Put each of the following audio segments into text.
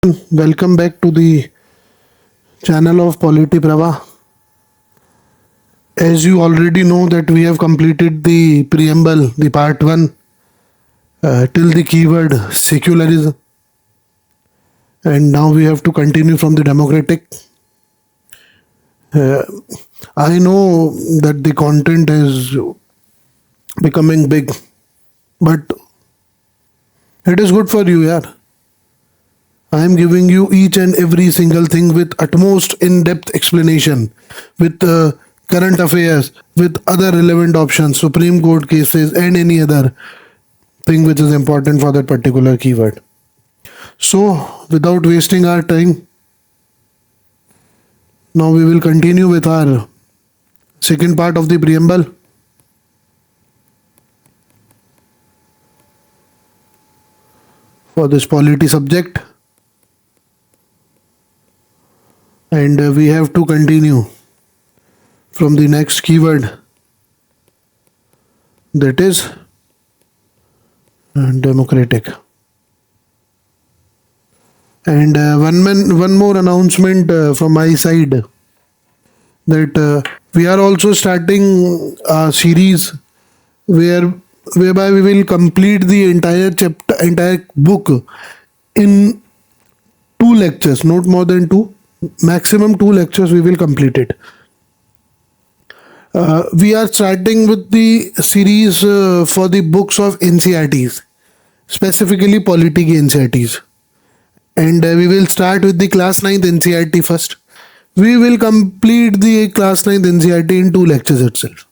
Welcome back to the channel of Polity Prava. As you already know that we have completed the preamble, the part 1 till the keyword secularism, and now we have to continue from the democratic. Uh, I know that the content is becoming big, but it is good for you, yeah. I am giving you each and every single thing with utmost in-depth explanation, with current affairs, with other relevant options, Supreme Court cases, and any other thing which is important for that particular keyword. So, without wasting our time, now we will continue with our second part of the preamble. For this polity subject, and we have to continue from the next keyword, that is democratic. And one more announcement from my side, that we are also starting a series whereby we will complete the entire book in 2 lectures, not more than 2, maximum 2 lectures we will complete it. We are starting with the series for the books of NCRTs, specifically polity NCRTs. And we will start with the class 9th NCRT first. We will complete the class 9th NCRT in 2 lectures itself.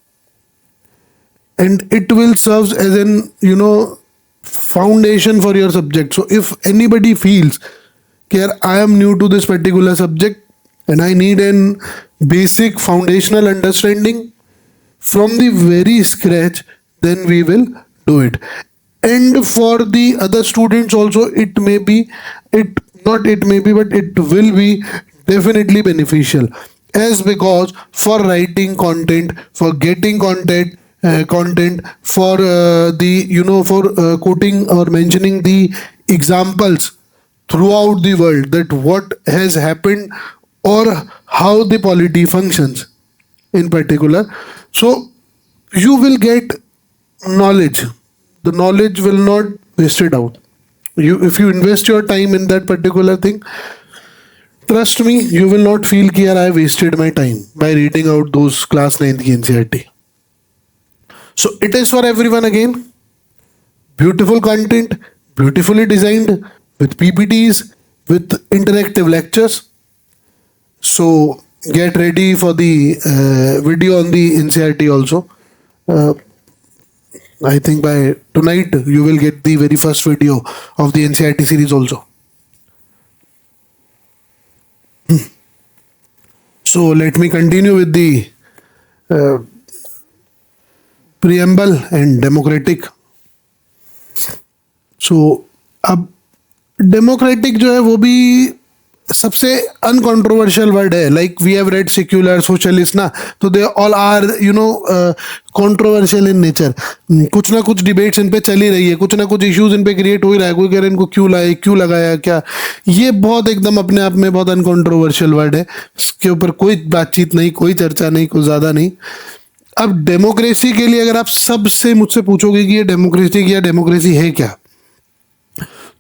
And it will serve as an, foundation for your subject. So if anybody feels that I am new to this particular subject and I need an basic foundational understanding from the very scratch, then we will do it. And for the other students also, it will be definitely beneficial, as because for writing content, for getting content, for for quoting or mentioning the examples throughout the world, that what has happened or how the polity functions in particular. So you will get knowledge. The knowledge will not wasted out. If you invest your time in that particular thing, trust me, you will not feel that I wasted my time by reading out those class 9th NCRT. So it is for everyone again. Beautiful content, beautifully designed, with PPTs, with interactive lectures. So get ready for the video on the NCRT also. I think by tonight you will get the very first video of the NCRT series also. So let me continue with the uh, preamble and democratic. So अब democratic जो है वो भी सबसे uncontroversial word है. Like we have read secular, socialist ना, तो they all are controversial in nature. कुछ ना कुछ डिबेट्स इन पे चल ही रही है, कुछ ना कुछ इश्यूज इन पे क्रिएट हो ही रहा है. कोई कह रहा है इनको क्यों लाए, क्यों लगाया, क्या. ये बहुत एकदम अपने आप में बहुत अनकॉन्ट्रोवर्शियल वर्ड है. इसके ऊपर कोई बातचीत नहीं, कोई चर्चा नहीं, कुछ ज़्यादा नहीं. अब डेमोक्रेसी के लिए अगर आप सबसे मुझसे पूछोगे कि ये डेमोक्रेसी है क्या,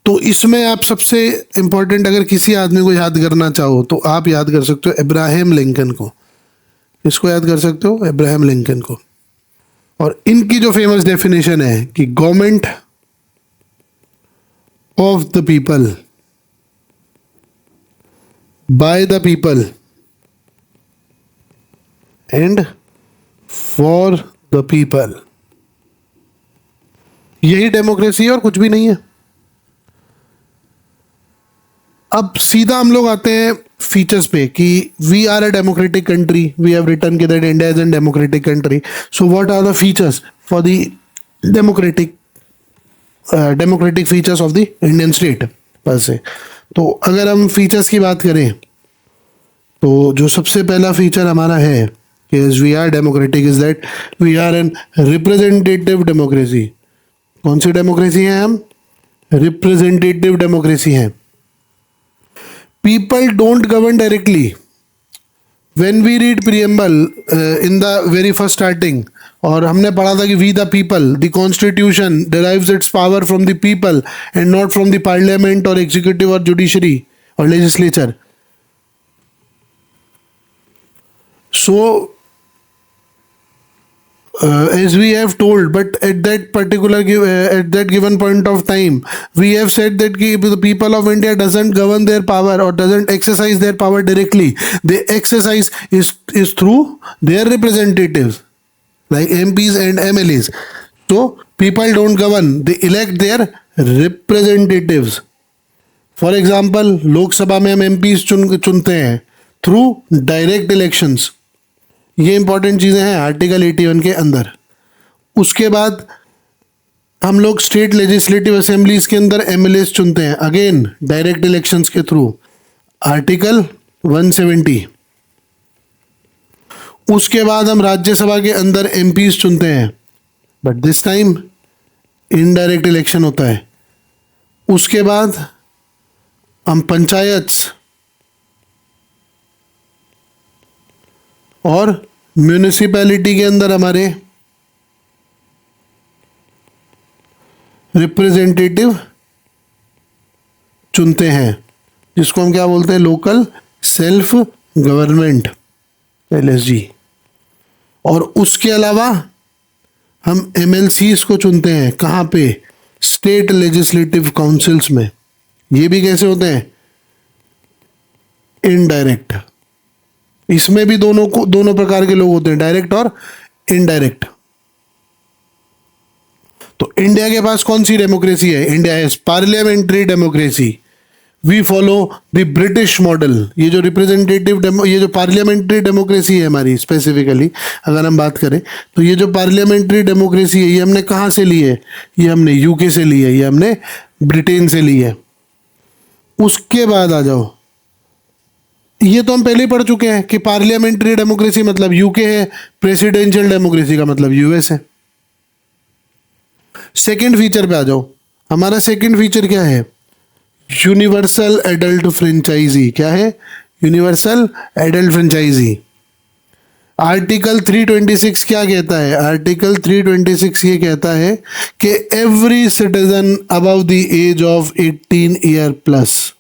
तो इसमें आप सबसे इंपॉर्टेंट अगर किसी आदमी को याद करना चाहो तो आप याद कर सकते हो अब्राहम लिंकन को. इसको याद कर सकते हो, अब्राहम लिंकन को. और इनकी जो फेमस डेफिनेशन है कि government of the people, by the people and for the people, यही डेमोक्रेसी है और कुछ भी नहीं है. अब सीधा हम लोग आते हैं फीचर्स पे कि we are a democratic country. We have written कि that India is an democratic country. So what are the features for the democratic features of the Indian state per se. तो अगर हम फीचर्स की बात करें तो जो सबसे पहला फीचर हमारा है कि we are democratic is that we are an representative democracy. कौन सी डेमोक्रेसी है हम? रिप्रेजेंटेटिव डेमोक्रेसी है. People don't govern directly. When we read preamble in the very first starting, और हमने पढ़ा था कि we the people, the constitution derives its power from the people and not from the parliament or executive or judiciary or legislature. So as we have told, but at that at that given point of time, we have said that the people of India doesn't govern their power or doesn't exercise their power directly. They exercise is through their representatives, like MPs and MLAs. So people don't govern; they elect their representatives. For example, लोक सभा में हम MPs चुनते हैं through direct elections. ये important चीज़ें हैं article 81 के अंदर. उसके बाद हम लोग स्टेट लेजिस्लेटिव असेंबलीज के अंदर एमएलएस चुनते हैं, अगेन डायरेक्ट इलेक्शंस के थ्रू, आर्टिकल 170. उसके बाद हम राज्यसभा के अंदर एमपीज चुनते हैं, but this time indirect election होता है. उसके बाद हम पंचायत और म्यूनिसिपैलिटी के अंदर हमारे रिप्रेजेंटेटिव चुनते हैं, जिसको हम क्या बोलते हैं, लोकल सेल्फ गवर्नमेंट, LSG. और उसके अलावा हम MLCs को चुनते हैं, कहाँ पे, स्टेट लेजिस्लेटिव काउंसिल्स में. ये भी कैसे होते हैं, इनडायरेक्ट. इसमें भी दोनों प्रकार के लोग होते हैं, डायरेक्ट और इनडायरेक्ट. तो इंडिया के पास कौन सी डेमोक्रेसी है, India has parliamentary democracy. We follow the British model. ये जो रिप्रेजेंटेटिव ये जो पार्लियामेंट्री डेमोक्रेसी है हमारी, स्पेसिफिकली अगर हम बात करें तो ये जो पार्लियामेंट्री डेमोक्रेसी है, ये हमने कहाँ से ली है, ये हमने यूके से ली है, ये हमने ब्रिटेन से ली है. उसके बाद आ जाओ, ये तो हम पहले ही पढ़ चुके हैं कि पार्लियामेंट्री डेमोक्रेसी मतलब यूके है, प्रेसिडेंशियल डेमोक्रेसी का मतलब यूएस है. सेकंड फीचर पे आ जाओ. हमारा सेकंड फीचर क्या है, यूनिवर्सल एडल्ट फ्रेंचाइजी. क्या है, यूनिवर्सल एडल्ट फ्रेंचाइजी. आर्टिकल 326 क्या कहता है, आर्टिकल 326 ये कहता है कि every citizen above the age of 18 year plus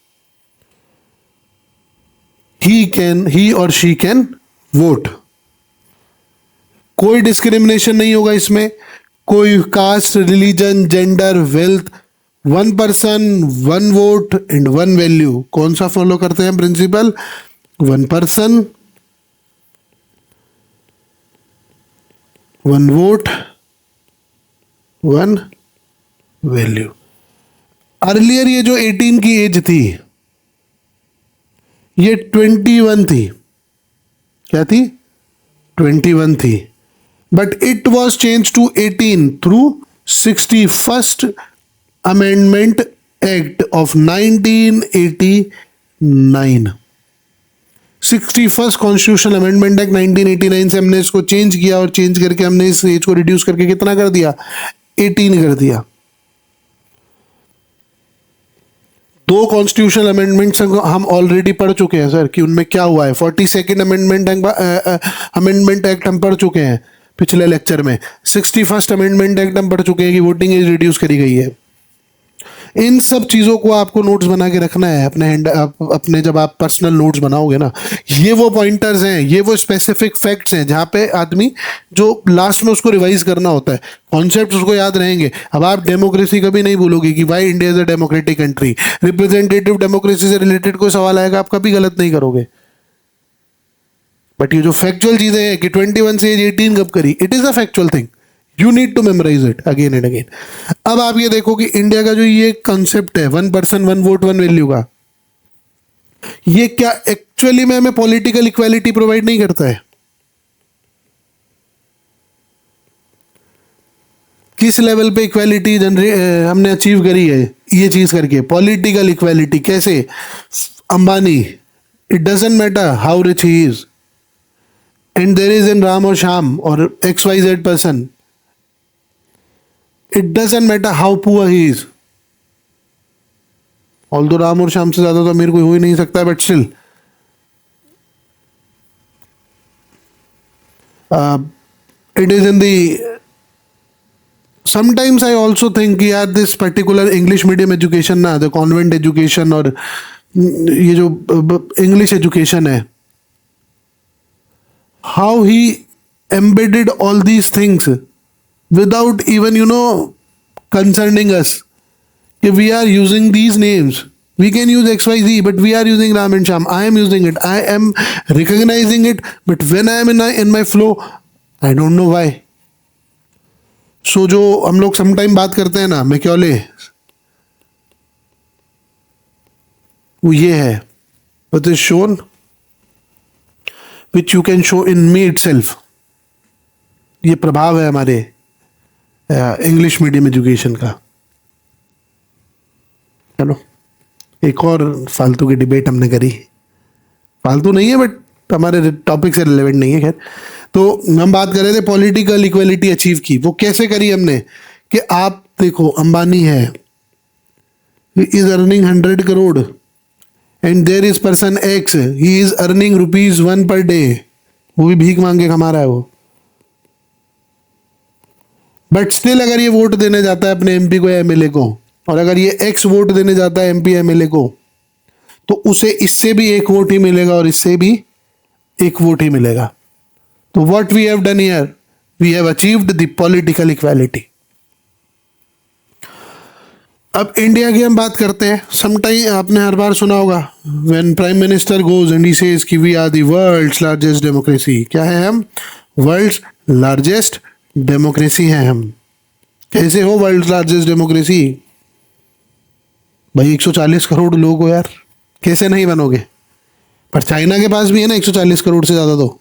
he or she can vote. कोई डिस्क्रिमिनेशन नहीं होगा इसमें, कोई caste, religion, gender, wealth, 1 person 1 vote and 1 value. कौन सा फॉलो करते हैं principle, 1 person 1 vote 1 value. Earlier ये जो 18 की एज थी ये 21 थी. क्या थी, 21 थी. But it was change to 18 through 61st amendment act of 1989. 61st constitution amendment act 1989 से हमने इसको चेंज किया, और चेंज करके हमने इस एज को रिड्यूस करके कितना कर दिया, 18 कर दिया. 2 कॉन्स्टिट्यूशनल अमेंडमेंट्स हम ऑलरेडी पढ़ चुके हैं सर कि उनमें क्या हुआ है. 42nd अमेंडमेंट एक्ट हम पढ़ चुके हैं पिछले लेक्चर में. 61st अमेंडमेंट एक्ट हम पढ़ चुके हैं कि वोटिंग एज रिड्यूस करी गई है. इन सब चीज़ों को आपको नोट्स बना के रखना है अपने जब आप पर्सनल नोट्स बनाओगे ना. ये वो पॉइंटर्स हैं, ये वो स्पेसिफिक फैक्ट्स हैं जहाँ पे आदमी जो लास्ट में उसको रिवाइज करना होता है, कॉन्सेप्ट उसको याद रहेंगे. अब आप डेमोक्रेसी कभी नहीं भूलोगे कि Y India is a democratic country. Representative democracy से रिलेटेड कोई सवाल आएगा आप कभी गलत नहीं करोगे. बट ये जो फैक्चुअल चीज़ें हैं कि 21 से एज 18 कब करी, it is a factual thing. You need to memorise it again and again. अब आप ये देखो कि इंडिया का जो ये कंसेप्ट है 1 person 1 vote 1 वैल्यू का, ये क्या एक्चुअली में हमें पॉलिटिकल इक्वालिटी प्रोवाइड नहीं करता है. किस लेवल पे इक्वालिटी हमने अचीव करी है ये चीज करके, पॉलिटिकल इक्वालिटी. कैसे, Ambani, it doesn't matter how rich he is, and there is in Ram और श्याम और XYZ person. It doesn't matter how poor he is. Although Ram और श्याम से ज्यादा तो अमीर कोई हो ही नहीं सकता, but still it is in the sometimes I also think यार this particular English medium education ना, the convent education और ये जो English education है, how he embedded all these things without even concerning us कि we are using these names. We can use XYZ, but we are using Ram and Sham. I am using it. I am recognizing it. But when I am in my flow, I don't know why. So जो हम लोग sometime बात करते हैं ना मैक्योले, वो ये है, what is shown, which you can show in me itself. ये प्रभाव है हमारे इंग्लिश मीडियम एजुकेशन का. चलो एक और फालतू की डिबेट हमने करी, फालतू नहीं है बट हमारे टॉपिक से रिलेवेंट नहीं है. खैर, तो हम बात कर रहे थे पॉलिटिकल इक्वलिटी अचीव की. वो कैसे करी हमने कि आप देखो अंबानी है, is earning 100 crore and there is person X, he is earning ₹1 per day. वो भी भीख मांग के कमा रहा है वो, बट स्टिल अगर ये वोट देने जाता है अपने एमपी को या एमएलए को, और अगर ये एक्स वोट देने जाता है एमपी एमएलए को, तो उसे इससे भी एक वोट ही मिलेगा और इससे भी एक वोट ही मिलेगा. तो what we have done here, we have achieved the political equality. अब इंडिया की हम बात करते हैं. समटाइम आपने हर बार सुना होगा when prime minister goes and he says कि we are the world's largest democracy. क्या है हम? वर्ल्ड्स लार्जेस्ट डेमोक्रेसी हैं हम. कैसे हो वर्ल्ड लार्जेस्ट डेमोक्रेसी? भाई 140 करोड़ लोग हो यार, कैसे नहीं बनोगे? पर चाइना के पास भी है ना 140 करोड़ से ज़्यादा, तो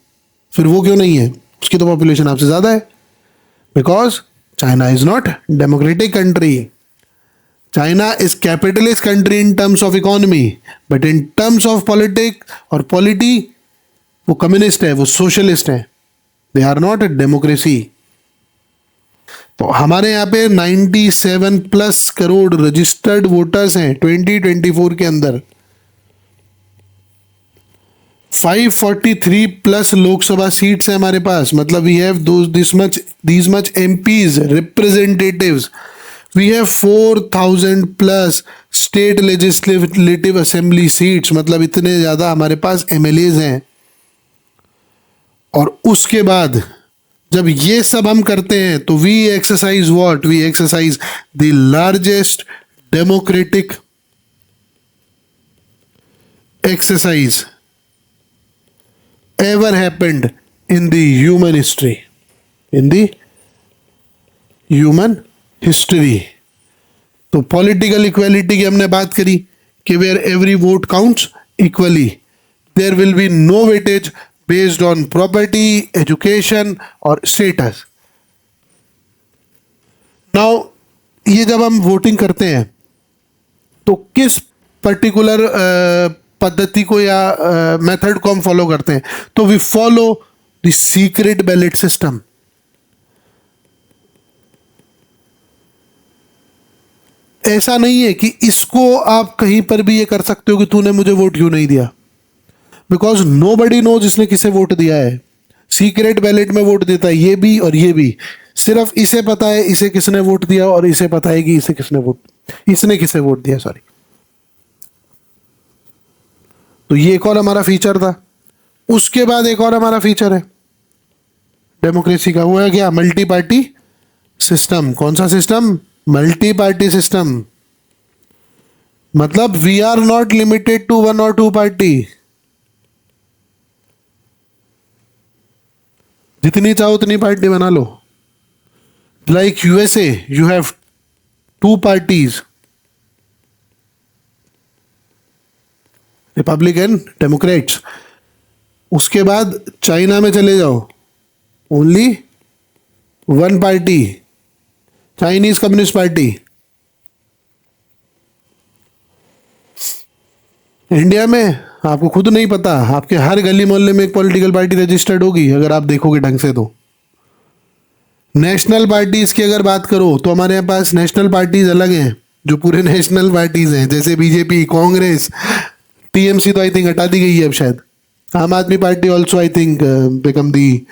फिर वो क्यों नहीं है? उसकी तो पॉपुलेशन आपसे ज़्यादा है. Because China is not democratic country. China is capitalist country in terms of economy, but in terms of politics और पॉलिटी वो कम्युनिस्ट है, वो सोशलिस्ट है. They are not a democracy. तो हमारे यहाँ पे 97+ करोड़ रजिस्टर्ड वोटर्स हैं 2024 के अंदर. 543+ लोकसभा सीट्स हैं हमारे पास. मतलब we have this much MPs representatives. We have 4000+ state legislative assembly seats. मतलब इतने ज़्यादा हमारे पास एमएलएज हैं. और उसके बाद जब ये सब हम करते हैं तो we exercise what, we exercise the largest democratic exercise ever happened in the human history. In the human history. तो पॉलिटिकल इक्वालिटी की हमने बात करी कि where every vote counts equally, there will be no weightage based on property, education और status. Now ये जब हम वोटिंग करते हैं तो किस पर्टिकुलर पद्धति को या मेथड को हम फॉलो करते हैं? तो we follow the secret ballot system. ऐसा नहीं है कि इसको आप कहीं पर भी ये कर सकते हो कि तूने मुझे वोट क्यों नहीं दिया, बिकॉज नो बडी नोज इसने किसे वोट दिया है. सीक्रेट बैलेट में वोट देता है ये भी और ये भी. सिर्फ इसे पता है इसे किसने वोट दिया और इसे पता है कि इसने किसे वोट दिया. सॉरी. तो ये एक और हमारा फीचर था. उसके बाद एक और हमारा फीचर है डेमोक्रेसी का, वो है क्या? Multi party system. कौन सा सिस्टम? Multi party system. मतलब we are not limited to 1 or 2 party. जितनी चाहो उतनी पार्टी बना लो. Like USA, you have 2 parties, Republican, Democrats. उसके बाद चाइना में चले जाओ, only 1 party, Chinese Communist party. India में आपको खुद नहीं पता, आपके हर गली मोहल्ले में एक पॉलिटिकल पार्टी रजिस्टर्ड होगी अगर आप देखोगे ढंग से. तो नेशनल पार्टीज की अगर बात करो तो हमारे पास नेशनल पार्टीज अलग हैं जो पूरे नेशनल पार्टीज हैं, जैसे बीजेपी, कांग्रेस, टीएमसी तो आई थिंक हटा दी गई है अब शायद, आम आदमी party also I think become the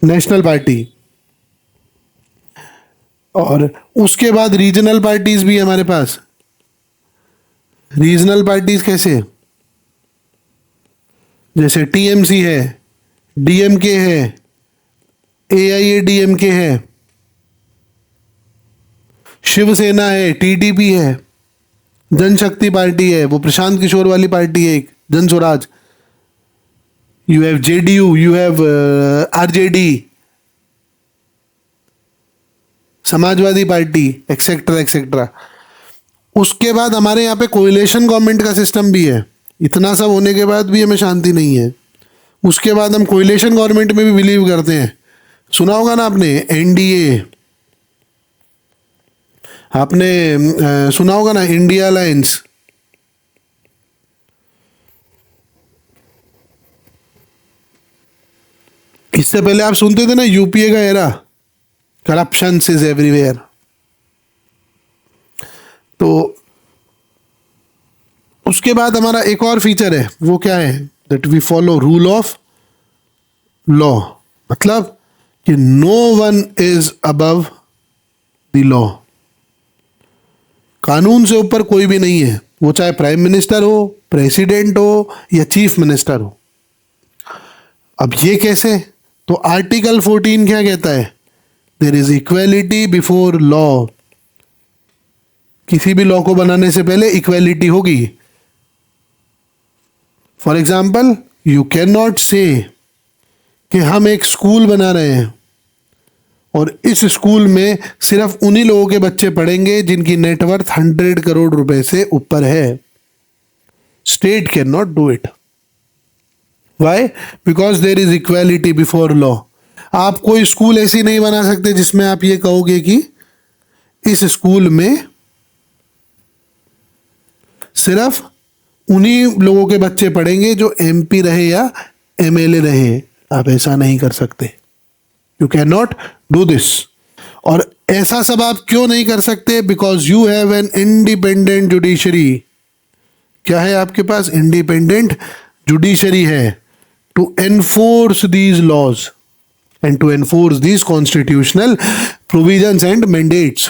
national party. और उसके बाद रीजनल पार्टीज भी है हमारे पास। रीजनल पार्टीज कैसे, जैसे टीएमसी है, डीएमके है, एआईएडीएमके है, शिवसेना है, टीडीपी है, जनशक्ति पार्टी है, वो प्रशांत किशोर वाली पार्टी है एक, जन Swaraj, you have JDU, you have RJD, Samajwadi party, etcetera etcetera. उसके बाद हमारे यहाँ पे कोएलिशन गवर्नमेंट का सिस्टम भी है। इतना सब होने के बाद भी हमें शांति नहीं है। उसके बाद हम कोएलिशन गवर्नमेंट में भी बिलीव करते हैं। सुना होगा ना आपने एनडीए, आपने सुना होगा ना इंडिया अलायंस। इससे पहले आप सुनते थे ना यूपीए का एरा, करप्शन इज एवरीवेयर। तो उसके बाद हमारा एक और फीचर है, वो क्या है, that we follow rule of law. मतलब कि no one is above the law. कानून से ऊपर कोई भी नहीं है, वो चाहे प्राइम मिनिस्टर हो, प्रेसिडेंट हो या चीफ मिनिस्टर हो। अब ये कैसे, तो आर्टिकल 14 क्या कहता है, there is equality before law. किसी भी लॉ को बनाने से पहले इक्वेलिटी होगी। फॉर एग्जाम्पल, यू कैन नॉट से कि हम एक स्कूल बना रहे हैं और इस स्कूल में सिर्फ उन्हीं लोगों के बच्चे पढ़ेंगे जिनकी नेटवर्थ 100 करोड़ रुपए से ऊपर है। State can not do it. Why? Because there is equality before law. आप कोई स्कूल ऐसी नहीं बना सकते जिसमें आप ये कहोगे कि इस स्कूल में सिर्फ उन्हीं लोगों के बच्चे पढ़ेंगे जो एमपी रहे या एमएलए रहे। आप ऐसा नहीं कर सकते। यू कैन नॉट डू दिस। और ऐसा सब आप क्यों नहीं कर सकते? Because you have an independent judiciary. क्या है आपके पास? इंडिपेंडेंट जुडिशरी है to enforce these laws and to enforce these constitutional provisions and mandates.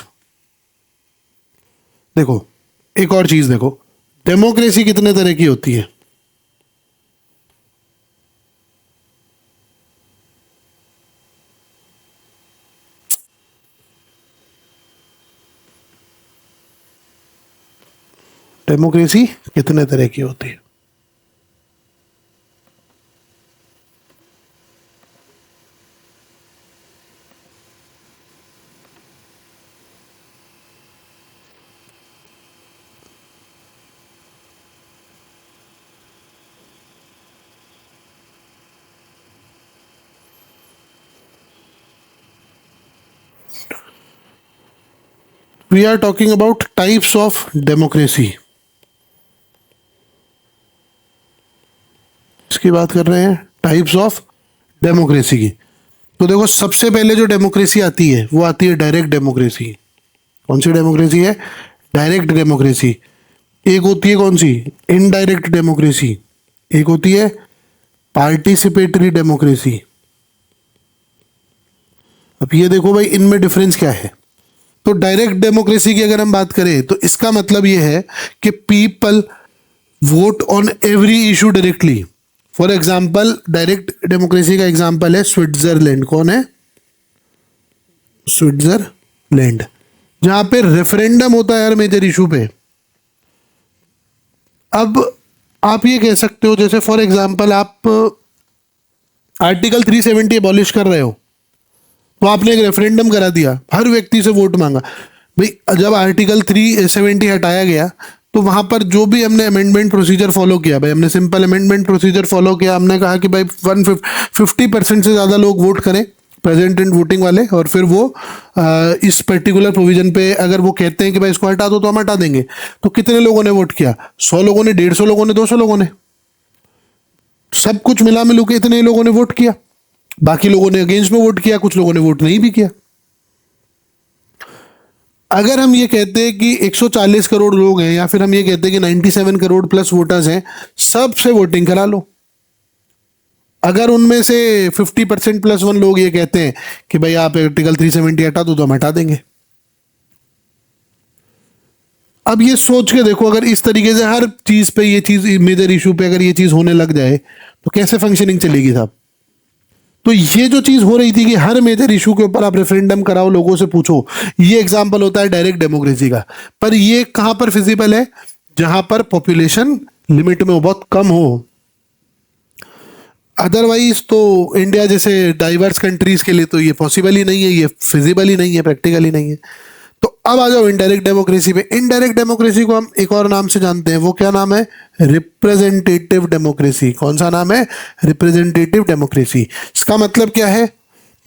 देखो एक और चीज देखो, डेमोक्रेसी कितने तरह की होती है? डेमोक्रेसी कितने तरह की होती है? We are talking about types of democracy. इसकी बात कर रहे हैं टाइप्स ऑफ डेमोक्रेसी की। तो देखो सबसे पहले जो डेमोक्रेसी आती है वो आती है डायरेक्ट डेमोक्रेसी। कौन सी डेमोक्रेसी है? Direct democracy. एक होती है कौन सी? Indirect democracy. एक होती है पार्टिसिपेटरी डेमोक्रेसी। अब ये देखो भाई, इनमें डिफरेंस क्या है। तो डायरेक्ट डेमोक्रेसी की अगर हम बात करें तो इसका मतलब ये है कि people vote on every issue directly. For example, direct democracy का एग्जाम्पल है स्विट्जरलैंड। कौन है? स्विट्जरलैंड, जहां पे रेफरेंडम होता है हर मेजर इशू पे। अब आप ये कह सकते हो, जैसे फॉर एग्जाम्पल आप आर्टिकल 370 अबॉलिश कर रहे हो, तो आपने एक रेफरेंडम करा दिया, हर व्यक्ति से वोट मांगा। भाई जब आर्टिकल 370 हटाया गया तो वहां पर जो भी हमने अमेंडमेंट प्रोसीजर फॉलो किया, भाई हमने सिंपल अमेंडमेंट प्रोसीजर फॉलो किया। हमने कहा कि भाई 50% से ज़्यादा लोग वोट करें, प्रेजेंट एंड वोटिंग वाले, और फिर वो इस पर्टिकुलर प्रोविजन पे अगर वो कहते हैं कि भाई इसको हटा दो तो हम हटा देंगे। तो कितने लोगों ने वोट किया? 100 लोगों ने, 150 लोगों ने, 200 लोगों ने, सब कुछ मिला मिलू के इतने लोगों ने वोट किया। बाकी लोगों ने अगेंस्ट में वोट किया, कुछ लोगों ने वोट नहीं भी किया। अगर हम ये कहते हैं कि 140 करोड़ लोग हैं, या फिर हम ये कहते हैं कि 97 करोड़ प्लस वोटर्स हैं, सबसे वोटिंग करा लो। अगर उनमें से 50% प्लस वन लोग ये कहते हैं कि भाई आप आर्टिकल 370 हटा दो, तो हम हटा देंगे। अब ये सोच के देखो, अगर इस तरीके से हर चीज पे, ये चीज मेजर इशू पे अगर ये चीज होने लग जाए तो कैसे फंक्शनिंग चलेगी साहब। तो ये जो चीज हो रही थी कि हर मेजर इशू के ऊपर आप रेफरेंडम कराओ, लोगों से पूछो, ये एग्जांपल होता है डायरेक्ट डेमोक्रेसी का। पर ये कहां पर फिजिबल है? जहां पर पॉपुलेशन लिमिट में बहुत कम हो। अदरवाइज तो इंडिया जैसे डाइवर्स कंट्रीज के लिए तो ये पॉसिबल ही नहीं है, ये फिजिबल ही नहीं है, प्रैक्टिकल ही नहीं है। तो अब आ जाओ इनडायरेक्ट डेमोक्रेसी पे। इनडायरेक्ट डेमोक्रेसी को हम एक और नाम से जानते हैं, वो क्या नाम है? Representative democracy. कौन सा नाम है? Representative democracy. इसका मतलब क्या है?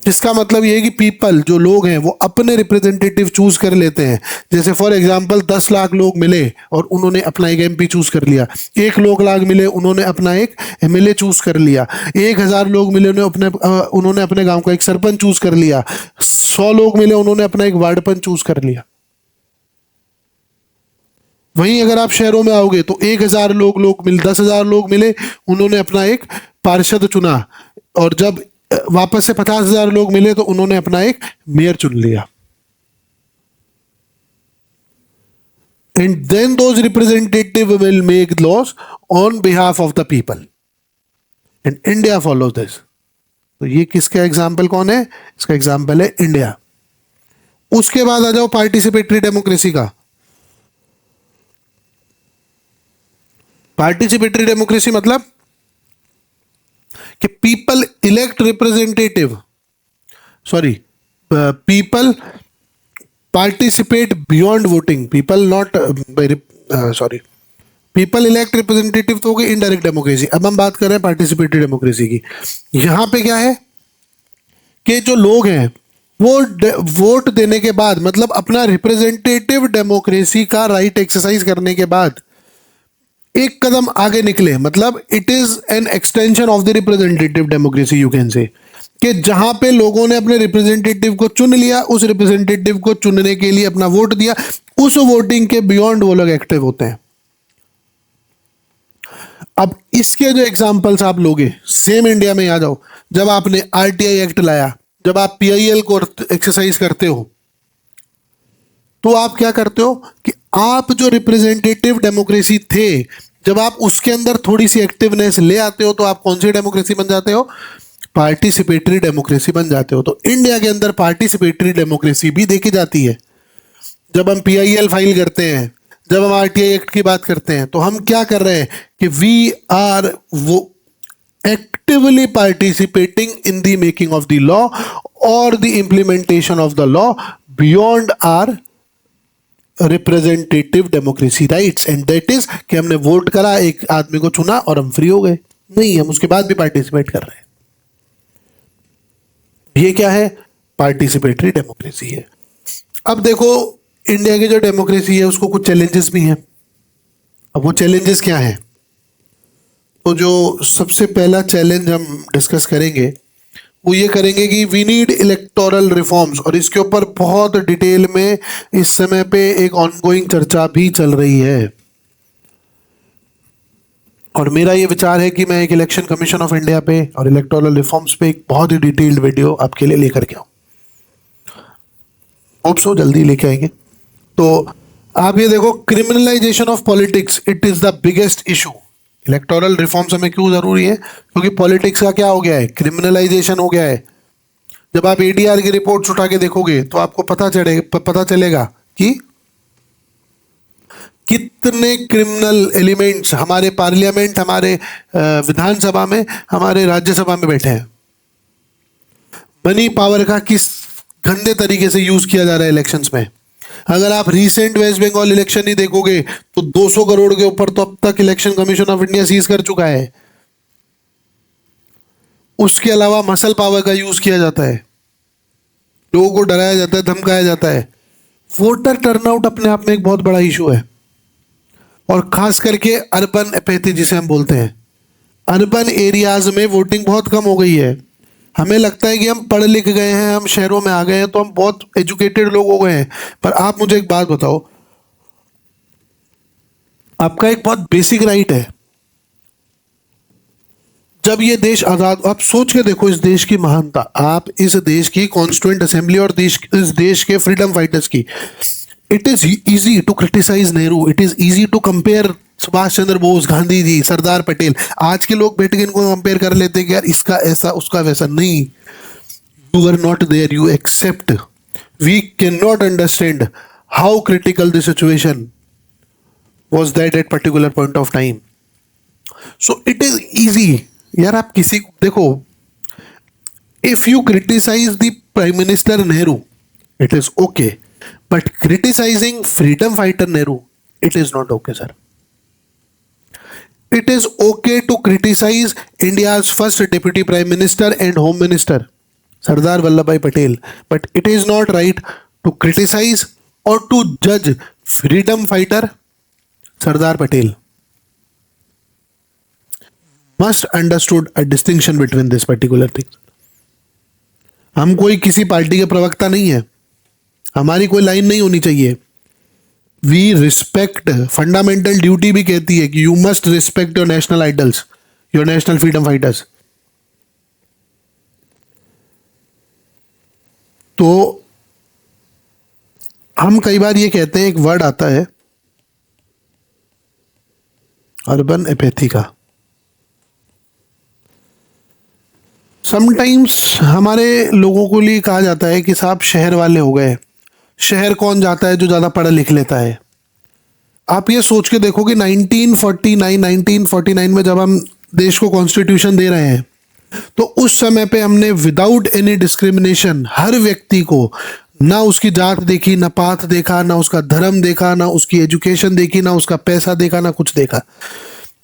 इसका मतलब ये है कि पीपल, जो लोग हैं, वो अपने रिप्रेजेंटेटिव चूज कर लेते हैं। जैसे फॉर एग्जांपल 10 लाख लोग मिले और उन्होंने अपना एक एमपी चूज कर लिया। 1 लाख मिले, उन्होंने अपना एक एमएलए चूज कर लिया। 1000 लोग मिले, उन्होंने अपने गांव का एक सरपंच चूज कर लिया। 100 लोग मिले, उन्होंने अपना एक वार्ड पंच चूज कर लिया। वहीं अगर आप शहरों में आओगे तो 1000 लोग मिले, 10,000 लोग मिले, उन्होंने अपना एक पार्षद चुना। और जब वापस से 50,000 लोग मिले तो उन्होंने अपना एक मेयर चुन लिया। And then those representative will make laws on behalf of the people, and India follow this. तो ये किसका एग्जाम्पल कौन है? इसका एग्जाम्पल है इंडिया। उसके बाद आ जाओ पार्टिसिपेटरी डेमोक्रेसी का। पार्टिसिपेटरी डेमोक्रेसी मतलब कि people elect representative, people participate beyond voting, people elect representative तो हो गई इनडायरेक्ट डेमोक्रेसी। अब हम बात कर रहे हैं पार्टिसिपेटरी डेमोक्रेसी की। यहां पे क्या है कि जो लोग हैं वो वोट देने के बाद, मतलब अपना रिप्रेजेंटेटिव डेमोक्रेसी का राइट एक्सरसाइज करने के बाद एक कदम आगे निकले। मतलब it is an extension of the representative democracy, you can say, कि जहां पे लोगों ने अपने रिप्रेजेंटेटिव को चुन लिया, उस रिप्रेजेंटेटिव को चुनने के लिए अपना वोट दिया, उस वोटिंग के बियॉन्ड वो लोग एक्टिव होते हैं। अब इसके जो एग्जांपल्स आप लोगे, सेम इंडिया में आ जाओ। जब आपने आरटीआई एक्ट लाया, जब आप पीआईएल को एक्सरसाइज करते हो, तो आप क्या करते हो कि आप जो रिप्रेजेंटेटिव डेमोक्रेसी थे, जब आप उसके अंदर थोड़ी सी एक्टिवनेस ले आते हो, तो आप कौन सी डेमोक्रेसी बन जाते हो? पार्टिसिपेटरी डेमोक्रेसी बन जाते हो। तो इंडिया के अंदर पार्टिसिपेटरी डेमोक्रेसी भी देखी जाती है। जब हम पीआईएल फाइल करते हैं, जब हम आरटीआई एक्ट की बात करते हैं, तो हम क्या कर रहे हैं कि वी आर वो actively participating in the making of the law और the implementation of the law beyond our representative democracy rights. And that is कि हमने वोट करा, एक आदमी को चुना और हम फ्री हो गए। नहीं, हम उसके बाद भी पार्टिसिपेट कर रहे हैं। ये क्या है? पार्टिसिपेटरी डेमोक्रेसी है। अब देखो, इंडिया की जो डेमोक्रेसी है उसको कुछ चैलेंजेस भी हैं। अब वो चैलेंजेस क्या हैं? तो जो सबसे पहला चैलेंज हम डिस्कस करेंगे वो ये करेंगे कि वी नीड इलेक्टोरल रिफॉर्म्स, और इसके ऊपर बहुत डिटेल में इस समय पे एक ऑनगोइंग चर्चा भी चल रही है। और मेरा ये विचार है कि मैं एक इलेक्शन कमीशन ऑफ इंडिया पे और इलेक्टोरल रिफॉर्म्स पे एक बहुत ही डिटेल्ड वीडियो आपके लिए लेकर के आऊं। होप सो जल्दी लेके आएंगे। तो आप ये देखो, criminalisation of politics, it is the biggest issue. Electoral reforms हमें क्यों जरूरी है? क्योंकि पॉलिटिक्स का क्या हो गया है? क्रिमिनलाइजेशन हो गया है। जब आप एडीआर की रिपोर्ट्स उठा के देखोगे तो आपको पता चलेगा कि कितने क्रिमिनल एलिमेंट्स हमारे पार्लियामेंट, हमारे विधानसभा में, हमारे राज्यसभा में बैठे हैं। मनी पावर का किस गंदे तरीके से यूज किया जा रहा है इलेक्शंस में। अगर आप रीसेंट वेस्ट बंगाल इलेक्शन ही देखोगे तो 200 करोड़ के ऊपर तो अब तक Election Commission of India seize कर चुका है। उसके अलावा मसल पावर का यूज किया जाता है, लोगों को डराया जाता है, धमकाया जाता है। वोटर टर्नआउट अपने आप में एक बहुत बड़ा इशू है, और खास करके अर्बन एपैथी जिसे हम बोलते हैं, अर्बन एरियाज में वोटिंग बहुत कम हो गई है। हमें लगता है कि हम पढ़ लिख गए हैं, हम शहरों में आ गए हैं, तो हम बहुत एजुकेटेड लोग हो गए हैं। पर आप मुझे एक बात बताओ, आपका एक बहुत बेसिक राइट है, जब ये देश आजाद, आप सोच के देखो इस देश की महानता, आप इस देश की कॉन्स्टिट्यूएंट असेंबली और इस देश के फ्रीडम फाइटर्स की। It is easy to criticise Nehru, it is easy to compare Subhash Chandra Bose, Gandhi ji, Sardar Patel. आज के लोग बैठ के इनको कंपेयर कर लेते हैं कि यार इसका ऐसा उसका वैसा। नहीं, you were not there, you accept. We cannot understand how critical the situation was that at particular point of time. So it is easy. यार आप किसी को देखो, if you criticize the Prime Minister Nehru, it is okay. But criticizing freedom fighter Nehru, it is not okay, sir. It is okay to criticize India's first Deputy Prime Minister and Home Minister, Sardar Vallabhbhai Patel, but it is not right to criticize or to judge freedom fighter Sardar Patel. Must understood a distinction between this particular thing. हम कोई किसी party के प्रवक्ता नहीं है, हमारी कोई line नहीं होनी चाहिए। वी रिस्पेक्ट, फंडामेंटल ड्यूटी भी कहती है कि you must respect your national idols, your national freedom fighters. तो हम कई बार ये कहते हैं, एक वर्ड आता है अर्बन एपैथी का। समटाइम्स हमारे लोगों को लिए कहा जाता है कि साहब शहर वाले हो गए, शहर कौन जाता है जो ज़्यादा पढ़ लिख लेता है। आप ये सोच के देखो कि 1949 में जब हम देश को कॉन्स्टिट्यूशन दे रहे हैं, तो उस समय पे हमने विदाउट एनी डिस्क्रिमिनेशन हर व्यक्ति को, ना उसकी जात देखी, ना पात देखा, ना उसका धर्म देखा, ना उसकी एजुकेशन देखी, ना उसका पैसा देखा, ना कुछ देखा।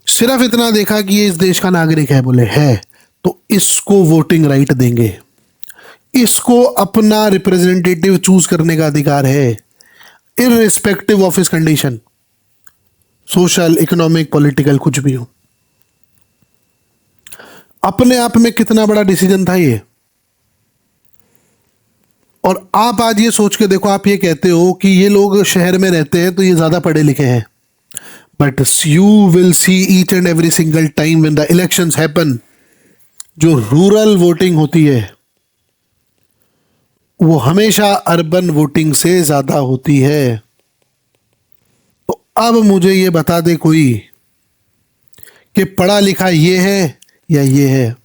सिर्फ इतना देखा कि ये इस देश का नागरिक है, बोले है तो इसको वोटिंग राइट देंगे, इसको अपना रिप्रेजेंटेटिव चूज करने का अधिकार है, irrespective of his condition, social, economic, political, कुछ भी हो। अपने आप में कितना बड़ा डिसीजन था ये। और आप आज ये सोच के देखो, आप ये कहते हो कि ये लोग शहर में रहते हैं तो ये ज्यादा पढ़े लिखे हैं, but you will see each and every single time when the elections happen, जो रूरल वोटिंग होती है वो हमेशा अर्बन वोटिंग से ज्यादा होती है। तो अब मुझे ये बता दे कोई कि पढ़ा लिखा ये है या ये है।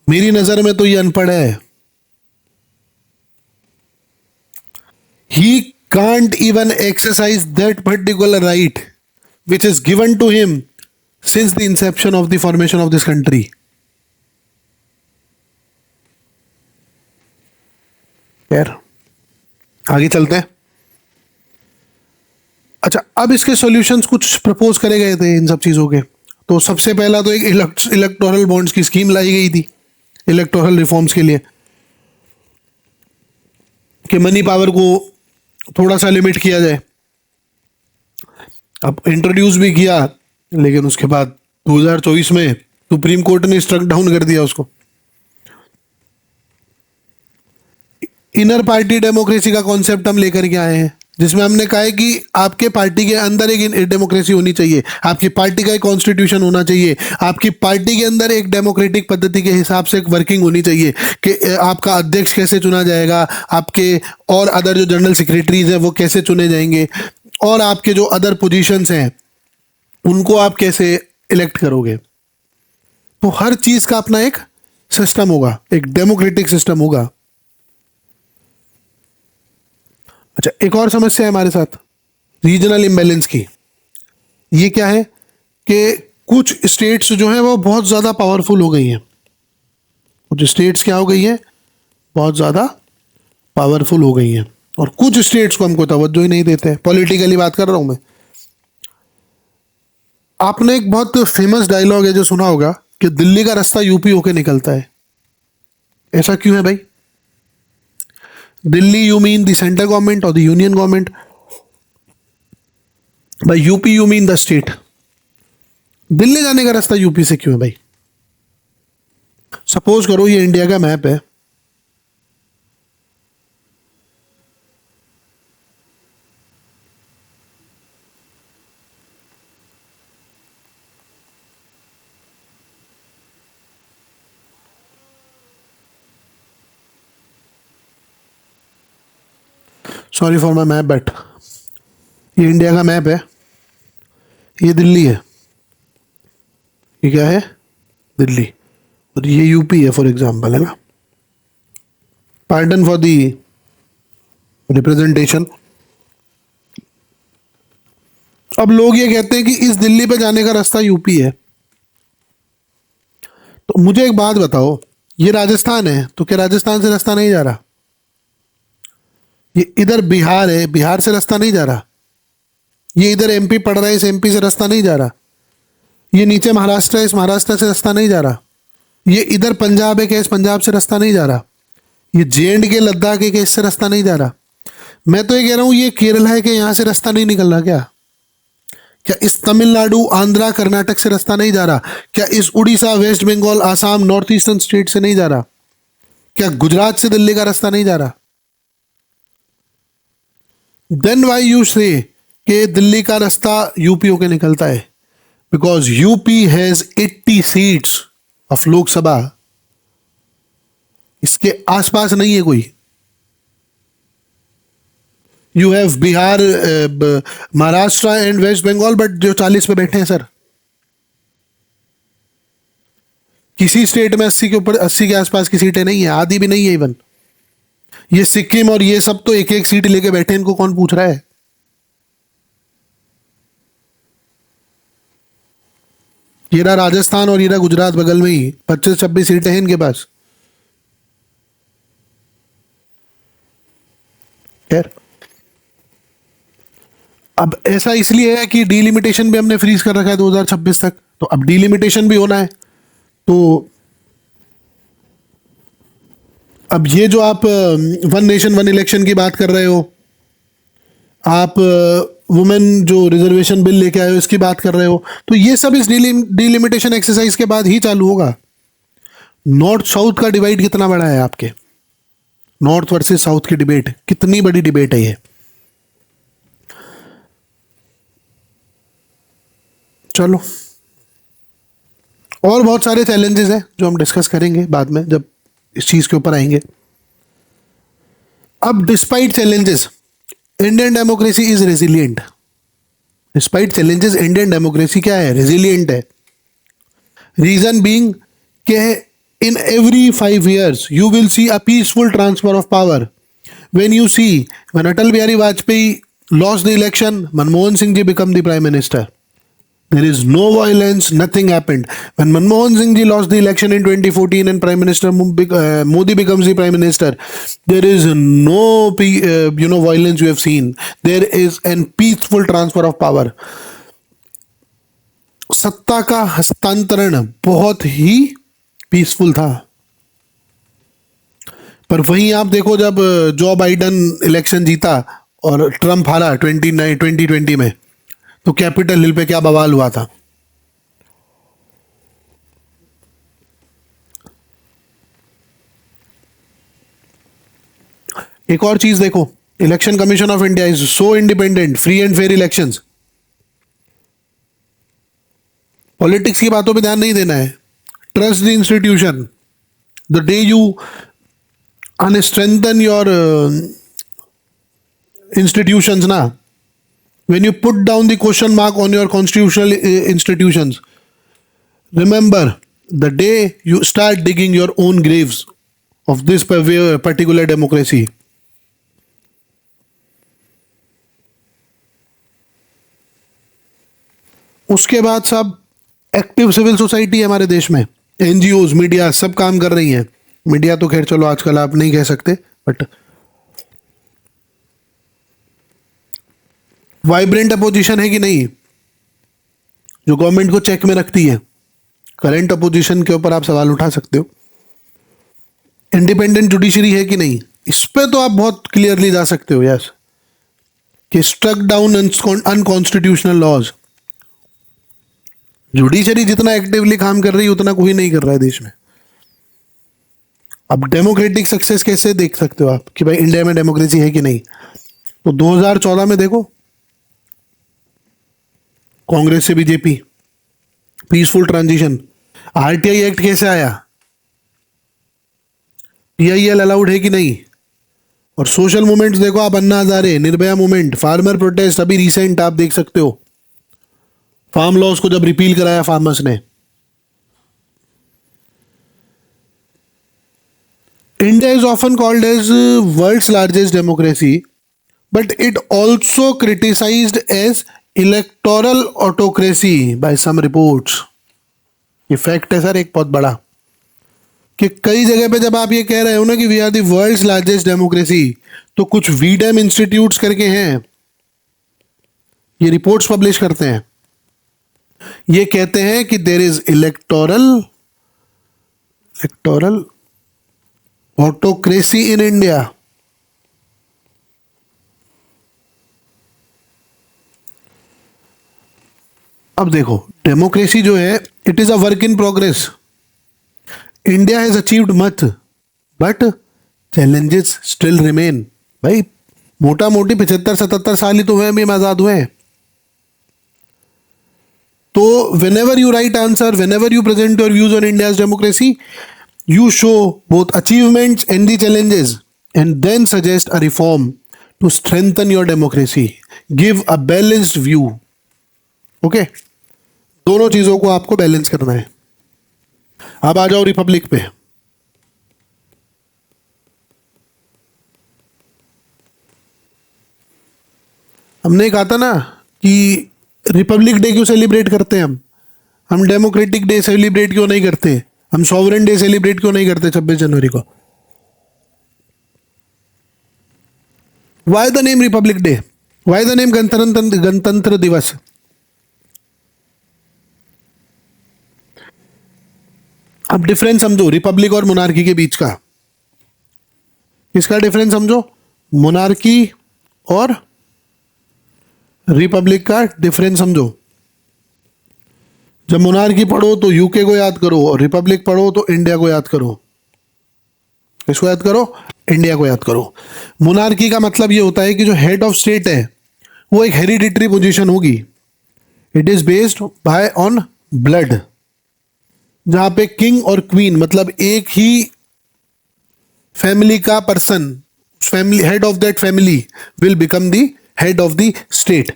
मेरी नजर में तो ये अनपढ़ है। He can't even exercise that particular right which is given to him since the inception of the formation of this country. यार आगे चलते हैं। अच्छा, अब इसके सॉल्यूशंस कुछ प्रपोज करे गए थे इन सब चीजों के। तो सबसे पहला तो एक इलेक्टोरल बॉन्ड्स की स्कीम लाई गई थी इलेक्टोरल रिफॉर्म्स के लिए, कि मनी पावर को थोड़ा सा लिमिट किया जाए। अब इंट्रोड्यूस भी किया, लेकिन उसके बाद 2024 में सुप्रीम कोर्ट ने स्ट्रक डाउन कर दिया उसको। इनर पार्टी डेमोक्रेसी का कॉन्सेप्ट हम लेकर के आए हैं, जिसमें हमने कहा है कि आपके पार्टी के अंदर एक डेमोक्रेसी होनी चाहिए, आपकी पार्टी का एक कॉन्स्टिट्यूशन होना चाहिए, आपकी पार्टी के अंदर एक डेमोक्रेटिक पद्धति के हिसाब से एक वर्किंग होनी चाहिए कि आपका अध्यक्ष कैसे चुना जाएगा, आपके और अदर जो जनरल सेक्रेटरीज हैं वो कैसे चुने जाएंगे, और आपके जो अदर पोजीशंस हैं उनको आप कैसे इलेक्ट करोगे। तो हर चीज का अपना एक सिस्टम होगा, एक डेमोक्रेटिक सिस्टम होगा। अच्छा, एक और समस्या है हमारे साथ रीजनल इम्बैलेंस की। ये क्या है कि कुछ स्टेट्स जो हैं वो बहुत ज़्यादा पावरफुल हो गई हैं। कुछ स्टेट्स क्या हो गई हैं, बहुत ज़्यादा पावरफुल हो गई हैं, और कुछ स्टेट्स को हमको तवज्जो ही नहीं देते हैं। पॉलिटिकली बात कर रहा हूं मैं। आपने एक बहुत फेमस डायलॉग है जो सुना होगा कि दिल्ली का रास्ता यूपी होके निकलता है। ऐसा क्यों है भाई? Delhi you mean the central government और the union government, by UP you mean the state. Delhi जाने का रास्ता यूपी से क्यों है भाई? सपोज करो ये इंडिया का मैप है, sorry for my map but ये इंडिया का मैप है, ये दिल्ली है, ये क्या है, दिल्ली, और ये यूपी है फॉर एग्जांपल, है ना। Pardon for the representation. अब लोग ये कहते हैं कि इस दिल्ली पे जाने का रास्ता यूपी है, तो मुझे एक बात बताओ, ये राजस्थान है तो क्या राजस्थान से रास्ता नहीं जा रहा? ये इधर बिहार है, बिहार से रास्ता नहीं जा रहा? ये इधर एमपी पड़ रहा है, इस एमपी से रास्ता नहीं जा रहा? ये नीचे महाराष्ट्र है, इस महाराष्ट्र से रास्ता नहीं जा रहा? ये इधर पंजाब है, क्या इस पंजाब से रास्ता नहीं जा रहा? ये जे के लद्दाख है, क्या इससे रास्ता नहीं जा रहा? मैं तो ये कह रहा हूं ये केरला है कि यहां से रास्ता नहीं निकल रहा क्या? क्या इस तमिलनाडु, आंध्रा, कर्नाटक से रास्ता नहीं जा रहा? क्या इस Orissa, West Bengal, Assam, north eastern state से नहीं जा रहा? क्या गुजरात से दिल्ली का रास्ता नहीं जा रहा? देन वाई यू से कि दिल्ली का रास्ता यूपी होके निकलता है? Because UP has 80 seats of Lok Sabha, इसके आसपास नहीं है कोई। You have Bihar, Maharashtra and West Bengal, but जो 40 पे बैठे हैं सर, किसी स्टेट में 80 के ऊपर, 80 के आसपास की सीटें नहीं है, आधी भी नहीं है इवन। ये सिक्किम और ये सब तो एक एक सीट लेके बैठे हैं, इनको कौन पूछ रहा है? ये रहा राजस्थान और ये रहा गुजरात बगल में ही, 25-26 सीटें हैं इनके पास। खैर, अब ऐसा इसलिए है कि डीलिमिटेशन भी हमने फ्रीज कर रखा है 2026 तक, तो अब डीलिमिटेशन भी होना है। तो अब ये जो आप वन नेशन वन इलेक्शन की बात कर रहे हो, आप वुमेन जो रिजर्वेशन बिल लेके आए हो इसकी बात कर रहे हो, तो ये सब इस डीलिमिटेशन एक्सरसाइज के बाद ही चालू होगा। नॉर्थ साउथ का डिवाइड कितना बड़ा है आपके, नॉर्थ वर्सेस साउथ की डिबेट कितनी बड़ी डिबेट है ये। चलो, और बहुत सारे चैलेंजेस हैं जो हम डिस्कस करेंगे बाद में जब इस चीज के ऊपर आएंगे। अब despite challenges Indian democracy is resilient. Despite challenges Indian democracy क्या है, रेजिलियंट है। रीजन बीइंग के in every 5 years you will see a peaceful transfer of power. When you see when Atal Bihari Vajpayee lost the election, Manmohan Singh ji become the prime minister. There is no violence, nothing happened. When Manmohan Singh ji lost the election in 2014 and Prime Minister Modi becomes the Prime Minister, there is no violence you have seen. There is an peaceful transfer of power. सत्ता का हस्तांतरण बहुत ही peaceful था। पर वहीं आप देखो जब जो बाइडन इलेक्शन जीता और ट्रम्प हारा 2020 में, तो कैपिटल हिल पे क्या बवाल हुआ था। एक और चीज देखो, election Commission of India is so independent, free and fair elections. Politics की बातों पे ध्यान नहीं देना है। Trust the institution. The day you strengthen your institutions na, when you put down the question mark on your constitutional institutions, remember the day you start digging your own graves of this particular democracy. उसके बाद सब active civil society है हमारे देश में, NGOs, media सब काम कर रही हैं। मीडिया तो खैर चलो आजकल आप नहीं कह सकते, बट वाइब्रेंट अपोजिशन है कि नहीं, जो गवर्नमेंट को चेक में रखती है। करंट अपोजिशन के ऊपर आप सवाल उठा सकते हो। इंडिपेंडेंट जुडिशरी है कि नहीं, इस पे तो आप बहुत क्लियरली जा सकते हो यस, कि struck down unconstitutional laws. Judiciary जितना एक्टिवली काम कर रही है उतना कोई नहीं कर रहा है देश में। अब डेमोक्रेटिक सक्सेस कैसे देख सकते हो आप कि भाई इंडिया में डेमोक्रेसी है कि नहीं? तो 2014 में देखो, कांग्रेस से BJP, peaceful transition. RTI act कैसे आया? पीआईएल अलाउड है कि नहीं? और सोशल मूवमेंट्स देखो आप, Anna Hazare, Nirbhaya movement, farmer protest, अभी रिसेंट आप देख सकते हो, फार्म लॉज को जब रिपील कराया फार्मर्स ने। India is often called as world's largest democracy, but it also criticized as electoral autocracy by some reports। ये फैक्ट है सर एक बहुत बड़ा, कि कई जगह पे जब आप ये कह रहे हो ना कि we are the world's largest democracy, तो कुछ वीडम इंस्टीट्यूट्स करके हैं, ये रिपोर्ट्स पब्लिश करते हैं, ये कहते हैं कि there is electoral autocracy in India. अब देखो, डेमोक्रेसी जो है it is a work in progress. India has achieved much, but challenges still remain. भाई मोटा मोटी 75-77 साल ही तो हुए, हम आजाद हुए हैं। तो when ever you right answer, when ever you present your views on India's democracy, you show both achievements and the challenges, and then suggest a reform to strengthen your democracy। Give a balanced view। Okay, दोनों चीजों को आपको balance करना है। अब आ जाओ Republic पे। हमने कहा था ना कि रिपब्लिक डे क्यों सेलिब्रेट करते हैं हम डेमोक्रेटिक डे सेलिब्रेट क्यों नहीं करते, हम सॉवरेन डे सेलिब्रेट क्यों नहीं करते 26 जनवरी को? Why the name Republic day, why the name गणतंत्र दिवस? अब डिफरेंस समझो रिपब्लिक और मोनार्की के बीच का। इसका डिफरेंस समझो, मोनार्की और रिपब्लिक का डिफरेंस समझो। जब मोनार्की पढ़ो तो यूके को याद करो, और रिपब्लिक पढ़ो तो इंडिया को याद करो। किसको याद करो? इंडिया को याद करो। मोनार्की का मतलब ये होता है कि जो हेड ऑफ स्टेट है वो एक हेरिडिटरी पोजीशन होगी। It is based by on blood, जहां पे किंग और क्वीन मतलब एक ही फैमिली का person, family head of that family will become the head of the state.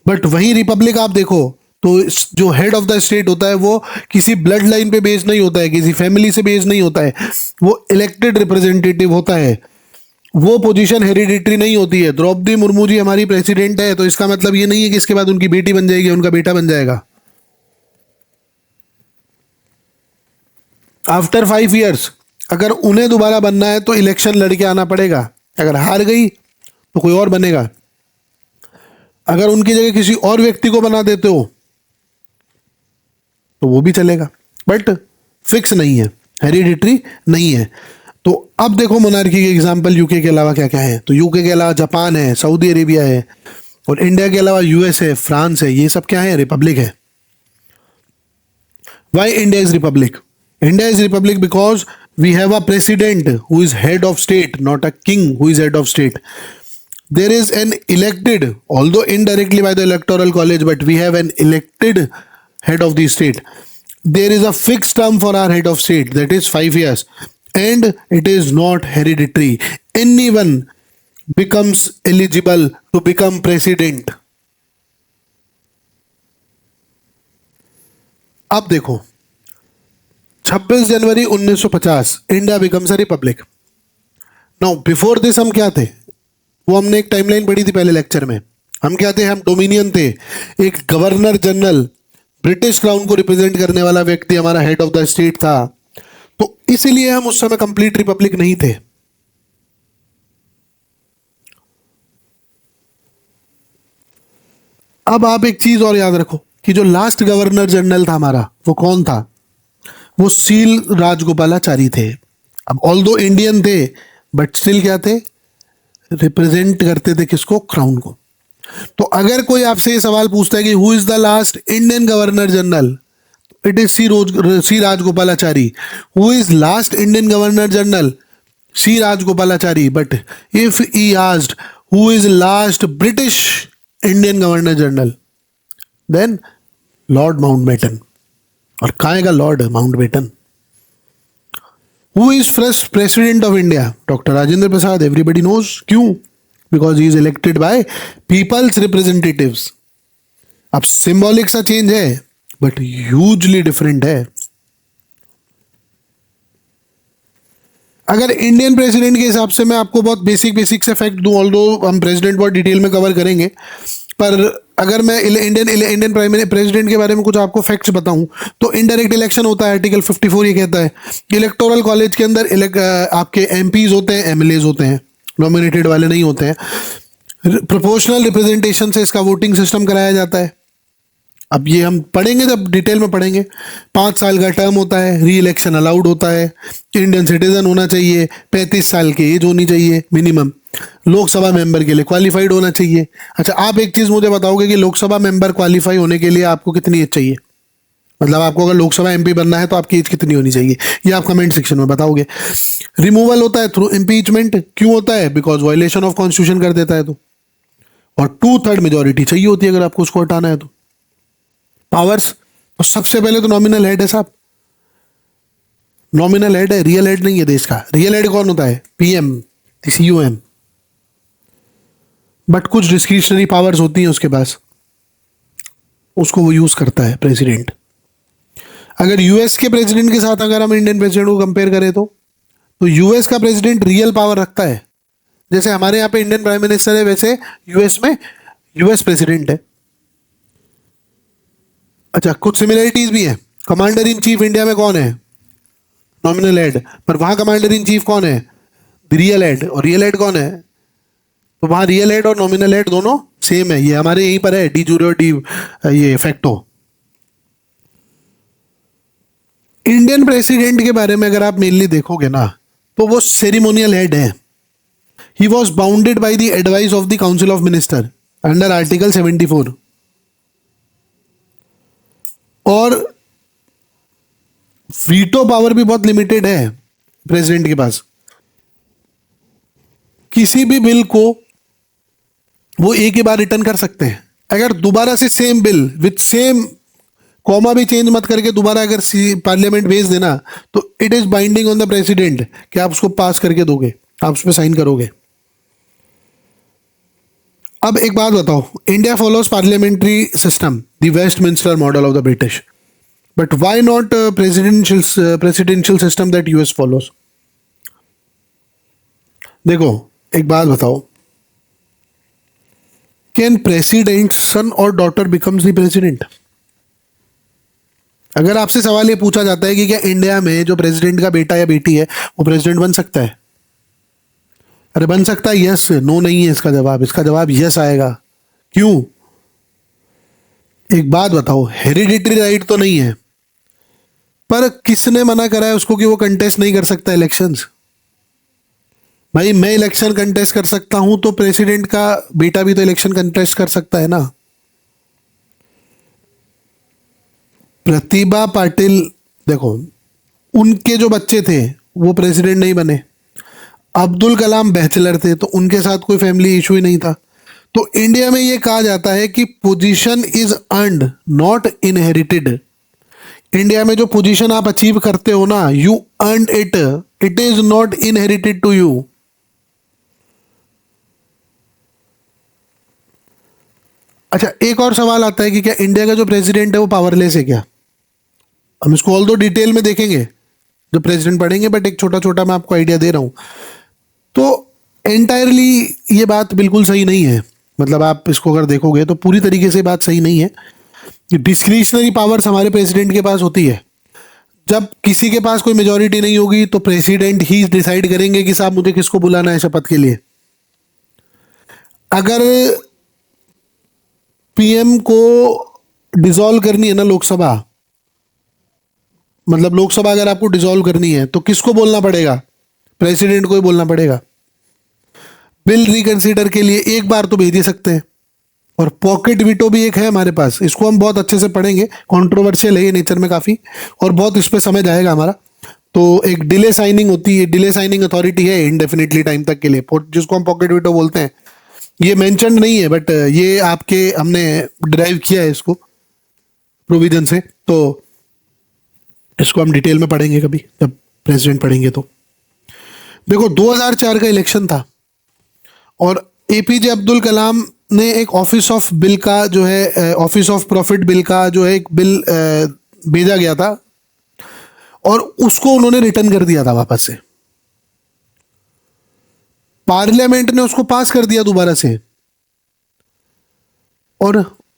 But वहीं रिपब्लिक आप देखो तो जो हेड ऑफ द स्टेट होता है वो किसी ब्लड लाइन पे बेस्ड नहीं होता है, किसी फैमिली से बेस्ड नहीं होता है, वो इलेक्टेड रिप्रेजेंटेटिव होता है। वो पोजीशन हेरिडिटरी नहीं होती है। द्रौपदी मुर्मू जी हमारी प्रेसिडेंट है, तो इसका मतलब ये नहीं है कि इसके बाद उनकी बेटी बन जाएगी, उनका बेटा बन जाएगा। आफ्टर 5 ईयर्स अगर उन्हें दोबारा बनना है तो इलेक्शन लड़के आना पड़ेगा। अगर हार गई तो कोई और बनेगा। अगर उनकी जगह किसी और व्यक्ति को बना देते हो तो वो भी चलेगा, बट फिक्स नहीं है, हेरिडिटरी नहीं है। तो अब देखो मोनार्की के एग्जांपल यूके के अलावा क्या क्या है। तो यूके के अलावा जापान है, सऊदी अरेबिया है, और इंडिया के अलावा यूएस है, फ्रांस है। ये सब क्या है? रिपब्लिक है। Why India is republic? India is republic because we have a president who is head of state, not a king who is head of state. There is an elected, although indirectly by the electoral college, but we have an elected head of the state. There is a fixed term for our head of state, that is 5 years, and it is not hereditary. Anyone becomes eligible to become president. अब देखो 26 जनवरी 1950 India becomes a republic. Now before this हम क्या थे? वो हमने एक timeline पढ़ी थी पहले लेक्चर में। हम क्या थे? हम डोमिनियन थे। एक गवर्नर जनरल, ब्रिटिश क्राउन को रिप्रेजेंट करने वाला व्यक्ति हमारा हेड ऑफ द स्टेट था। तो इसीलिए हम उस समय कंप्लीट रिपब्लिक नहीं थे। अब आप एक चीज और याद रखो कि जो लास्ट गवर्नर जनरल था हमारा, वो कौन था? वो सील राजगोपालाचारी थे। अब ऑल्दो इंडियन थे बट स्टिल क्या थे? रिप्रेजेंट करते थे किसको? क्राउन को। तो अगर कोई आपसे ये सवाल पूछता है कि who is the last Indian governor general, It is C. Rajgopalachari, who is last Indian Governor General. C. Rajgopalachari. But if he asked who is last British Indian Governor General, then Lord Mountbatten. और कहाँ का Lord Mountbatten? Who is first president of India? Dr. Rajendra Prasad. Everybody knows. क्यों? Because he is elected by people's representatives. अब symbolic सा change है but hugely different है. अगर Indian president के हिसाब से मैं आपको बहुत बेसिक से फैक्ट दूं, ऑल्दो हम प्रेसिडेंट बहुत डिटेल में कवर करेंगे, पर अगर मैं इंडियन प्राइमरी प्रेसिडेंट के बारे में कुछ आपको फैक्ट्स बताऊं तो इनडायरेक्ट इलेक्शन होता है. आर्टिकल 54 ये कहता है इलेक्टोरल कॉलेज के अंदर आपके एमपीज होते हैं, एमएलएज होते हैं, नॉमिनेटेड वाले नहीं होते हैं. प्रोपोर्शनल रिप्रेजेंटेशन से इसका वोटिंग सिस्टम कराया जाता है. अब ये हम पढ़ेंगे, जब डिटेल में पढ़ेंगे. 5 साल का टर्म होता है, री इलेक्शन अलाउड होता है, इंडियन सिटीजन होना चाहिए, 35 साल की एज होनी चाहिए मिनिमम, लोकसभा मेंबर के लिए क्वालिफाइड होना चाहिए. अच्छा, आप एक चीज़ मुझे बताओगे कि लोकसभा मेंबर क्वालिफाई होने के लिए आपको कितनी एज चाहिए? मतलब आपको अगर लोकसभा एमपी बनना है तो आपकी एज कितनी होनी चाहिए, ये आप कमेंट सेक्शन में बताओगे. रिमूवल होता है थ्रू इम्पीचमेंट. क्यों होता है? बिकॉज वायलेशन ऑफ कॉन्स्टिट्यूशन कर देता है तो. और 2/3 मेजोरिटी चाहिए होती है अगर आपको उसको हटाना है तो. पावर्स तो सबसे पहले तो नॉमिनल हेड है साहब, नॉमिनल हेड है, रियल हेड नहीं है देश का. रियल हेड कौन होता है? PM, COM. बट कुछ डिस्क्रिशनरी पावर्स होती हैं उसके पास, उसको वो यूज करता है प्रेसिडेंट. अगर यूएस के प्रेसिडेंट के साथ अगर हम इंडियन प्रेसिडेंट को कंपेयर करें तो यूएस का प्रेसिडेंट रियल पावर रखता है. जैसे हमारे यहाँ पे इंडियन प्राइम मिनिस्टर है, वैसे यूएस में यूएस प्रेसिडेंट है. अच्छा, कुछ सिमिलरिटीज भी है. कमांडर इन चीफ इंडिया में कौन है? Nominal head. पर वहां कमांडर इन चीफ कौन है? Real head. और रियल हेड कौन है? तो वहां रियल हेड और नॉमिनल हेड दोनों सेम है. ये हमारे यहीं पर है, डी जूरे और डी ये फैक्टो. इंडियन प्रेसिडेंट के बारे में अगर आप मेनली देखोगे ना तो वो सेरिमोनियल हेड है. He was bounded by the advice of the council of minister under article 74. और वीटो पावर भी बहुत लिमिटेड है प्रेसिडेंट के पास. किसी भी बिल को वो एक ही बार रिटर्न कर सकते हैं. अगर दोबारा से same bill with same comma भी चेंज मत करके दोबारा अगर पार्लियामेंट भेज देना तो it is binding on the president कि आप उसको पास करके दोगे, आप उस पर साइन करोगे. अब एक बात बताओ, India follows parliamentary system, the Westminster model of the British, but why not presidential system that US follows? देखो एक बात बताओ, कैन प्रेसिडेंट सन और डॉटर बिकम्स द प्रेसिडेंट? अगर आपसे सवाल ये पूछा जाता है कि क्या इंडिया में जो प्रेसिडेंट का बेटा या बेटी है वो प्रेसिडेंट बन सकता है? अरे बन सकता है, यस. नो नहीं है इसका जवाब. इसका जवाब यस आएगा. क्यों? एक बात बताओ, हेरिडिटरी राइट तो नहीं है, पर किसने मना करा है उसको कि वो कंटेस्ट नहीं कर सकता इलेक्शंस? भाई मैं इलेक्शन कंटेस्ट कर सकता हूं तो प्रेसिडेंट का बेटा भी तो इलेक्शन कंटेस्ट कर सकता है ना. प्रतिभा पाटिल, देखो उनके जो बच्चे थे वो प्रेसिडेंट नहीं बने. अब्दुल कलाम बैचलर थे तो उनके साथ कोई फैमिली इशू ही नहीं था. तो इंडिया में ये कहा जाता है कि position is earned not inherited. India में जो पोजीशन आप अचीव करते हो ना, you earn it, it is not inherited to you. अच्छा, एक और सवाल आता है कि क्या इंडिया का जो प्रेसिडेंट है वो पावरलेस है क्या? हम इसको ऑल दो डिटेल में देखेंगे जो प्रेसिडेंट पढ़ेंगे, बट एक छोटा छोटा मैं आपको आइडिया दे रहा हूं. तो एंटायरली ये बात बिल्कुल सही नहीं है. मतलब आप इसको अगर देखोगे तो पूरी तरीके से बात सही नहीं है. डिस्क्रिशनरी पावर्स हमारे प्रेसिडेंट के पास होती है. जब किसी के पास कोई मेजोरिटी नहीं होगी तो प्रेसिडेंट ही डिसाइड करेंगे कि साहब मुझे किसको बुलाना है शपथ के लिए. अगर पीएम को डिसॉल्व करनी है ना लोकसभा, मतलब लोकसभा अगर आपको डिसॉल्व करनी है तो किसको बोलना पड़ेगा? प्रेसिडेंट को ही बोलना पड़ेगा. बिल रिकंसीडर के लिए एक बार तो भेज ही सकते हैं, और पॉकेट वीटो भी एक है हमारे पास, इसको हम बहुत अच्छे से पढ़ेंगे, कंट्रोवर्शियल है ये नेचर में काफ़ी, और बहुत इस पे समय जाएगा हमारा। तो एक डिले साइनिंग होती है, डिले साइनिंग अथॉरिटी है इंडेफिनिटली टाइम तक के लिए, जिसको हम पॉकेट वीटो बोलते हैं। ये मेंशन नहीं है बट ये आपके हमने ड्राइव किया है इसको प्रोविजन से, तो इसको हम डिटेल में पढ़ेंगे कभी जब प्रेसिडेंट पढ़ेंगे। तो देखो 2004 का इलेक्शन था और एपीजे अब्दुल कलाम ने एक ऑफिस ऑफ बिल का जो है ऑफिस ऑफ प्रॉफिट बिल का जो है एक बिल भेजा गया था और उसको उन्होंने रिटर्न कर दिया था वापस से। पार्लियामेंट ने उसको पास कर दिया दोबारा से और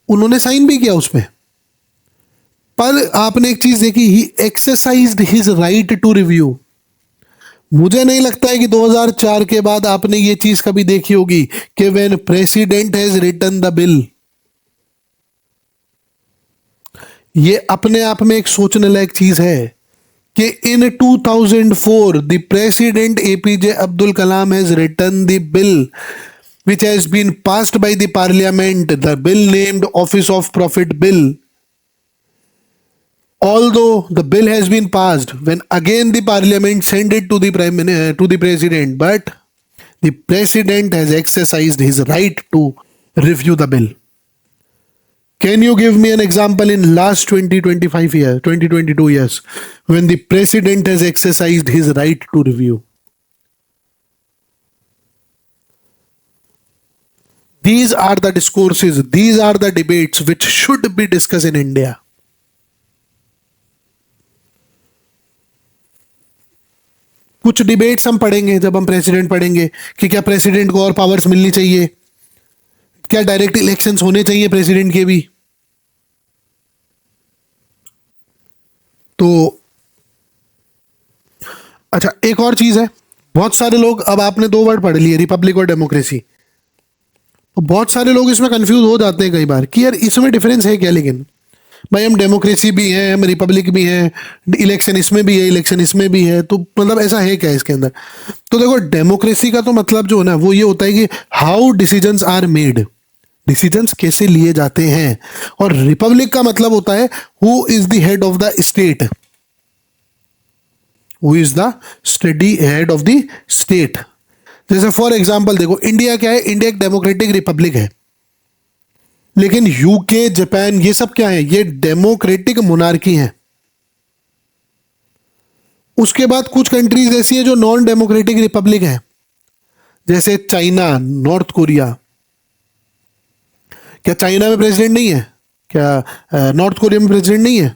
उन्होंने साइन भी किया उसमें। पर आपने एक चीज देखी, he exercised his right to review. मुझे नहीं लगता है कि 2004 के बाद आपने ये चीज कभी देखी होगी कि when president has written the bill. ये अपने आप में एक सोचने लायक चीज है कि in 2004 the president APJ Abdul Kalam has written the bill which has been passed by the parliament, the bill named office of profit bill. Although the bill has been passed, when again the parliament sent it to the to the president, but the president has exercised his right to review the bill. Can you give me an example in last 20-25 years, 20-22 years, when the president has exercised his right to review? These are the discourses, these are the debates which should be discussed in India. कुछ debates हम पढ़ेंगे जब हम president पढ़ेंगे कि क्या president को और पावर्स मिलनी चाहिए, क्या डायरेक्ट इलेक्शंस होने चाहिए प्रेसिडेंट के भी। तो अच्छा, एक और चीज है, बहुत सारे लोग, अब आपने दो वर्ड पढ़ लिए, रिपब्लिक और डेमोक्रेसी, तो बहुत सारे लोग इसमें कंफ्यूज हो जाते हैं कई बार कि यार इसमें डिफरेंस है क्या। लेकिन भाई हम डेमोक्रेसी भी है, हम रिपब्लिक भी है, इलेक्शन इसमें भी है, इलेक्शन इसमें भी है, तो मतलब ऐसा है क्या इसके अंदर। तो देखो डेमोक्रेसी का तो मतलब जो है ना वो ये होता है कि how decisions are made, decisions कैसे लिए जाते हैं। और रिपब्लिक का मतलब होता है who is the head of the state, who is the study head of the state. जैसे फॉर एग्जाम्पल देखो इंडिया क्या है, इंडिया एक डेमोक्रेटिक रिपब्लिक है, लेकिन यूके, जापान, ये सब क्या है, ये डेमोक्रेटिक मोनार्की हैं। उसके बाद कुछ कंट्रीज ऐसी हैं जो नॉन डेमोक्रेटिक रिपब्लिक हैं, जैसे चाइना, नॉर्थ कोरिया। क्या चाइना में प्रेसिडेंट नहीं है? क्या नॉर्थ कोरिया में प्रेसिडेंट नहीं है?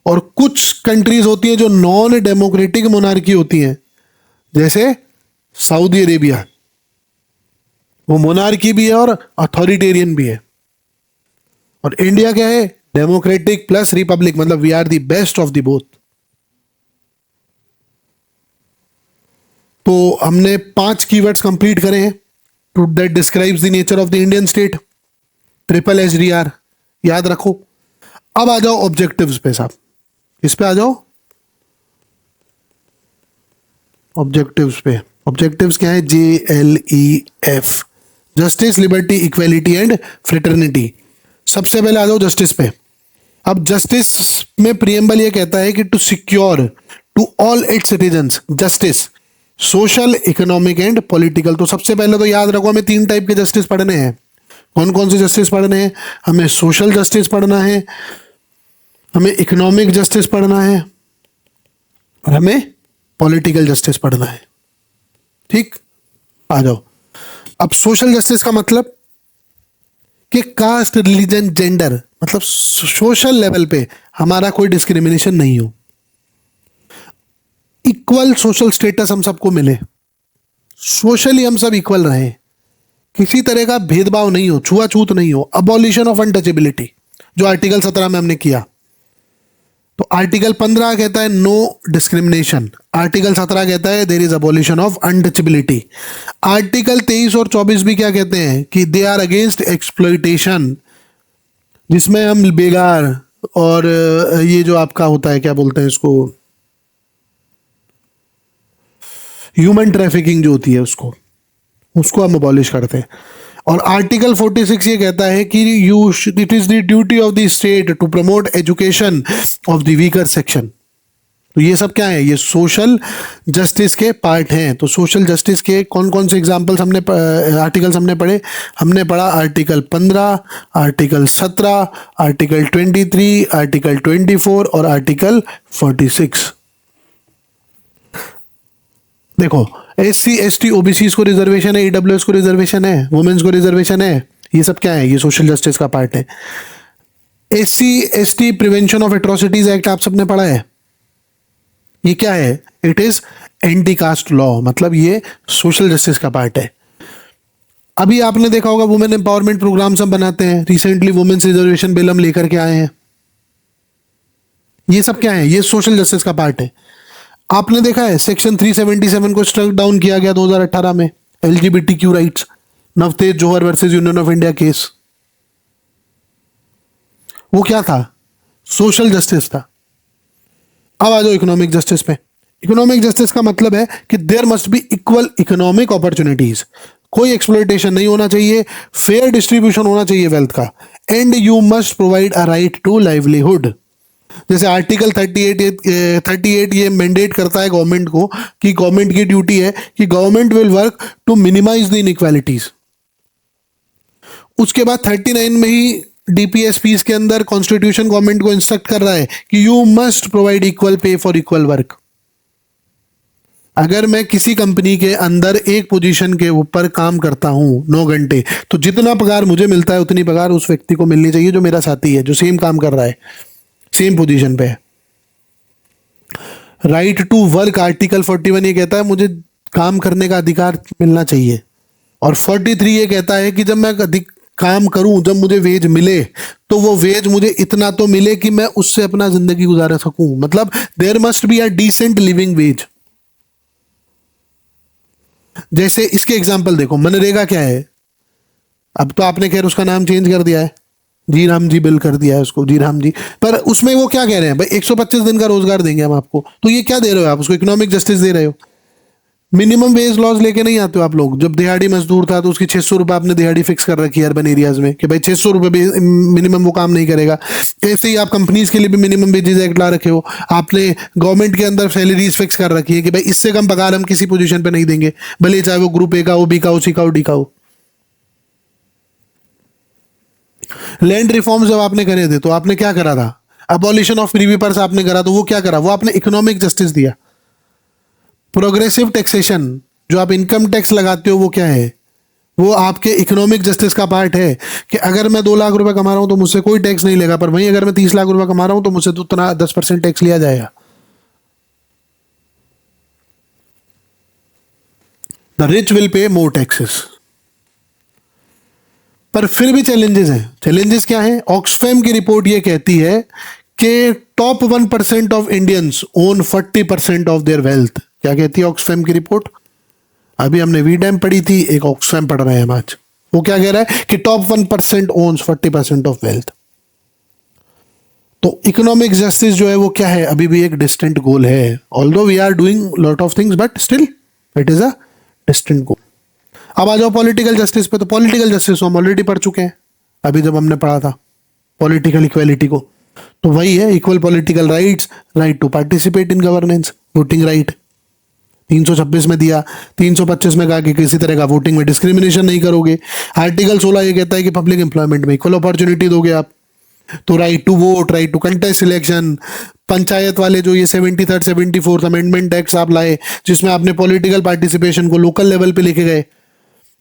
और कुछ कंट्रीज होती हैं जो नॉन डेमोक्रेटिक मोनार्की होती हैं, जैसे सऊदी अरेबिया, वो मोनार्की भी है और अथॉरिटेरियन भी है। और इंडिया क्या है, डेमोक्रेटिक प्लस रिपब्लिक, मतलब we are the best of the both. तो हमने 5 कीवर्ड्स कंप्लीट करे हैं to that describes the nature of the Indian state, triple HDR, याद रखो। अब आ जाओ ऑब्जेक्टिव्स पे साहब, इस पे आ जाओ ऑब्जेक्टिव्स पे। ऑब्जेक्टिव्स क्या है? JLEF, justice, liberty, equality and fraternity. सबसे पहले आ जाओ जस्टिस पे। अब जस्टिस में प्रियम्बल ये कहता है कि to secure to all its citizens justice, social, economic and political. तो सबसे पहले तो याद रखो हमें 3 टाइप के जस्टिस पढ़ने हैं। कौन कौन से जस्टिस पढ़ने हैं? हमें सोशल जस्टिस पढ़ना है, हमें इकोनॉमिक जस्टिस पढ़ना है और हमें पॉलिटिकल जस्टिस पढ़ना है। ठीक, आ जाओ। अब सोशल जस्टिस का मतलब कि कास्ट, रिलीजन, जेंडर, मतलब सोशल लेवल पे हमारा कोई डिस्क्रिमिनेशन नहीं हो, इक्वल सोशल स्टेटस हम सबको मिले, सोशली हम सब इक्वल रहे, किसी तरह का भेदभाव नहीं हो, छुआछूत नहीं हो, अबॉलिशन ऑफ अनटचेबिलिटी जो आर्टिकल 17 में हमने किया। तो आर्टिकल 15 कहता है नो डिस्क्रिमिनेशन, आर्टिकल 17 कहता है there is abolition of untouchability. Article 23 और 24 भी क्या कहते हैं कि दे आर अगेंस्ट एक्सप्लॉइटेशन, जिसमें हम बेगार और ये जो आपका होता है क्या बोलते हैं इसको, ह्यूमन ट्रैफिकिंग जो होती है उसको हम अबॉलिश करते हैं। और आर्टिकल 46 ये कहता है कि it is the duty of the state to promote education of the weaker section. तो ये सब क्या है, ये सोशल जस्टिस के पार्ट हैं। तो सोशल जस्टिस के कौन कौन से एग्जांपल्स हमने आर्टिकल्स हमने पढ़े, हमने पढ़ा आर्टिकल 15, आर्टिकल 17, आर्टिकल 23, आर्टिकल 24 और आर्टिकल 46। देखो SC ST OBC को रिजर्वेशन है, EWS को रिजर्वेशन है, वुमेन्स को रिजर्वेशन है, ये सब क्या है, ये सोशल जस्टिस का पार्ट है। SC ST prevention of atrocities act आप सबने पढ़ा है, ये क्या है, it is anti cast law, मतलब ये सोशल जस्टिस का पार्ट है। अभी आपने देखा होगा वुमेन एम्पावरमेंट प्रोग्राम्स हम बनाते हैं, रिसेंटली वुमेन्स रिजर्वेशन बिल हम लेकर के आए हैं, ये सब क्या है, ये सोशल जस्टिस का पार्ट है। आपने देखा है सेक्शन 377 को स्ट्रक डाउन किया गया 2018 में, LGBTQ rights, Navtej Johar versus Union of India case, वो क्या था, सोशल जस्टिस था। अब आ जाओ इकोनॉमिक जस्टिस पे। इकोनॉमिक जस्टिस का मतलब है कि there must be equal economic opportunities, कोई एक्सप्लॉयटेशन नहीं होना चाहिए, फेयर डिस्ट्रीब्यूशन होना चाहिए वेल्थ का, and you must provide a right to livelihood. जैसे आर्टिकल 38 ये मैंडेट करता है गवर्नमेंट को कि गवर्नमेंट की ड्यूटी है कि government will work to minimise the inequalities. उसके बाद 39 में ही DPSPs के अंदर कॉन्स्टिट्यूशन गवर्नमेंट को इंस्ट्रक्ट कर रहा है कि you must provide equal pay for equal work. अगर मैं किसी कंपनी के अंदर एक पोजीशन के ऊपर काम करता हूं 9 घंटे, तो जितना पगार मुझे मिलता है उतनी पगार उस व्यक्ति को मिलनी चाहिए जो मेरा साथी है, जो सेम काम कर रहा है, सेम पोजीशन पे है। राइट टू वर्क आर्टिकल 41 ये कहता है मुझे काम करने का अधिकार मिलना चाहिए, और 43 ये कहता है कि जब मैं अधिक काम करूं, जब मुझे वेज मिले तो वो वेज मुझे इतना तो मिले कि मैं उससे अपना जिंदगी गुजार सकूं, मतलब there must be a decent living wage. जैसे इसके एग्जांपल देखो, मनरेगा क्या है, अब तो आपने खैर उसका नाम चेंज कर दिया है, जी राम जी बिल कर दिया है उसको, जी राम जी, पर उसमें वो क्या कह रहे हैं भाई 125 दिन का रोजगार देंगे हम आपको, तो ये क्या दे रहे हो आप उसको, इकोनॉमिक जस्टिस दे रहे हो। मिनिमम वेज लॉज लेके नहीं आते हो आप लोग। जब दिहाड़ी मजदूर था तो उसकी 600 रुपये आपने दिहाड़ी फिक्स कर रखी है अर्बन एरियाज में कि भाई 600 रुपये मिनिमम वो काम नहीं करेगा। ऐसे ही आप कंपनीज के लिए भी मिनिमम वेजेस एक्ट ला रखे हो, आपने गवर्नमेंट के अंदर सैलरीज फिक्स कर रखी है कि भाई इससे कम पगार हम किसी पोजीशन पे नहीं देंगे, भले चाहे वो ग्रुप ए का हो, बी का हो, सी का हो, डी का हो। लैंड रिफॉर्म जब आपने करे थे तो आपने क्या करा था, अबॉलिशन ऑफ प्रीवी पर्स आपने करा, तो वो क्या करा, वो आपने इकोनॉमिक जस्टिस दिया। प्रोग्रेसिव टैक्सेशन, जो आप इनकम टैक्स लगाते हो वो क्या है, वो आपके इकोनॉमिक जस्टिस का पार्ट है कि अगर मैं 2 लाख रुपए कमा रहा हूं तो मुझसे कोई टैक्स नहीं लेगा, पर वहीं अगर मैं 30 लाख रुपए कमा रहा हूं तो मुझसे तो उतना 10% टैक्स लिया जाएगा। The rich will pay more taxes. पर फिर भी चैलेंजेस हैं। चैलेंजेस क्या है, ऑक्सफैम की रिपोर्ट ये कहती है कि top 1% of Indians own 40% of their wealth. क्या कहती है ऑक्सफैम की रिपोर्ट, अभी हमने वीडैम पढ़ी थी, एक ऑक्सफैम पढ़ रहे हैं हम आज। वो क्या कह रहा है कि टॉप 1% ओन्स 40% ऑफ वेल्थ। तो इकोनॉमिक जस्टिस जो है वो क्या है, अभी भी एक डिस्टेंट गोल है, although we are doing lot of things but still it is a distant goal. अब आ जाओ पॉलिटिकल जस्टिस पे। तो पॉलिटिकल जस्टिस हम ऑलरेडी पढ़ चुके हैं, अभी जब हमने पढ़ा था पॉलिटिकल इक्वेलिटी को, तो वही है equal political rights, right to participate in governance, voting right 326 में दिया, 325 में कहा कि किसी तरह का वोटिंग में डिस्क्रिमिनेशन नहीं करोगे। आर्टिकल 16 ये कहता है कि पब्लिक एम्प्लॉयमेंट में इक्वल अपॉर्चुनिटी दोगे आप। तो right to vote, right to contest election, panchayat वाले जो ये 73rd 74th अमेंडमेंट एक्ट आप लाए जिसमें आपने पॉलिटिकल पार्टिसिपेशन को लोकल लेवल पे लेके गए,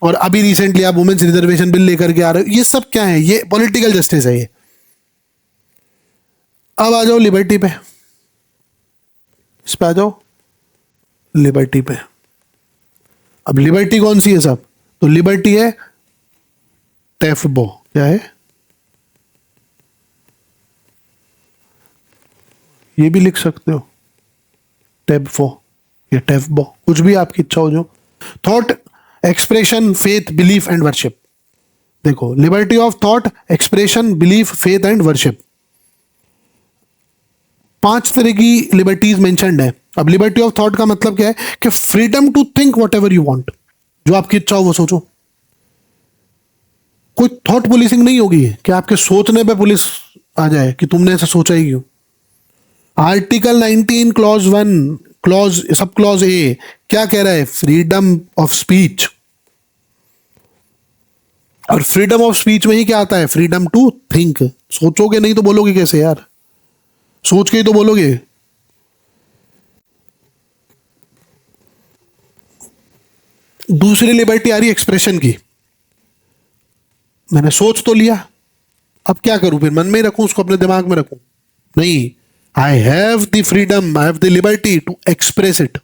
और अभी रिसेंटली आप वुमेन्स रिजर्वेशन बिल लेकर के आ रहे हो, ये सब क्या है, ये पॉलिटिकल जस्टिस है ये। अब आ जाओ लिबर्टी पे, इस पे आ जाओ लिबर्टी पे। अब लिबर्टी कौन सी है साहब, तो लिबर्टी है टेफबो, क्या है, ये भी लिख सकते हो टेबफो या टेफबो, कुछ भी आपकी इच्छा हो। जो thought, expression, faith, belief and worship. देखो liberty of thought, expression, belief, faith and worship, 5 तरह की लिबर्टीज मेंशन्ड है। अब लिबर्टी ऑफ थॉट का मतलब क्या है कि freedom to think whatever you want, जो आपकी इच्छा हो वो सोचो। कोई थॉट पुलिसिंग नहीं होगी कि आपके सोचने पे पुलिस आ जाए कि तुमने ऐसा सोचा ही क्यों। Article 19 clause 1 clause sub clause A क्या कह रहा है? Freedom of speech. और फ्रीडम ऑफ स्पीच में ही क्या आता है? Freedom to think. सोचोगे नहीं तो बोलोगे कैसे यार? सोच के ही तो बोलोगे। दूसरी लिबर्टी आ रही एक्सप्रेशन की। मैंने सोच तो लिया, अब क्या करूं? फिर मन में ही रखूं उसको, अपने दिमाग में रखूं? नहीं, I have the freedom, I have the liberty to express it.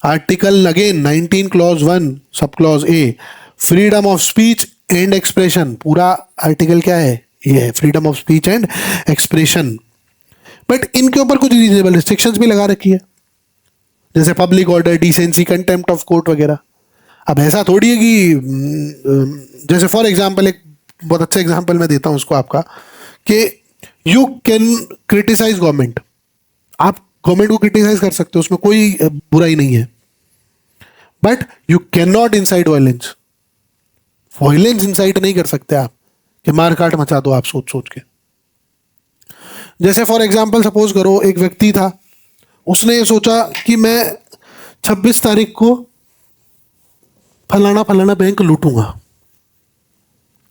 Article again 19 clause 1 sub clause A, freedom of speech and expression. पूरा आर्टिकल क्या है? ये है freedom of speech and expression. But इनके ऊपर कुछ रीजनेबल रिस्ट्रिक्शंस भी लगा रखी है, जैसे public order, decency, contempt of court वगैरह। अब ऐसा थोड़ी है कि जैसे फॉर एग्जांपल, एक बहुत अच्छा एग्जांपल मैं देता हूं उसको आपका, कि यू कैन क्रिटिसाइज गवर्नमेंट। आप गवर्नमेंट को क्रिटिसाइज कर सकते हो, उसमें कोई बुराई नहीं है, but you can not insight violence. Violence insight नहीं कर सकते आप कि मार काट मचा दो आप सोच सोच के। जैसे फॉर एग्जांपल सपोज करो, एक व्यक्ति था, उसने ये सोचा कि मैं 26 तारीख को फलाना फलाना बैंक लूटूंगा।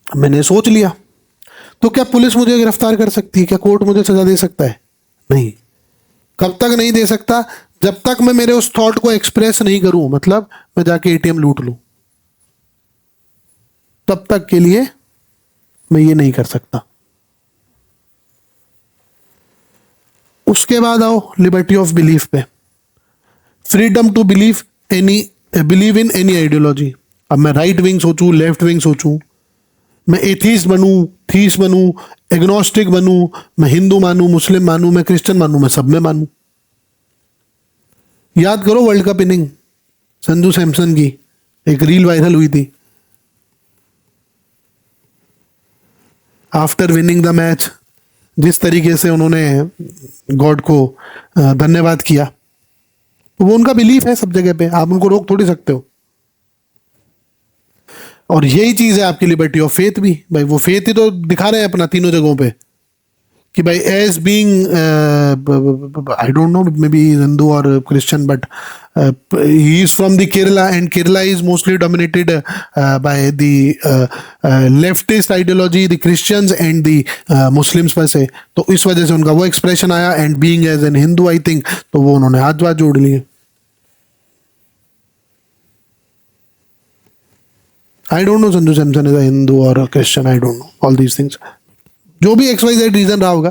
मैंने सोच लिया, तो क्या पुलिस मुझे गिरफ्तार कर सकती है? क्या कोर्ट मुझे सजा दे सकता है? नहीं। कब तक नहीं दे सकता? जब तक मैं मेरे उस थॉट को एक्सप्रेस नहीं करूं, मतलब मैं जाके एटीएम लूट लूं, तब तक के लिए मैं ये नहीं कर सकता। उसके बाद आओ लिबर्टी ऑफ बिलीफ पे। Freedom to believe in any ideology. अब मैं राइट विंग सोचूं, लेफ्ट विंग सोचूं, मैं एथीस्ट बनूं, थीस्ट बनूं, एग्नोस्टिक बनूं, मैं हिंदू मानूं, मुस्लिम मानूं, मैं क्रिश्चियन मानूं, मैं सब में मानूं। याद करो world cup inning Sanju Samson की, एक रील वायरल हुई थी। आफ्टर विनिंग द मैच जिस तरीके से उन्होंने गॉड को धन्यवाद किया, तो वो उनका बिलीफ है सब जगह पे, आप उनको रोक थोड़ी सकते हो। और यही चीज है आपकी लिबर्टी ऑफ फेथ भी। भाई वो फेथ ही तो दिखा रहे हैं अपना तीनों जगहों पे कि भाई as being, I don't know, may be Hindu और Christian, but he is from the Kerala and Kerala is mostly dominated by the leftist ideology, the Christians and the Muslims per se. तो इस वजह से उनका वो एक्सप्रेशन आया, and being as an Hindu I think, तो वो उन्होंने हाथ वाथ जोड़ लिए। I don't know Sanju Samson is a Hindu or a Christian, I don't know all these things. जो भी XYZ रीजन रहा होगा,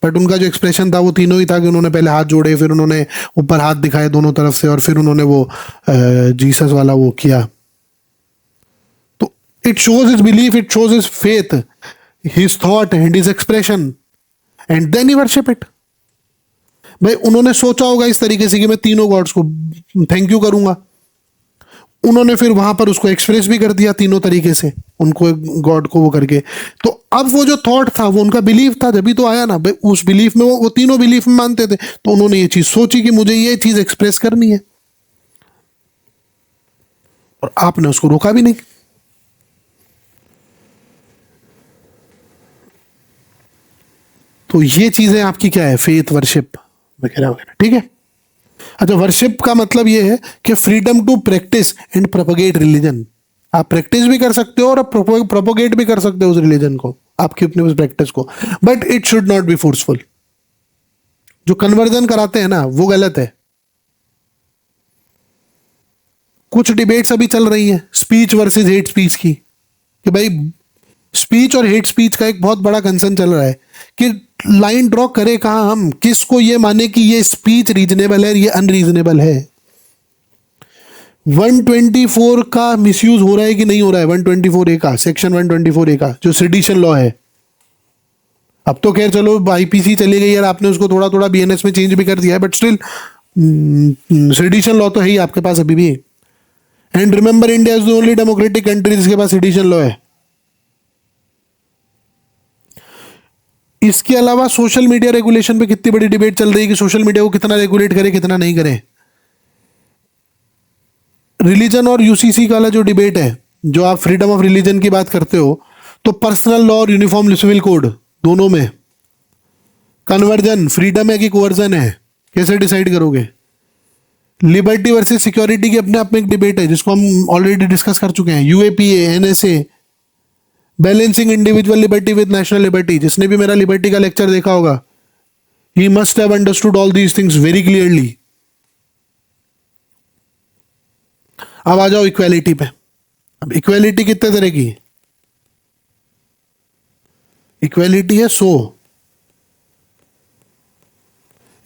बट उनका जो एक्सप्रेशन था वो तीनों ही था कि उन्होंने पहले हाथ जोड़े, फिर उन्होंने ऊपर हाथ दिखाए दोनों तरफ से, और फिर उन्होंने वो जीसस वाला वो किया। तो it shows his belief, it shows his faith, his thought and his expression, and then he worship it. भाई उन्होंने सोचा होगा इस तरीके से कि मैं तीनों गॉड्स को थैंक यू करूंगा, उन्होंने फिर वहां पर उसको एक्सप्रेस भी कर दिया तीनों तरीके से, उनको गॉड को वो करके। तो अब वो जो थॉट था वो उनका बिलीफ था, जब भी तो आया ना भाई, उस बिलीफ में वो तीनों बिलीफ में मानते थे, तो उन्होंने ये चीज सोची कि मुझे ये चीज एक्सप्रेस करनी है, और आपने उसको रोका भी नहीं। तो ये चीजें आपकी क्या है? फेथ, वर्शिप वगैरह वगैरह, ठीक है। अच्छा, वर्शिप का मतलब ये है कि freedom to practise and propagate religion. आप प्रैक्टिस भी कर सकते हो और आप प्रोपोगेट भी कर सकते हो उस रिलीजन को, आपकी अपनी उस प्रैक्टिस को, but it should not be forceful. जो कन्वर्जन कराते हैं ना वो गलत है। कुछ डिबेट्स अभी चल रही हैं स्पीच वर्सेस हेट स्पीच की, कि भाई स्पीच और हेट स्पीच का एक बहुत बड़ा कंसर्न चल रहा है कि लाइन ड्रॉ करें कहां हम, किसको ये माने कि ये स्पीच रीजनेबल है, ये अनरीजनेबल है। 124 का मिसयूज हो रहा है कि नहीं हो रहा है? 124A का, सेक्शन 124A का जो सेडिशन लॉ है। अब तो खैर चलो आईपीसी चली गई यार, आपने उसको थोड़ा थोड़ा बीएनएस में चेंज भी कर दिया है, बट स्टिल सेडिशन लॉ तो है ही आपके पास अभी भी। And remember, India is the only democratic country जिसके पास सेडिशन लॉ है। इसके अलावा सोशल मीडिया रेगुलेशन पे कितनी बड़ी डिबेट चल रही है कि सोशल मीडिया को कितना रेगुलेट करे, कितना नहीं करे। रिलीजन और यूसीसी का जो डिबेट है जो आप फ्रीडम ऑफ रिलीजन की बात करते हो, तो पर्सनल लॉ और यूनिफॉर्म सिविल कोड दोनों में कन्वर्जन फ्रीडम है कि कोवर्जन है, कैसे डिसाइड करोगे? लिबर्टी वर्सेस सिक्योरिटी की अपने आप में एक डिबेट है जिसको हम ऑलरेडी डिस्कस कर चुके हैं। UAPA, NSA, balancing individual liberty with national liberty. जिसने भी मेरा लिबर्टी का लेक्चर देखा होगा, he must have understood all these things very clearly. अब आ जाओ इक्वालिटी पे। अब इक्वालिटी कितने तरह की? इक्वालिटी है 100।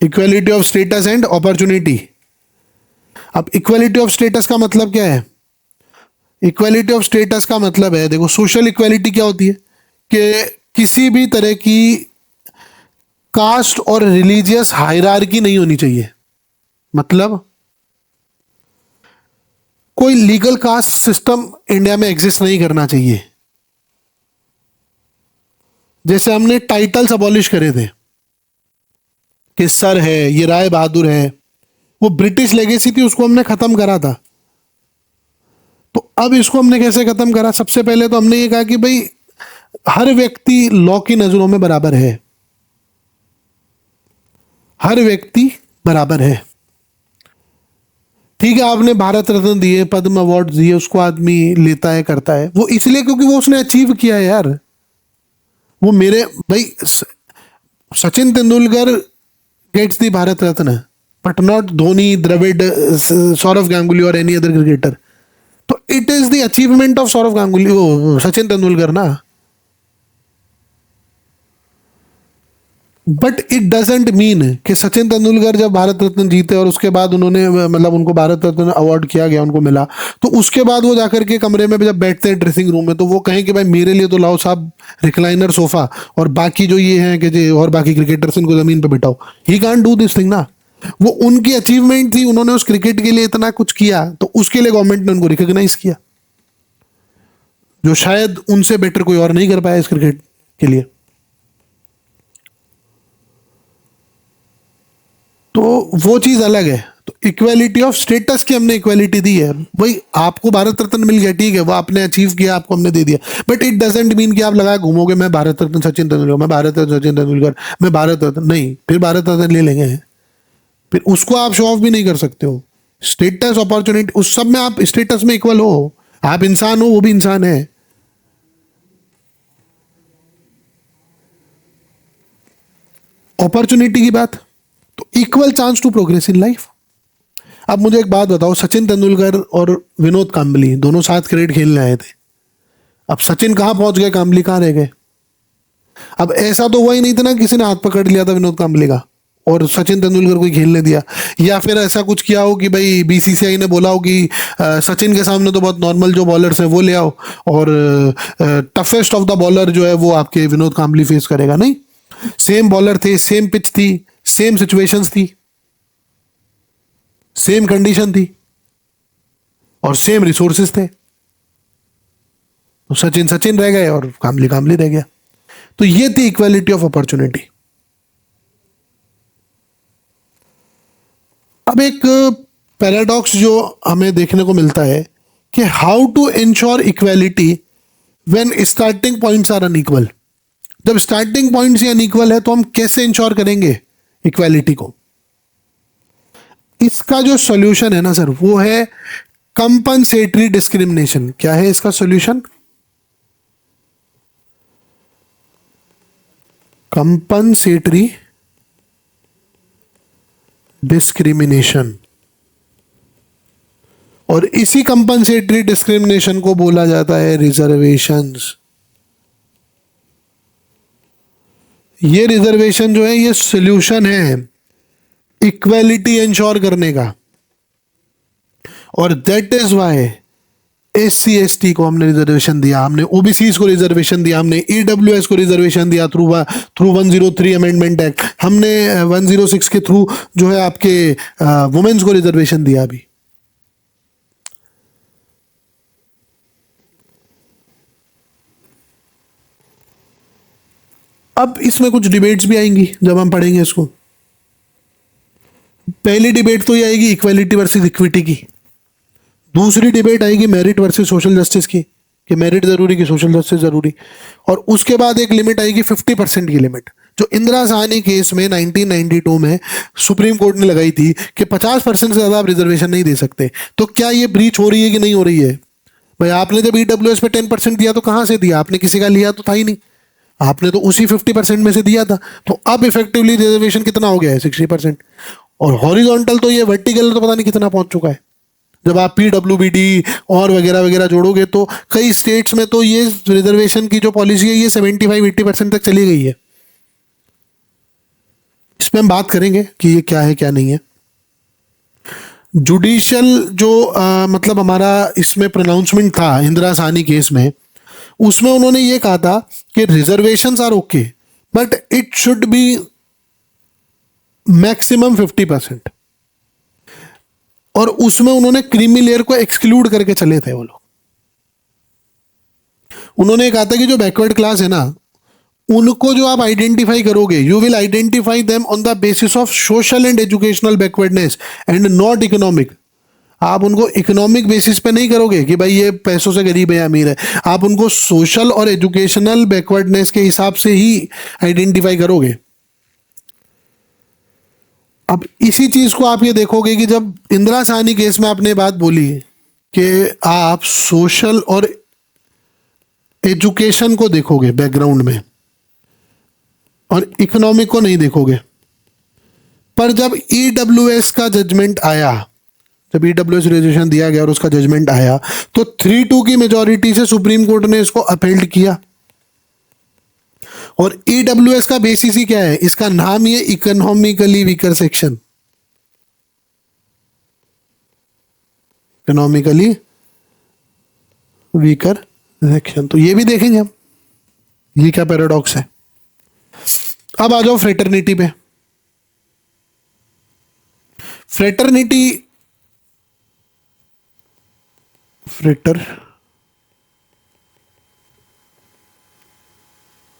Equality of status and opportunity. अब इक्वालिटी ऑफ स्टेटस का मतलब क्या है? इक्वालिटी ऑफ स्टेटस का मतलब है, देखो सोशल इक्वालिटी क्या होती है कि किसी भी तरह की कास्ट और रिलीजियस हायरार्की नहीं होनी चाहिए। मतलब कोई लीगल कास्ट सिस्टम इंडिया में एग्जिस्ट नहीं करना चाहिए। जैसे हमने टाइटल्स अबॉलिश करे थे कि सर है, ये राय बहादुर है, वो ब्रिटिश लेगेसी थी, उसको हमने खत्म करा था। तो अब इसको हमने कैसे खत्म करा? सबसे पहले तो हमने ये कहा कि भाई हर व्यक्ति लॉ की नजरों में बराबर है, हर व्यक्ति बराबर है। ठीक है, आपने भारत रत्न दिए, पद्म अवार्ड दिए, उसको आदमी लेता है, करता है, वो इसलिए क्योंकि वो उसने अचीव किया है यार। वो मेरे भाई Sachin Tendulkar gets the Bharat Ratna, but not Dhoni, Dravid, Saurav Ganguly और एनी अदर क्रिकेटर। तो it is the achievement of Saurav Ganguly, वो सचिन तेंदुलकर ना। बट इट डजेंट मीन कि सचिन तेंदुलकर जब भारत रत्न जीते और उसके बाद उन्होंने मतलब उनको भारत रत्न अवार्ड किया गया, उनको मिला, तो उसके बाद वो जाकर के कमरे में जब बैठते हैं ड्रेसिंग रूम में, तो वो कहें कि भाई मेरे लिए तो लाओ साहब रिक्लाइनर सोफा, और बाकी जो ये हैं कि और बाकी क्रिकेटर्स इनको जमीन पे बिठाओ। He can't do this thing ना। वो उनकी अचीवमेंट थी, उन्होंने उस क्रिकेट के लिए इतना कुछ किया, तो उसके लिए गवर्नमेंट ने उनको रिकॉग्नाइज किया, जो शायद उनसे बेटर कोई और नहीं कर पाया इस क्रिकेट के लिए। तो वो चीज अलग है। तो इक्वालिटी ऑफ स्टेटस की हमने इक्वालिटी दी है। भाई आपको भारत रत्न मिल गया, ठीक है, वो आपने अचीव किया, आपको हमने दे दिया, बट इट डजेंट मीन कि आप लगाए घूमोगे मैं भारत रत्न सचिन तेंदुलकर, मैं भारत रत्न सचिन तेंदुलकर, मैं भारत रत्न नहीं, फिर भारत रत्न ले लेंगे, फिर उसको आप शो ऑफ भी नहीं कर सकते हो। स्टेटस, अपॉर्चुनिटी, उस सब में आप स्टेटस में इक्वल हो, आप इंसान हो, वो भी इंसान है। अपॉर्चुनिटी की बात, तो equal chance to progress in life. अब मुझे एक बात बताओ, सचिन तेंदुलकर और विनोद कांबली दोनों साथ क्रिकेट खेलने आए थे। अब सचिन कहां पहुंच गए, कांबली कहां रह गए? अब ऐसा तो हुआ ही नहीं था ना, किसी ने हाथ पकड़ लिया था विनोद कांबली का और सचिन तेंदुलकर को खेलने दिया, या फिर ऐसा कुछ किया हो कि भाई बीसीसीआई ने बोला हो कि सचिन के सामने तो बहुत नॉर्मल जो बॉलर्स हैं वो ले आओ, और टफेस्ट ऑफ द बॉलर जो है वो आपके विनोद कांबली फेस करेगा। नहीं, सेम बॉलर थे, सेम पिच थी, सेम सिचुएशंस थी, सेम कंडीशन थी, और सेम रिसोर्सेज थे। तो सचिन सचिन रह गए और कामली कामली रह गया। तो ये थी इक्वालिटी ऑफ अपॉर्चुनिटी। अब एक पैराडॉक्स जो हमें देखने को मिलता है कि how to ensure equality when starting points are unequal. जब स्टार्टिंग पॉइंट्स ही अनइक्वल है तो हम कैसे इंश्योर करेंगे इक्वालिटी को? इसका जो सॉल्यूशन है ना सर, वो है कंपनसेटरी डिस्क्रिमिनेशन। क्या है इसका सॉल्यूशन? Compensatory discrimination. और इसी कंपनसेटरी डिस्क्रिमिनेशन को बोला जाता है रिजर्वेशंस। ये रिजर्वेशन जो है ये सॉल्यूशन है इक्वालिटी इंश्योर करने का, और that is why SC ST को हमने रिजर्वेशन दिया, हमने OBCs को रिजर्वेशन दिया, हमने EWS को रिजर्वेशन दिया थ्रू 103 अमेंडमेंट एक्ट, हमने 106 के थ्रू जो है आपके वुमेन्स को रिजर्वेशन दिया। अभी अब इसमें कुछ डिबेट्स भी आएंगी जब हम पढ़ेंगे इसको। पहली डिबेट तो ये आएगी इक्वालिटी वर्सेस इक्विटी की। दूसरी डिबेट आएगी मेरिट वर्सेस सोशल जस्टिस की, कि मेरिट जरूरी कि सोशल जस्टिस जरूरी। और उसके बाद एक लिमिट आएगी 50% की लिमिट, जो इंदिरा साहनी केस में 1992 में सुप्रीम कोर्ट ने लगाई थी कि 50% से ज्यादा आप रिजर्वेशन नहीं दे सकते। तो क्या ये ब्रीच हो रही है कि नहीं हो रही है? भाई आपने जब ईडब्ल्यूएस पे 10% दिया तो कहां से दिया? आपने किसी का लिया तो था ही नहीं, आपने तो उसी 50% में से दिया था। तो अब इफेक्टिवली रिजर्वेशन कितना हो गया है? 60%। और हॉरिजॉन्टल तो ये वर्टिकल तो पता नहीं कितना पहुंच चुका है। जब आप पीडब्ल्यूबीडी और वगैरह वगैरह जोड़ोगे तो कई स्टेट्स में तो ये रिजर्वेशन की जो पॉलिसी है ये 75-80% तक चली गई है। इस पे हम बात करेंगे कि ये क्या है क्या नहीं है। जुडिशियल जो मतलब हमारा इसमें प्रोनाउंसमेंट था इंदिरा साहनी केस में, उसमें उन्होंने ये कहा था कि reservations are okay but it should be maximum 50%। और उसमें उन्होंने क्रीमी लेयर को एक्सक्लूड करके चले थे वो लोग। उन्होंने कहा था कि जो बैकवर्ड क्लास है ना, उनको जो आप आइडेंटिफाई करोगे, you will identify them on the basis of social and educational backwardness and not economic. आप उनको इकोनॉमिक बेसिस पे नहीं करोगे कि भाई ये पैसों से गरीब है या अमीर है, आप उनको सोशल और एजुकेशनल बैकवर्डनेस के हिसाब से ही आइडेंटिफाई करोगे। अब इसी चीज को आप ये देखोगे कि जब इंदिरा साहनी केस में आपने बात बोली कि आप सोशल और एजुकेशन को देखोगे बैकग्राउंड में और इकोनॉमिक को नहीं देखोगे, पर जब ईडब्ल्यूएस का जजमेंट आया, जब ईडब्ल्यूएस रिजर्वेशन दिया गया और उसका जजमेंट आया, तो 3-2 की मेजॉरिटी से सुप्रीम कोर्ट ने इसको अपील किया। और ईडब्ल्यूएस का बेसिस ही क्या है? इसका नाम ही है economically weaker section. Economically weaker section, तो ये भी देखेंगे हम, ये क्या पैराडॉक्स है। अब आ जाओ फ्रेटर्निटी पे। फ्रेटर्निटी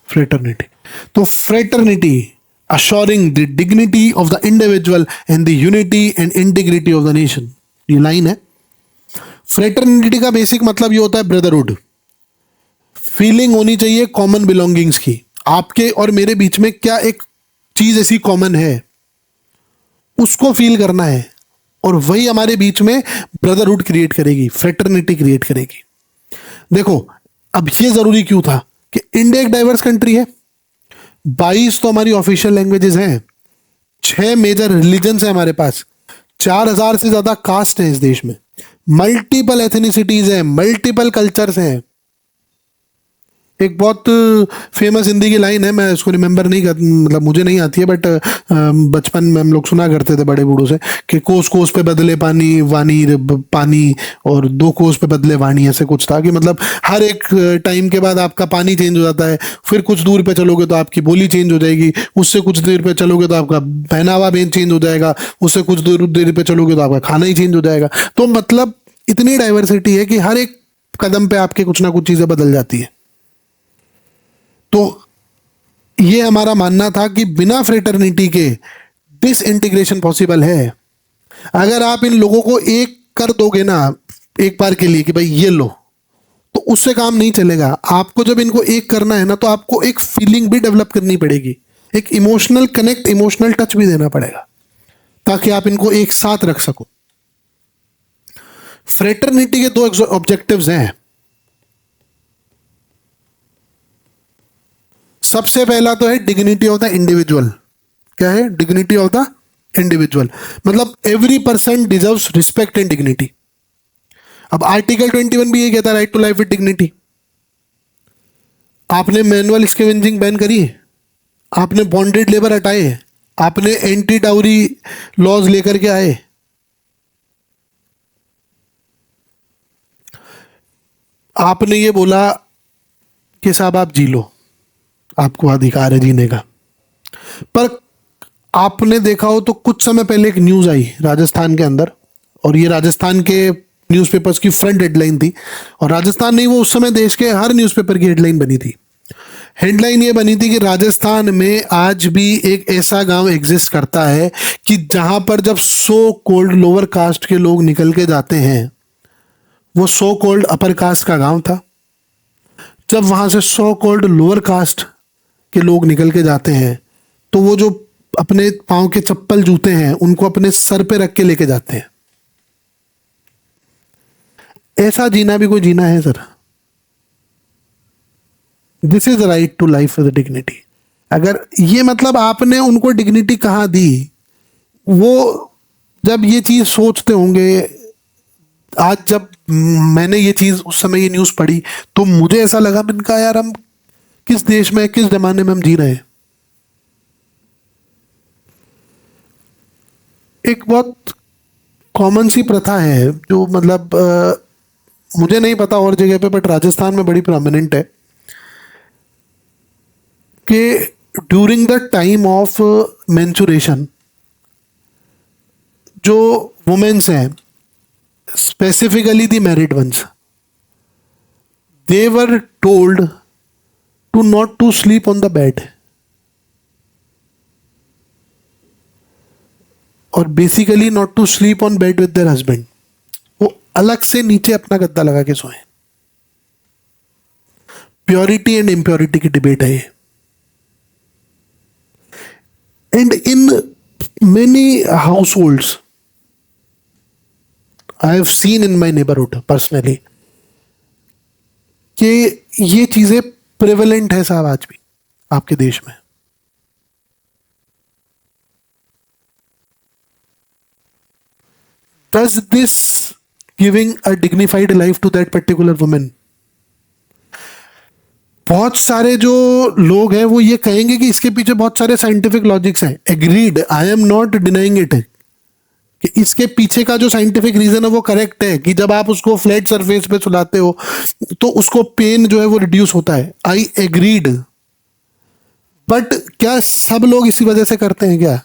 फ्रेटर्निटी तो fraternity assuring the dignity of the individual and the unity and integrity of the nation, ये लाइन है। फ्रेटर्निटी का बेसिक मतलब ये होता है ब्रदरहुड। फीलिंग होनी चाहिए कॉमन बिलोंगिंग्स की, आपके और मेरे बीच में क्या एक चीज ऐसी कॉमन है उसको फील करना है, और वही हमारे बीच में ब्रदरहुड क्रिएट करेगी, फ्रेटर्निटी क्रिएट करेगी। देखो अब ये जरूरी क्यों था कि इंडिया एक डाइवर्स कंट्री है, 22 तो हमारी ऑफिशियल लैंग्वेजेस हैं, 6 मेजर रिलीजन्स हैं हमारे पास, 4000 से ज्यादा कास्ट हैं इस देश में, मल्टीपल एथनिसिटीज हैं, मल्टीपल कल्चर्स हैं। एक बहुत फेमस हिंदी की लाइन है, मैं उसको रिमेंबर नहीं कर, मतलब मुझे नहीं आती है, बट बचपन में हम लोग सुना करते थे बड़े बूढ़ों से कि कोस कोस पे बदले पानी, वानी पानी, और 2 कोस पे बदले वाणी, ऐसे कुछ था कि मतलब हर एक टाइम के बाद आपका पानी चेंज हो जाता है, फिर कुछ दूर पे चलोगे तो आपकी बोली चेंज हो जाएगी, उससे कुछ देर पे चलोगे तो आपका पहनावा भी चेंज हो जाएगा, उससे कुछ देर पे चलोगे तो आपका खाना ही चेंज हो जाएगा। तो मतलब इतनी डाइवर्सिटी है कि हर एक कदम पे आपके कुछ ना कुछ चीजें बदल जाती है। तो ये हमारा मानना था कि बिना फ्रेटर्निटी के डिसइंटीग्रेशन पॉसिबल है। अगर आप इन लोगों को एक कर दोगे ना एक बार के लिए कि भाई ये लो, तो उससे काम नहीं चलेगा। आपको जब इनको एक करना है ना, तो आपको एक फीलिंग भी डेवलप करनी पड़ेगी, एक इमोशनल कनेक्ट, इमोशनल टच भी देना पड़ेगा, ताकि आप इनको एक साथ रख सको। फ्रेटर्निटी के 2 ऑब्जेक्टिव्स हैं। सबसे पहला तो है डिग्निटी ऑफ द इंडिविजुअल। क्या है? डिग्निटी ऑफ द इंडिविजुअल, मतलब every person deserves respect and dignity. अब आर्टिकल 21 भी ये कहता है, right to life with dignity. आपने मैनुअल स्कैवेंजिंग बैन करी है, आपने बॉन्डेड लेबर हटाए, आपने एंटी डाउरी लॉज लेकर के आए, आपने ये बोला कि साहब आप जी लो, आपको अधिकार है जीने का। पर आपने देखा हो तो कुछ समय पहले एक न्यूज आई राजस्थान के अंदर, और ये राजस्थान के न्यूज़पेपर्स की फ्रंट हेडलाइन थी, और राजस्थान नहीं, वो उस समय देश के हर न्यूज़पेपर की हेडलाइन बनी थी। हेडलाइन ये बनी थी कि राजस्थान में आज भी एक ऐसा गांव एग्जिस्ट करता है कि जहां पर जब सो कोल्ड लोअर कास्ट के लोग निकल के जाते हैं वो सो कॉल्ड अपर कास्ट का गांव था। जब वहां से सो कॉल्ड लोअर कास्ट के लोग निकल के जाते हैं तो वो जो अपने पांव के चप्पल जूते हैं उनको अपने सर पे रख के लेके जाते हैं। ऐसा जीना भी कोई जीना है sir? This is right to life with dignity. अगर ये मतलब आपने उनको डिग्निटी कहाँ दी? वो जब ये चीज सोचते होंगे, आज जब मैंने ये चीज उस समय ये न्यूज पढ़ी तो मुझे ऐसा लगा, मैंने कहा यार हम किस देश में किस जमाने में हम जी रहे हैं। एक बहुत कॉमन सी प्रथा है जो मतलब मुझे नहीं पता और जगह पे, बट राजस्थान में बड़ी प्रोमिनेंट है कि during the time of menstruation जो वुमेन्स हैं, specifically the married ones, they were told to not to sleep on the bed, और basically not to sleep on bed with their husband. वो अलग से नीचे अपना गद्दा लगा के सोए। प्योरिटी एंड इम्प्योरिटी की डिबेट है ये। And in many households I have seen in my neighbourhood personally कि ये चीजें प्रेवलेंट है साहब आज भी आपके देश में। Does this giving a dignified life to that particular woman? बहुत सारे जो लोग हैं वो ये कहेंगे कि इसके पीछे बहुत सारे साइंटिफिक लॉजिक्स हैं। Agreed, I am not denying it कि इसके पीछे का जो साइंटिफिक रीजन है वो करेक्ट है कि जब आप उसको फ्लैट सरफेस पे सुलाते हो तो उसको पेन जो है वो रिड्यूस होता है। आई एग्रीड, बट क्या सब लोग इसी वजह से करते हैं क्या?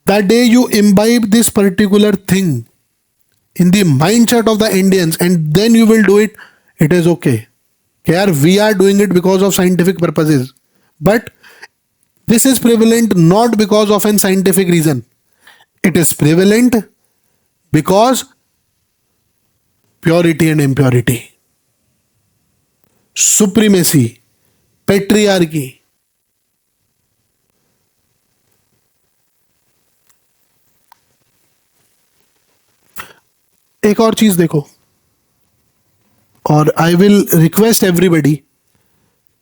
The day you imbibe this particular thing in the mindset of the Indians and then you will do it, it is okay. Here we are doing it because of scientific purposes. But this is prevalent not because of an scientific reason. It is prevalent because purity and impurity, supremacy, patriarchy. एक और चीज देखो, और I will request everybody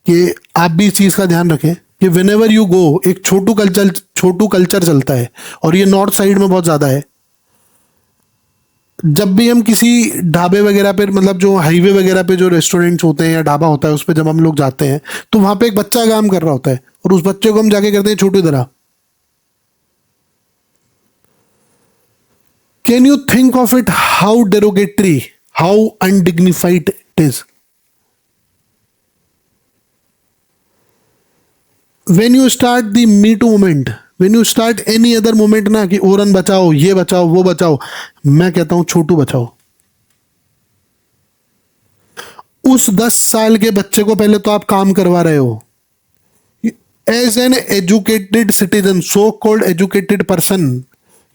कि आप भी इस चीज का ध्यान रखें कि वेन एवर यू गो, एक छोटू कल्चर चलता है और ये नॉर्थ साइड में बहुत ज्यादा है। जब भी हम किसी ढाबे वगैरह पे, मतलब जो हाईवे वगैरह पे जो रेस्टोरेंट्स होते हैं या ढाबा होता है उस पर जब हम लोग जाते हैं तो वहां पे एक बच्चा काम कर रहा होता है और उस बच्चे को हम जाके कहते हैं छोटू इधर आ। Can you think of it how derogatory, how undignified it is? When you start the Me Too movement, when you start any other movement ना कि औरन बचाओ, ये बचाओ, वो बचाओ, मैं कहता हूं छोटू बचाओ। उस 10 साल के बच्चे को पहले तो आप काम करवा रहे हो। As an educated citizen, so called educated person,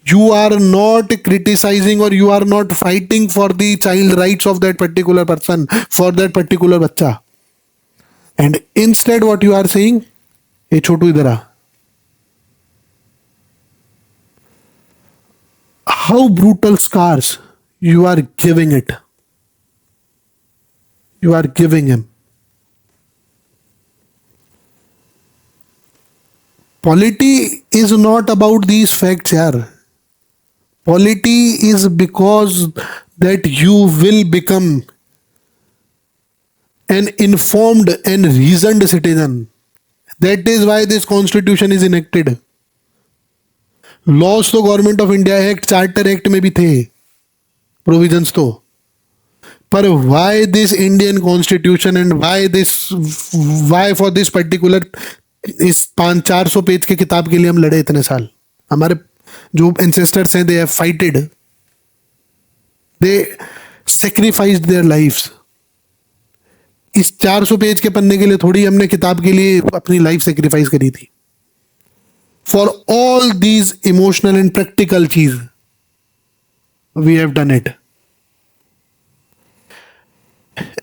you are not criticizing or you are not fighting for the child rights of that particular person, for that particular bachcha, and instead what you are saying, hey chotu idhar aa. How brutal scars you are giving it, you are giving him. Polity is not about these facts yaar. Polity is because that you will become an informed and reasoned citizen. That is why this constitution is enacted. Laws तो government of India act, charter act में भी थे provisions तो, पर why this Indian constitution and why for this particular, इस 500-400 page के किताब के लिए हम लड़े इतने साल। हमारे जो एंसेस्टर्स हैं, they have fighted, they sacrificed their lives. इस 400 पेज के पन्ने के लिए थोड़ी हमने किताब के लिए अपनी लाइफ सेक्रीफाइस करी थी। For all these emotional and practical चीज we have done it.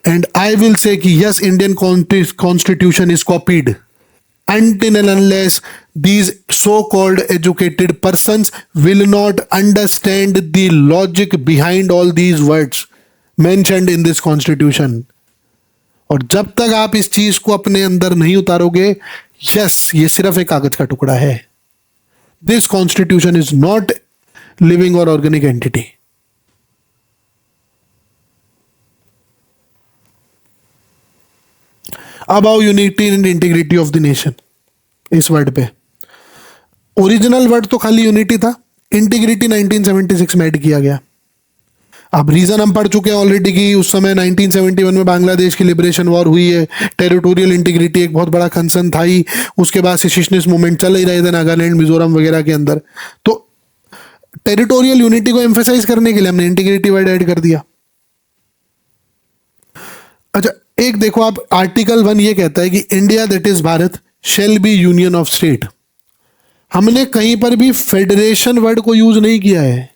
and I will say कि yes, Indian constitution is copied until and unless these so-called educated persons will not understand the logic behind all these words mentioned in this constitution. और जब तक आप इस चीज को अपने अंदर नहीं उतारोगे, यस, ये सिर्फ एक कागज का टुकड़ा है. This constitution is not living और ऑर्गेनिक एंटिटी. अब आओ unity and integrity of the nation. इस वर्ड पे ओरिजिनल वर्ड तो खाली यूनिटी था, इंटीग्रिटी 1976 में ऐड किया गया. अब रीजन हम पढ़ चुके हैं ऑलरेडी कि उस समय 1971 में बांग्लादेश की लिबरेशन वॉर हुई है. टेरिटोरियल इंटीग्रिटी एक बहुत बड़ा कंसर्न था ही. उसके बाद सेसिशनिस्ट मूवमेंट चल ही रहे थे नागालैंड, मिजोरम वगैरह के अंदर. तो टेरिटोरियल यूनिटी को एम्फेसाइज करने के लिए हमने इंटीग्रिटी वर्ड ऐड कर दिया. अच्छा, एक देखो आप, आर्टिकल 1 ये कहता है कि India that is Bharat shall be union of state. हमने कहीं पर भी फेडरेशन वर्ड को यूज नहीं किया है.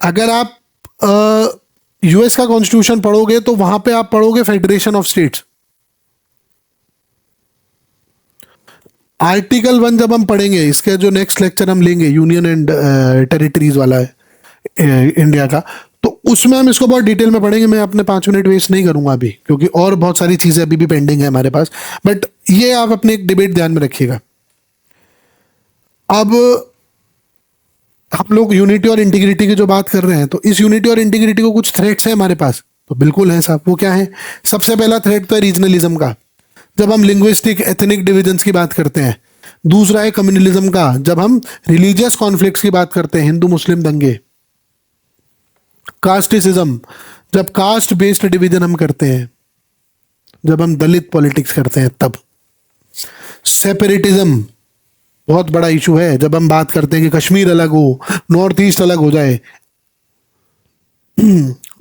अगर आप यूएस का कॉन्स्टिट्यूशन पढ़ोगे तो वहां पे आप पढ़ोगे फेडरेशन ऑफ स्टेट्स. आर्टिकल 1 जब हम पढ़ेंगे, इसके जो नेक्स्ट लेक्चर हम लेंगे यूनियन एंड टेरिटरीज वाला है इंडिया का, तो उसमें हम इसको बहुत डिटेल में पढ़ेंगे. मैं अपने 5 मिनट वेस्ट नहीं करूंगा अभी, क्योंकि और बहुत सारी चीजें अभी भी पेंडिंग है हमारे पास. बट ये आप अपने एक डिबेट ध्यान में रखिएगा. अब हम लोग यूनिटी और इंटीग्रिटी की जो बात कर रहे हैं, तो इस यूनिटी और इंटीग्रिटी को कुछ थ्रेट्स हैं हमारे पास. तो बिल्कुल है साहब. वो क्या है? सबसे पहला थ्रेट तो है रीजनलिज्म का, जब हम लिंग्विस्टिक एथनिक डिविजन्स की बात करते हैं. दूसरा है कम्युनलिज्म का, जब हम रिलीजियस कॉन्फ्लिक्ट्स की बात करते हैं, हिंदू मुस्लिम दंगे. कास्टिसिज्म, जब कास्ट बेस्ड डिवीजन हम करते हैं, जब हम दलित पॉलिटिक्स करते हैं तब. सेपरेटिज्म बहुत बड़ा इशू है, जब हम बात करते हैं कि कश्मीर अलग हो, नॉर्थ ईस्ट अलग हो जाए,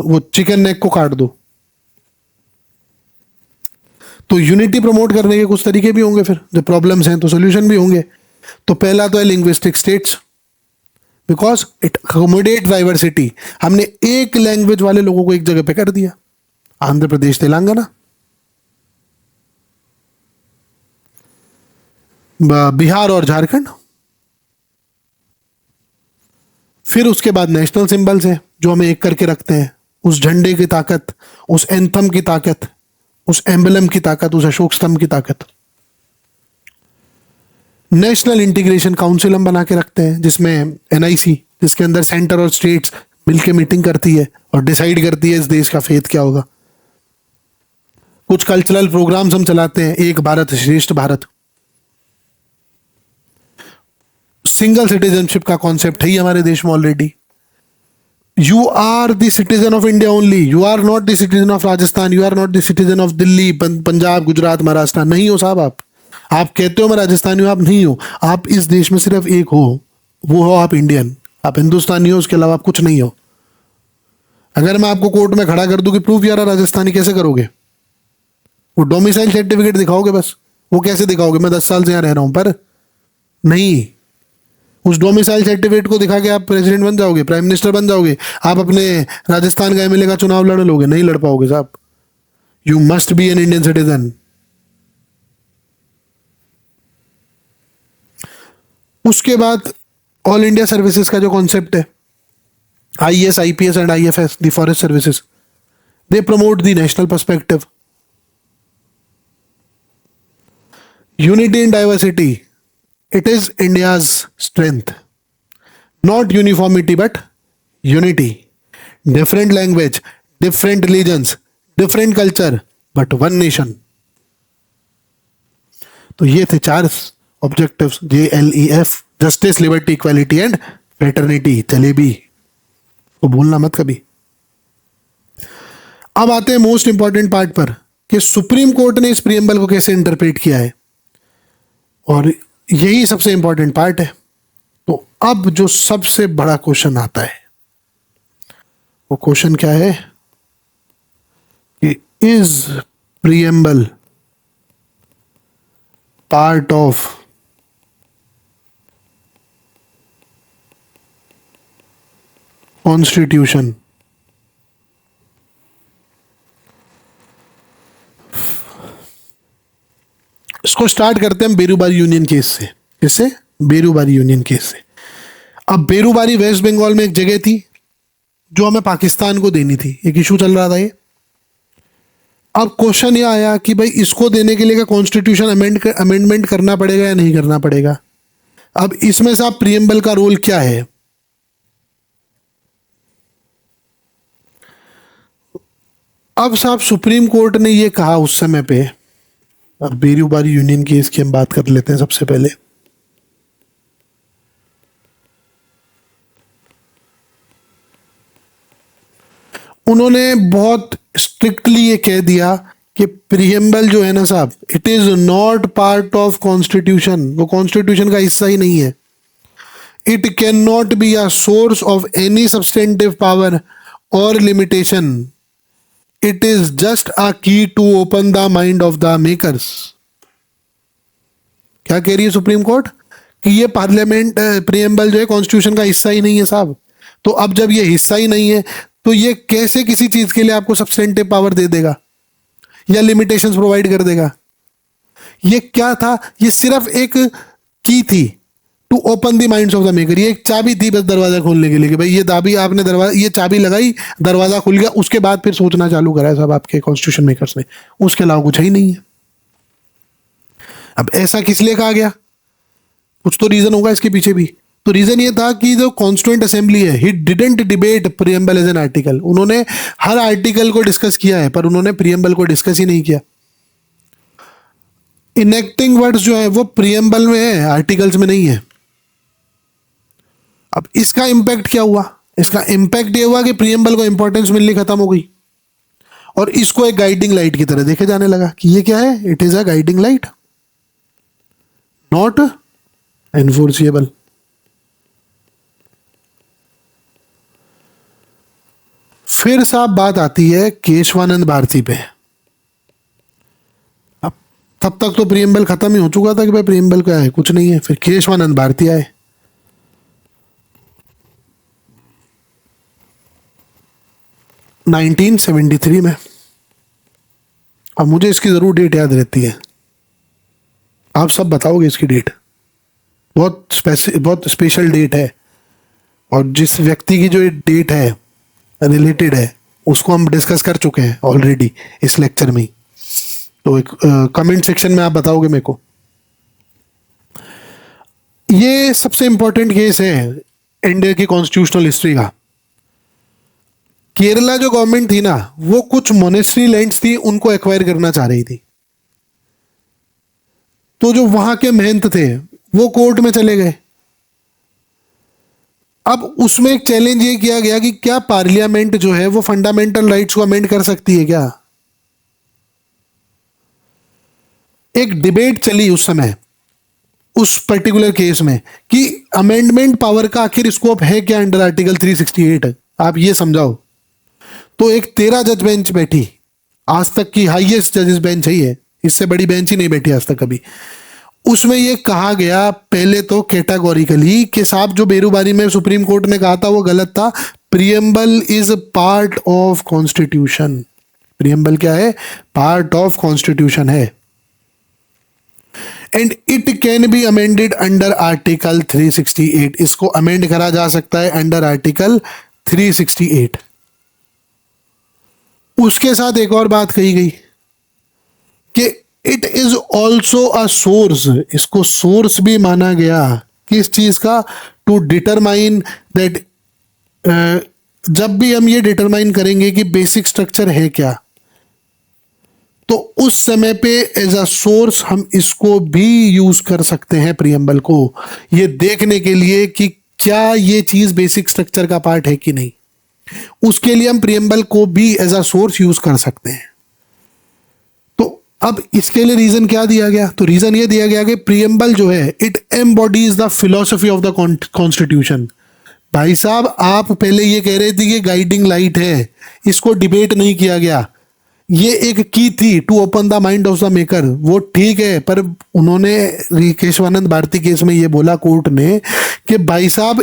वो चिकन नेक को काट दो. तो यूनिटी प्रमोट करने के कुछ तरीके भी होंगे, फिर जब प्रॉब्लम्स हैं तो सॉल्यूशन भी होंगे. तो पहला तो है linguistic states, because it accommodate diversity. हमने एक लैंग्वेज वाले लोगों को एक जगह पे कर दिया, आंध्र प्रदेश तेलंगाना. बिहार और झारखंड. फिर उसके बाद नेशनल सिंबल्स हैं जो हमें एक करके रखते हैं. उस झंडे की ताकत, उस एंथम की ताकत, उस एम्बलम की ताकत, उस अशोक स्तंभ की ताकत. नेशनल इंटीग्रेशन काउंसिल हम बना के रखते हैं, जिसमें एनआईसी, जिसके अंदर सेंटर और स्टेट्स मिलकर मीटिंग करती है और डिसाइड करती है इस देश का फेथ क्या होगा. कुछ कल्चरल प्रोग्राम्स हम चलाते हैं, एक भारत श्रेष्ठ भारत. सिंगल सिटीजनशिप का कॉन्सेप्ट है ही हमारे देश में already. You are the citizen of India only, you are not the citizen of Rajasthan, you are not the citizen of Delhi, Punjab, Gujarat, Maharashtra. नहीं हो साहब. आप कहते हो मैं राजस्थानी हूं, आप नहीं हो. आप इस देश में सिर्फ एक हो, वो हो आप इंडियन. आप हिंदुस्तानी हो, उसके अलावा आप कुछ नहीं हो. अगर मैं आपको कोर्ट में खड़ा कर दूं कि प्रूफ यार राजस्थानी, कैसे करोगे? वो डोमिसाइल सर्टिफिकेट दिखाओगे बस. वो कैसे दिखाओगे? मैं 10 साल से यहां रह रहा हूं. पर नहीं, उस डोमिसाइल सर्टिफिकेट को दिखा के आप प्रेसिडेंट बन जाओगे, प्राइम मिनिस्टर बन जाओगे, आप अपने राजस्थान का एमएलए का चुनाव लड़ लोगे? नहीं लड़ पाओगे साहब. You must be an Indian citizen. उसके बाद ऑल इंडिया सर्विसेज का जो कॉन्सेप्ट है, IAS, IPS and IFS, the forest services, they promote the national perspective. Unity in diversity, it is India's strength. Not uniformity, but unity. Different language, different religions, different culture, but one nation. तो ये थे 4 objectives, JLEF, justice, liberty, equality and fraternity. Jalebi को भूलना मत कभी. अब आते हैं मोस्ट इंपॉर्टेंट पार्ट पर, कि सुप्रीम कोर्ट ने इस प्रियम्बल को कैसे इंटरप्रेट किया है, और यही सबसे इंपॉर्टेंट पार्ट है. तो अब जो सबसे बड़ा क्वेश्चन आता है, वो क्वेश्चन क्या है कि is preamble part of constitution? इसको स्टार्ट करते हैं बेरूबारी यूनियन केस से। इससे बेरूबारी यूनियन केस से। अब बेरूबारी वेस्ट बंगाल में एक जगह थी जो हमें पाकिस्तान को देनी थी, एक इशू चल रहा था ये। अब क्वेश्चन ये आया कि भाई इसको देने के लिए क्या कॉन्स्टिट्यूशन अमेंडमेंट करना पड़ेगा या नहीं करना पड़ेगा। अब इसमें साहब प्रियम्बल का रोल क्या है। अब साहब सुप्रीम कोर्ट ने ये कहा उस समय पे, अब बेरूबारी यूनियन केस की हम बात कर लेते हैं सबसे पहले। उन्होंने बहुत स्ट्रिक्टली ये कह दिया कि प्रियम्बल जो है ना साहब, it is not part of constitution, वो कॉन्स्टिट्यूशन का हिस्सा ही नहीं है। It can not be a source of any substantive power और limitation, it is just a key to open the mind of the makers. क्या कह रही है सुप्रीम कोर्ट कि ये पार्लियामेंट प्रियम्बल जो है कॉन्स्टिट्यूशन का हिस्सा ही नहीं है साहब। तो अब जब ये हिस्सा ही नहीं है तो ये कैसे किसी चीज के लिए आपको सब्सटेंटिव पावर दे देगा या लिमिटेशंस प्रोवाइड कर देगा। ये क्या था, ये सिर्फ एक की थी to open the minds of the maker, ये एक चाबी थी बस दरवाजा खोलने के लिए कि भाई ये दाबी आपने दरवाजा, ये चाबी लगाई, दरवाजा खुल गया, उसके बाद फिर सोचना चालू करा है साहब आपके कॉन्स्टिट्यूशन मेकर्स ने, उसके अलावा कुछ ही नहीं है। अब ऐसा किस लिए कहा गया, कुछ तो रीजन होगा इसके पीछे भी। तो रीजन ये था कि जो कॉन्स्टिट्यूएंट असेंबली है, he didn't debate preamble as an article. उन्होंने हर आर्टिकल को डिस्कस किया है पर उन्होंने प्रियम्बल को डिस्कस ही नहीं किया। इनेक्टिंग वर्ड्स जो है वो प्रियम्बल में है, आर्टिकल्स में नहीं है। अब इसका इंपैक्ट क्या हुआ, इसका इंपैक्ट ये हुआ कि प्रियम्बल को इंपॉर्टेंस मिलनी खत्म हो गई और इसको एक गाइडिंग लाइट की तरह देखे जाने लगा कि ये क्या है, it is a guiding light, not enforceable. फिर साहब बात आती है केशवानंद भारती पे। अब तब तक तो प्रियम्बल खत्म ही हो चुका था कि भाई प्रियम्बल क्या है, कुछ नहीं है। फिर केशवानंद भारती आए 1973 में। अब मुझे इसकी जरूर डेट याद रहती है, आप सब बताओगे इसकी डेट, बहुत स्पेशल डेट है और जिस व्यक्ति की जो डेट है रिलेटेड है उसको हम डिस्कस कर चुके हैं ऑलरेडी इस लेक्चर में ही। तो एक कमेंट सेक्शन में आप बताओगे मेरे को। ये सबसे इंपॉर्टेंट केस है इंडिया की कॉन्स्टिट्यूशनल हिस्ट्री का। केरला जो गवर्नमेंट थी ना, वो कुछ मोनेस्ट्री लैंड्स थी, उनको एक्वायर करना चाह रही थी। तो जो वहां के महंत थे वो कोर्ट में चले गए। अब उसमें एक चैलेंज ये किया गया कि क्या पार्लियामेंट जो है वो फंडामेंटल राइट्स को अमेंड कर सकती है क्या। एक डिबेट चली उस समय उस पर्टिकुलर केस में कि अमेंडमेंट पावर का आखिर स्कोप है क्या अंडर आर्टिकल 368, आप ये समझाओ। तो एक 13 जज बेंच बैठी, आज तक की हाईएस्ट जजेस बेंच है ये, इससे बड़ी बेंच ही नहीं बैठी आज तक कभी। उसमें ये कहा गया पहले तो कैटेगोरिकली कि साहब जो बेरूबारी में सुप्रीम कोर्ट ने कहा था वो गलत था। Preamble is part of constitution. Preamble क्या है, पार्ट ऑफ कॉन्स्टिट्यूशन है and it can be amended under article 368। इसको अमेंड करा जा सकता है अंडर आर्टिकल 368। उसके साथ एक और बात कही गई कि it is also a source, इसको सोर्स भी माना गया किस चीज का, टू डिटरमाइन दैट, जब भी हम ये डिटरमाइन करेंगे कि बेसिक स्ट्रक्चर है क्या, तो उस समय पे एज अ सोर्स हम इसको भी यूज कर सकते हैं प्रियम्बल को, ये देखने के लिए कि क्या ये चीज बेसिक स्ट्रक्चर का पार्ट है कि नहीं। उसके लिए हम प्रियम्बल को भी एज अ सोर्स यूज कर सकते हैं। तो अब इसके लिए रीजन क्या दिया गया, तो रीजन ये दिया गया कि प्रियम्बल जो है it embodies the philosophy of the constitution. भाई साहब आप पहले ये कह रहे थे कि गाइडिंग लाइट है, इसको डिबेट नहीं किया गया, ये एक की थी to open the mind of the maker, वो ठीक है। पर उन्होंने केशवानंद भारती केस में ये बोला कोर्ट ने कि भाई साहब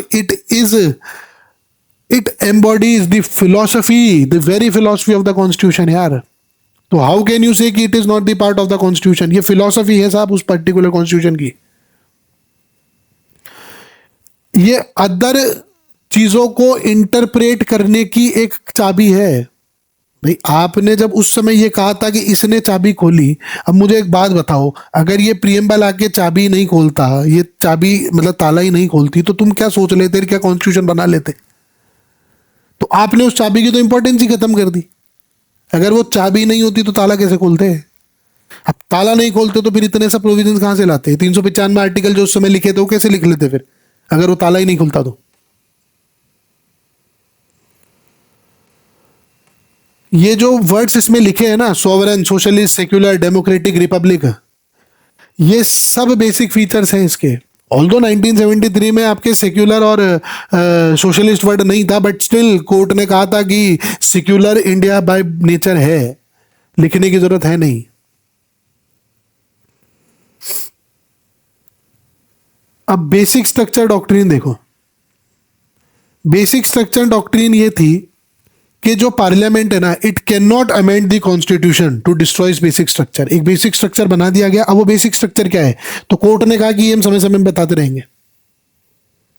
it embodies the philosophy, the very philosophy of the constitution यार। तो हाउ कैन यू से कि it is not the part of the constitution? ये फिलॉसफी है साहब उस पर्टिकुलर कॉन्स्टिट्यूशन की। ये अदर चीजों को इंटरप्रेट करने की एक चाबी है भाई। आपने जब उस समय ये कहा था कि इसने चाबी खोली, अब मुझे एक बात बताओ, अगर ये प्रियम्बल आके चाबी नहीं खोलता, ये चाबी मतलब ताला ही नहीं खोलती, तो तुम क्या सोच लेते, क्या कॉन्स्टिट्यूशन बना लेते? तो आपने उस चाबी की तो इंपॉर्टेंस ही खत्म कर दी। अगर वो चाबी नहीं होती तो ताला कैसे खोलते? अब ताला नहीं खोलते तो फिर इतने सब प्रोविजन कहां से लाते? 395 आर्टिकल जो उस समय लिखे थे वो कैसे लिख लेते फिर, अगर वो ताला ही नहीं खुलता तो? ये जो वर्ड्स इसमें लिखे हैं ना, sovereign, socialist, secular, democratic, Republic, ये सब बेसिक फीचर्स हैं इसके। ऑल्दो 1973 में आपके सेक्युलर और सोशलिस्ट वर्ड नहीं था, बट स्टिल कोर्ट ने कहा था कि सेक्युलर इंडिया बाय नेचर है, लिखने की जरूरत है नहीं। अब बेसिक स्ट्रक्चर डॉक्ट्रिन देखो। बेसिक स्ट्रक्चर डॉक्ट्रिन ये थी कि जो पार्लियामेंट है ना, it can not amend the constitution to destroy basic structure. एक बेसिक स्ट्रक्चर बना दिया गया, अब वो बेसिक स्ट्रक्चर क्या है? तो कोर्ट ने कहा कि ये हम समय समय में बताते रहेंगे।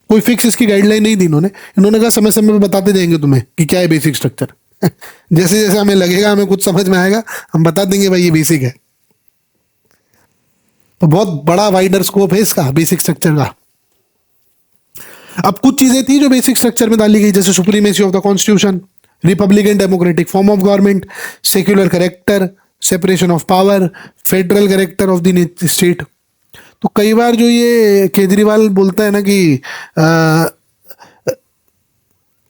कोई फिक्स इसकी गाइडलाइन नहीं दी इन्होंने कहा समय समय में बताते जाएंगे तुम्हें कि क्या है बेसिक स्ट्रक्चर। जैसे जैसे हमें लगेगा, हमें कुछ समझ में आएगा, हम बता देंगे भाई ये बेसिक है। तो बहुत बड़ा वाइडर स्कोप है इसका बेसिक स्ट्रक्चर का। अब कुछ चीजें थी जो बेसिक स्ट्रक्चर में डाली गई, जैसे supremacy of the constitution, Republican democratic form of government, secular character, separation of power, federal character of the state. तो कई बार जो ये केजरीवाल बोलता है ना कि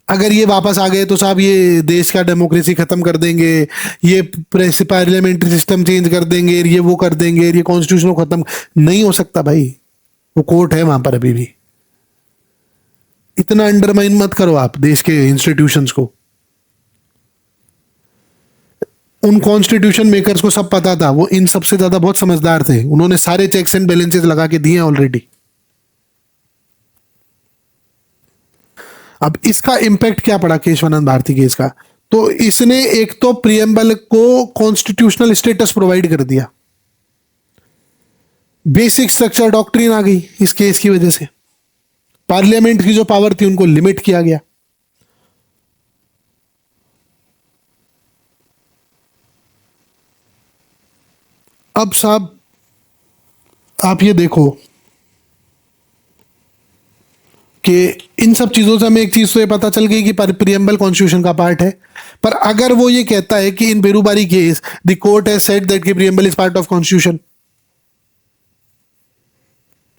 अगर ये वापस आ गए तो साहब ये देश का डेमोक्रेसी खत्म कर देंगे, ये पार्लियामेंट्री सिस्टम चेंज कर देंगे, ये वो कर देंगे, ये कॉन्स्टिट्यूशन को खत्म नहीं हो सकता भाई। वो कोर्ट है वहां पर अभी भी। इतना अंडरमाइन मत करो आप देश के इंस्टीट्यूशंस को। उन कॉन्स्टिट्यूशन मेकर्स को सब पता था, वो इन सबसे ज्यादा बहुत समझदार थे, उन्होंने सारे चेक्स एंड बैलेंसेस लगा के दिए ऑलरेडी। अब इसका इंपैक्ट क्या पड़ा केशवानंद भारती केस का? तो इसने एक तो प्रियम्बल को कॉन्स्टिट्यूशनल स्टेटस प्रोवाइड कर दिया, बेसिक स्ट्रक्चर डॉक्ट्रिन आ गई इस केस की वजह से, पार्लियामेंट की जो पावर थी उनको लिमिट किया गया। अब साहब आप ये देखो कि इन सब चीजों से हमें एक चीज तो ये पता चल गई कि प्रियम्बल कॉन्स्टिट्यूशन का पार्ट है। पर अगर वो ये कहता है कि in Berubari case the court has said that कि preamble is part of constitution,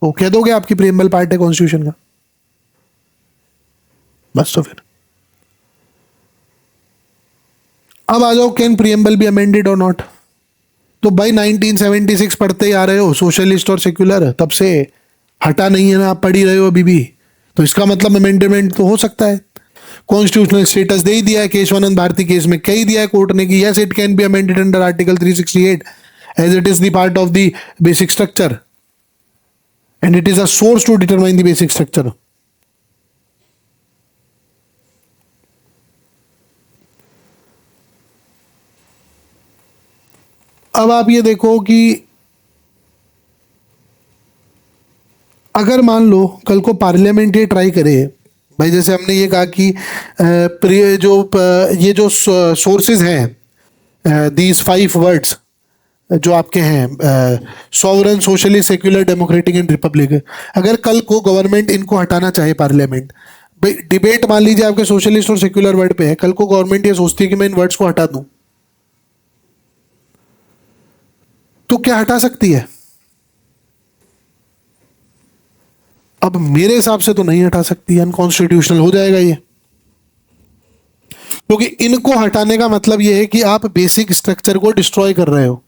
तो कह दोगे आपकी प्रियम्बल पार्ट है कॉन्स्टिट्यूशन का, बस। तो फिर अब आ जाओ, कैन प्रियम्बल बी अमेंडेड और नॉट? तो भाई 1976 पढ़ते ही आ रहे हो, सोशलिस्ट और सेक्युलर, तब से हटा नहीं है ना, आप पढ़ ही रहे हो अभी भी, तो इसका मतलब अमेंडमेंट तो हो सकता है। कॉन्स्टिट्यूशनल स्टेटस दे ही दिया है केशवानंद भारती केस में, कह ही दिया है कोर्ट ने कि yes it can be amended under article 368 as it is the part of the basic structure and it is a source to determine the basic structure. अब आप ये देखो कि अगर मान लो कल को पार्लियामेंट ये ट्राई करे भाई, जैसे हमने ये कहा कि ये जो सोर्सेज हैं, दीज 5 वर्ड्स जो आपके हैं, sovereign, socialist, secular, democratic and Republic, अगर कल को गवर्नमेंट इनको हटाना चाहे पार्लियामेंट, भाई डिबेट मान लीजिए आपके सोशलिस्ट और सेक्युलर वर्ड पे है, कल को गवर्नमेंट ये सोचती है कि मैं इन वर्ड्स को हटा दूं, तो क्या हटा सकती है? अब मेरे हिसाब से तो नहीं हटा सकती, अनकॉन्स्टिट्यूशनल हो जाएगा ये, क्योंकि इनको हटाने का मतलब ये है कि आप बेसिक स्ट्रक्चर को डिस्ट्रॉय कर रहे हो।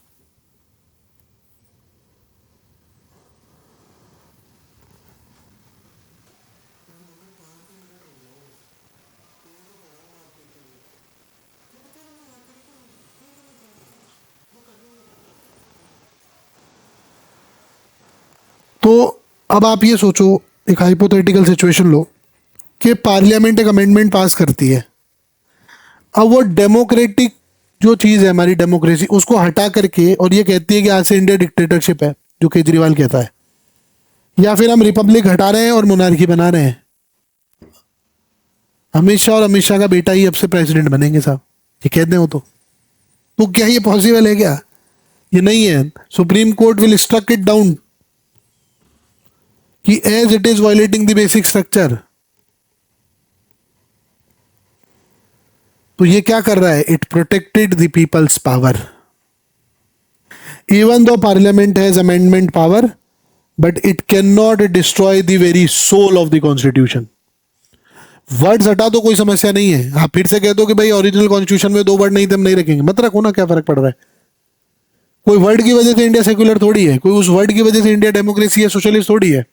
तो अब आप ये सोचो, एक हाइपोथेटिकल सिचुएशन लो कि पार्लियामेंट एक अमेंडमेंट पास करती है। अब वो डेमोक्रेटिक जो चीज है हमारी डेमोक्रेसी, उसको हटा करके और ये कहती है कि आज से इंडिया डिक्टेटरशिप है, जो केजरीवाल कहता है, या फिर हम रिपब्लिक हटा रहे हैं और मोनार्की बना रहे हैं। अमित शाह और अमित शाह का बेटा ही अब से प्रेसिडेंट बनेंगे साहब, ये कहते हो तो क्या ये पॉसिबल है क्या? ये नहीं है। Supreme court will struck it down कि as it is violating the basic structure. तो ये क्या कर रहा है? It protected the people's power. Even though parliament has amendment power, but it can not destroy the very soul of the constitution. Words हटा तो कोई समस्या नहीं है, आप फिर से कह दो कि भाई ओरिजिनल कॉन्स्टिट्यूशन में 2 वर्ड नहीं थे, हम नहीं रखेंगे, मत रखो ना, क्या फर्क पड़ रहा है? कोई वर्ड की वजह से इंडिया सेक्युलर थोड़ी है, कोई उस वर्ड की वजह से इंडिया डेमोक्रेसी या सोशलिस्ट थोड़ी है।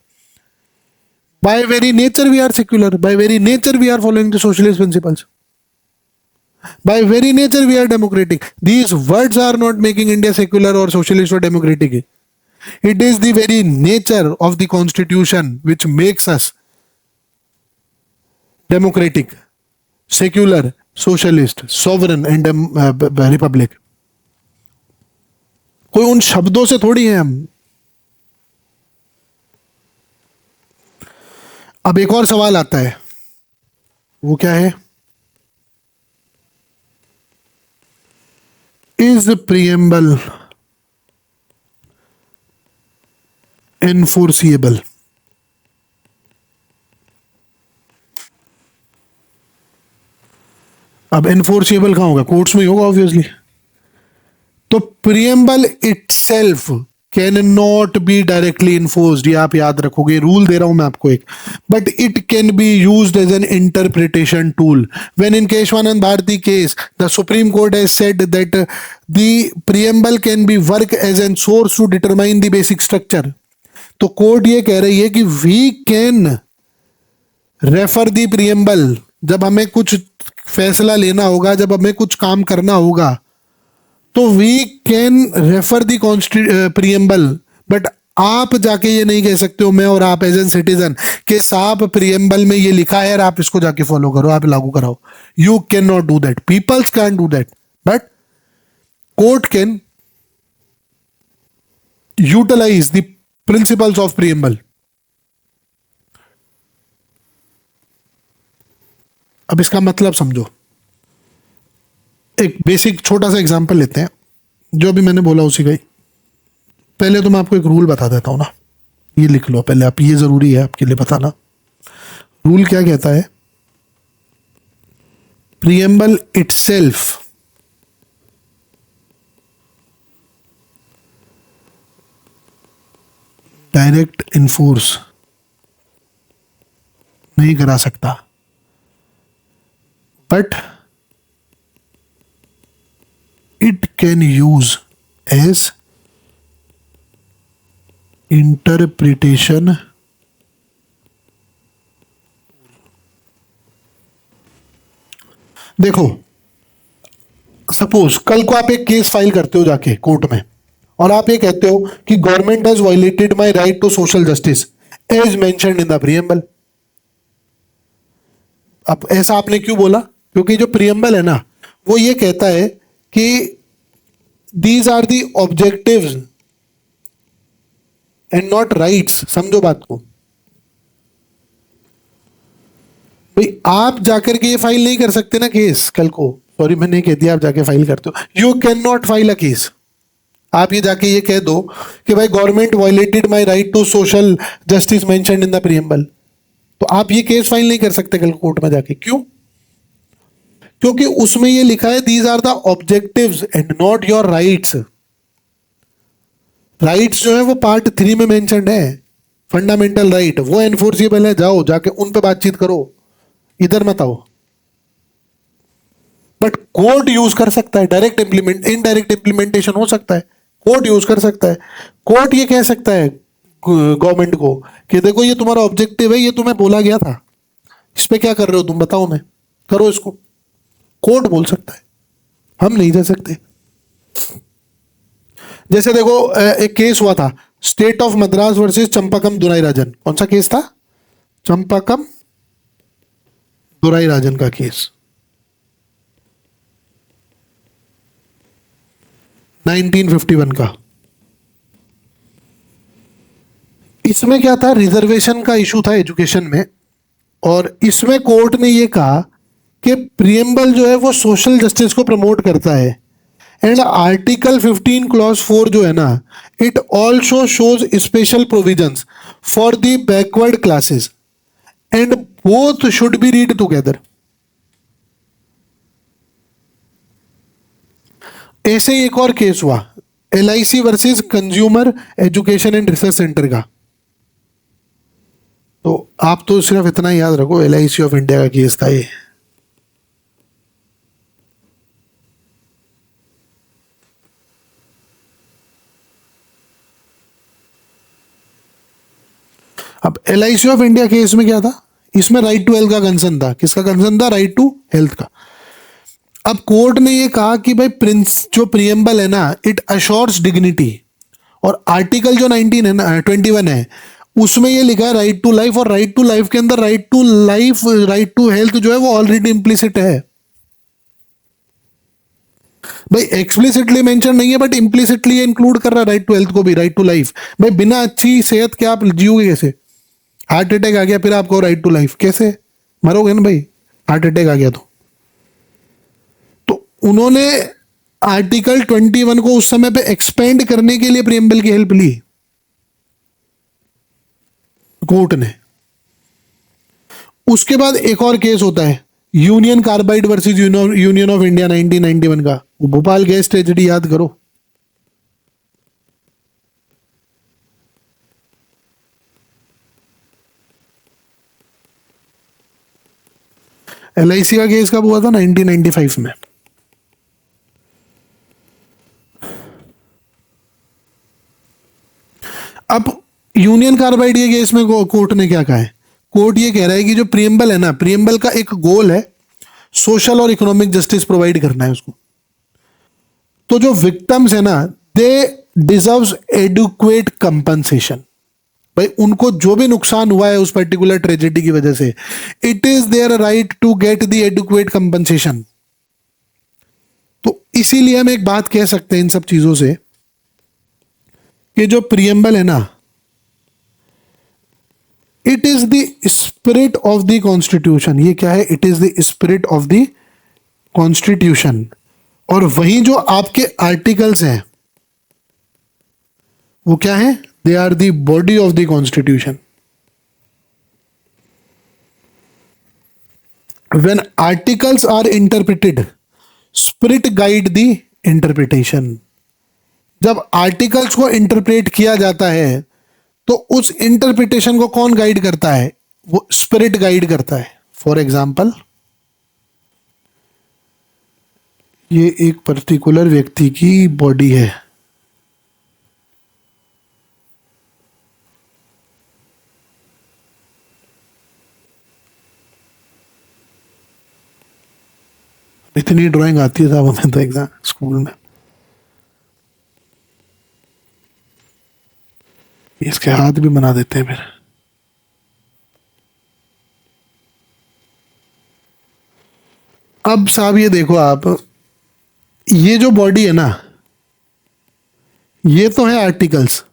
By very nature we are secular, by very nature we are following the socialist principles, by very nature we are democratic. These words are not making India secular और socialist और democratic. It is the very nature of the constitution which makes us democratic, secular, socialist, sovereign and republic। कोई उन शब्दों से थोड़ी है हम। अब एक और सवाल आता है, वो क्या है? Is preamble enforceable? अब एनफोर्सिएबल कहां होगा? कोर्ट्स में ही होगा ऑब्वियसली। तो preamble itself can not be directly enforced, ये आप याद रखोगे, रूल दे रहा हूं मैं आपको एक। But it can be used as an interpretation tool. When in Kesavananda Bharati case the supreme court has said that the preamble can be work as an source to determine the basic structure. तो court ये कह रही है कि we can refer the preamble, जब हमें कुछ फैसला लेना होगा, जब हमें कुछ काम करना होगा, तो we can refer the preamble. But आप जाके ये नहीं कह सकते हो, मैं और आप एज एन सिटीजन, कि साहब प्रीएम्बल में ये लिखा है और आप इसको जाके फॉलो करो, आप लागू कराओ। You can not do that, peoples can do that, but court can utilise the principles of preamble. अब इसका मतलब समझो, एक बेसिक छोटा सा एग्जांपल लेते हैं, जो अभी मैंने बोला उसी का ही। पहले तो मैं आपको एक रूल बता देता हूं ना, ये लिख लो पहले आप, ये जरूरी है आपके लिए बताना। रूल क्या कहता है? प्रीएम्बल इटसेल्फ डायरेक्ट इन्फोर्स नहीं करा सकता, but it can use as interpretation देखो, सपोज कल को आप एक केस फाइल करते हो जाके कोर्ट में, और आप ये कहते हो कि government has violated my right to social justice as mentioned in the preamble. अब ऐसा आपने क्यों बोला? क्योंकि जो प्रीएम्बल है ना, वो ये कहता है कि these are the objectives and not rights. समझो बात को भाई, आप जाकर के ये फाइल नहीं कर सकते ना केस कल को। सॉरी मैंने नहीं कह दिया आप जाके फाइल करते हो, you can not file a case. आप ये जाके ये कह दो कि भाई government violated my right to social justice mentioned in the preamble, तो आप ये केस फाइल नहीं कर सकते कल कोर्ट में जाके। क्यों? क्योंकि उसमें ये लिखा है these are the objectives and not your rights. Rights जो है वो पार्ट 3 में मेंशन्ड है, फंडामेंटल राइट, वो एनफोर्सिबल है, जाओ जाके उन पे बातचीत करो, इधर मत आओ। बट कोर्ट यूज कर सकता है, डायरेक्ट इनडायरेक्ट इंप्लीमेंटेशन हो सकता है, कोर्ट यूज कर सकता है। कोर्ट ये कह सकता है गवर्नमेंट को कि देखो ये तुम्हारा ऑब्जेक्टिव है, ये तुम्हें बोला गया था, इस पे क्या कर रहे हो तुम बताओ, मैं करो इसको। कोर्ट बोल सकता है, हम नहीं जा सकते। जैसे देखो एक केस हुआ था, state of Madras versus चंपाकम Dorairajan. कौन सा केस था? चंपाकम दुराईराजन का केस। 1951 का। इसमें क्या था, रिजर्वेशन का इशू था एजुकेशन में, और इसमें कोर्ट ने ये कहा कि प्रियम्बल जो है वो सोशल जस्टिस को प्रमोट करता है, एंड आर्टिकल 15 क्लॉज 4 जो है ना, it also shows special provisions for the backward classes and both should be read together. ऐसे ही एक और केस हुआ, LIC versus consumer education and research centre का। तो आप तो सिर्फ इतना याद रखो, LIC ऑफ इंडिया का केस था ये। अब LIC ऑफ इंडिया केस में क्या था, इसमें राइट टू हेल्थ का कंसर्न था। किसका कंसर्न था? राइट टू हेल्थ का। अब कोर्ट ने ये कहा कि भाई प्रिंस जो प्रियम्बल है ना, इट अश्योर्स डिग्निटी, और आर्टिकल जो 19 है ना, 21 है, उसमें ये लिखा है राइट टू लाइफ, और राइट टू लाइफ के अंदर right to life, right to health जो है वो ऑलरेडी इम्प्लिसिट है। भाई एक्सप्लिसिटली मेंशन नहीं है, बट इम्प्लिसिटली इंक्लूड कर रहा है राइट टू हेल्थ को भी, राइट टू लाइफ। भाई बिना अच्छी सेहत के आप जियोगे कैसे? हार्ट अटैक आ गया फिर आपको राइट टू लाइफ, कैसे मरोगे ना भाई, हार्ट अटैक आ गया तो उन्होंने आर्टिकल 21 को उस समय पे एक्सपेंड करने के लिए प्रियम्बल की हेल्प ली कोर्ट ने। उसके बाद एक और केस होता है, union carbide versus Union of India 1991 का। वो भोपाल गैस ट्रेजेडी याद करो। LIC का केस कब हुआ था? 1995 में। अब यूनियन कार्बाइड ये केस में कोर्ट ने क्या कहा है? कोर्ट ये कह रहा है कि जो प्रियम्बल है ना, प्रियम्बल का एक गोल है सोशल और इकोनॉमिक जस्टिस प्रोवाइड करना है उसको। तो जो विक्टिम्स है ना, दे डिजर्व्स एडुक्वेट कंपनसेशन। भाई उनको जो भी नुकसान हुआ है उस पर्टिकुलर ट्रेजेडी की वजह से, it is their right to get the adequate compensation. तो इसीलिए हम एक बात कह सकते हैं इन सब चीजों से कि जो प्रियम्बल है ना, it is the spirit of the constitution. ये क्या है? It is the spirit of the constitution. और वहीं जो आपके आर्टिकल्स हैं वो क्या है? They are the body of the constitution. When articles are interpreted, spirit guide the interpretation. जब आर्टिकल्स को इंटरप्रेट किया जाता है तो उस इंटरप्रिटेशन को कौन गाइड करता है? वो स्पिरिट गाइड करता है। फॉर एग्जाम्पल, ये एक पर्टिकुलर व्यक्ति की बॉडी है, इतनी ड्राइंग आती है साहब हमें तो एग्जाम स्कूल में। इसके हाथ भी बना देते हैं फिर। अब साहब ये देखो आप, ये जो बॉडी है ना, ये तो है आर्टिकल्स।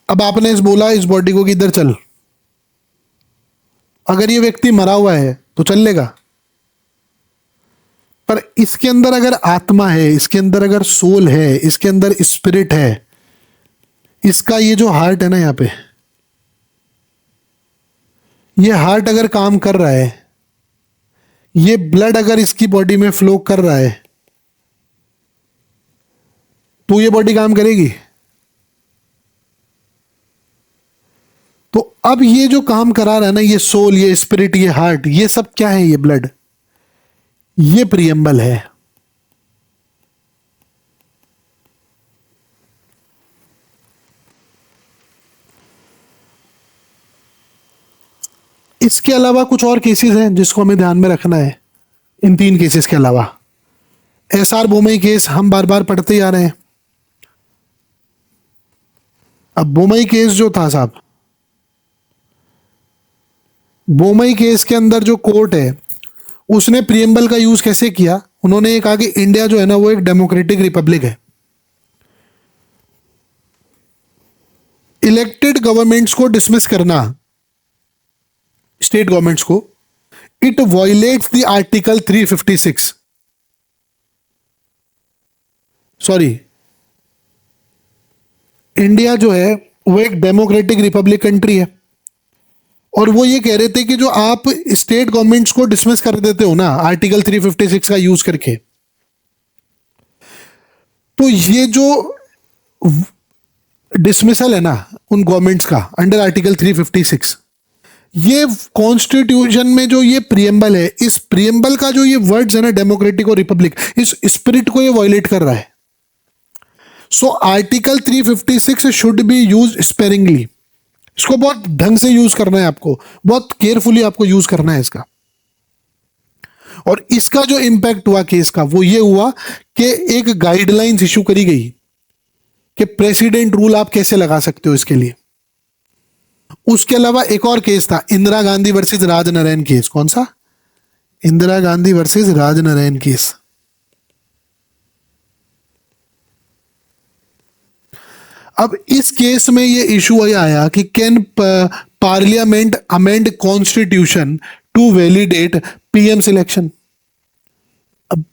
अब आपने इस बोला इस बॉडी को कि इधर चल, अगर ये व्यक्ति मरा हुआ है तो चल लेगा, पर इसके अंदर अगर आत्मा है, इसके अंदर अगर सोल है, इसके अंदर स्पिरिट है, इसका ये जो हार्ट है ना यहां पे, ये हार्ट अगर काम कर रहा है, ये ब्लड अगर इसकी बॉडी में फ्लो कर रहा है, तो ये बॉडी काम करेगी। तो अब ये जो काम करा रहा है ना, ये सोल, ये स्पिरिट, ये हार्ट, ये सब क्या है? ये ब्लड, ये प्रियम्बल है। इसके अलावा कुछ और केसेस हैं जिसको हमें ध्यान में रखना है। इन 3 केसेस के अलावा SR बोमई केस हम बार बार पढ़ते ही आ रहे हैं। अब बोमई केस जो था साहब, बोमई केस के अंदर जो कोर्ट है उसने प्रियम्बल का यूज कैसे किया? उन्होंने ये कहा कि इंडिया जो है ना वो एक डेमोक्रेटिक रिपब्लिक है। इलेक्टेड गवर्नमेंट्स को डिसमिस करना, स्टेट गवर्नमेंट्स को, it violets the article 356। Sorry, India जो है वो एक डेमोक्रेटिक रिपब्लिक कंट्री है, और वो ये कह रहे थे कि जो आप स्टेट गवर्नमेंट्स को डिसमिस कर देते हो ना आर्टिकल 356 का यूज करके, तो ये जो डिसमिसल है ना उन गवर्नमेंट्स का अंडर आर्टिकल 356, ये कॉन्स्टिट्यूशन में जो ये प्रियम्बल है, इस प्रियम्बल का जो ये वर्ड्स है ना डेमोक्रेटिक और रिपब्लिक, इस स्पिरिट को ये वायलेट कर रहा है। So article 356 should be use sparingly. इसको बहुत ढंग से यूज करना है आपको, बहुत केयरफुली आपको यूज करना है इसका। और इसका जो इंपैक्ट हुआ केस का वो ये हुआ कि एक गाइडलाइंस इशू करी गई कि प्रेसिडेंट रूल आप कैसे लगा सकते हो इसके लिए। उसके अलावा एक और केस था, इंदिरा गांधी वर्सेस राजनारायण केस। कौन सा? Indira Gandhi versus Rajnarayan case. अब इस केस में ये इशू आया कि can parliament amend constitution to validate PM selection. अब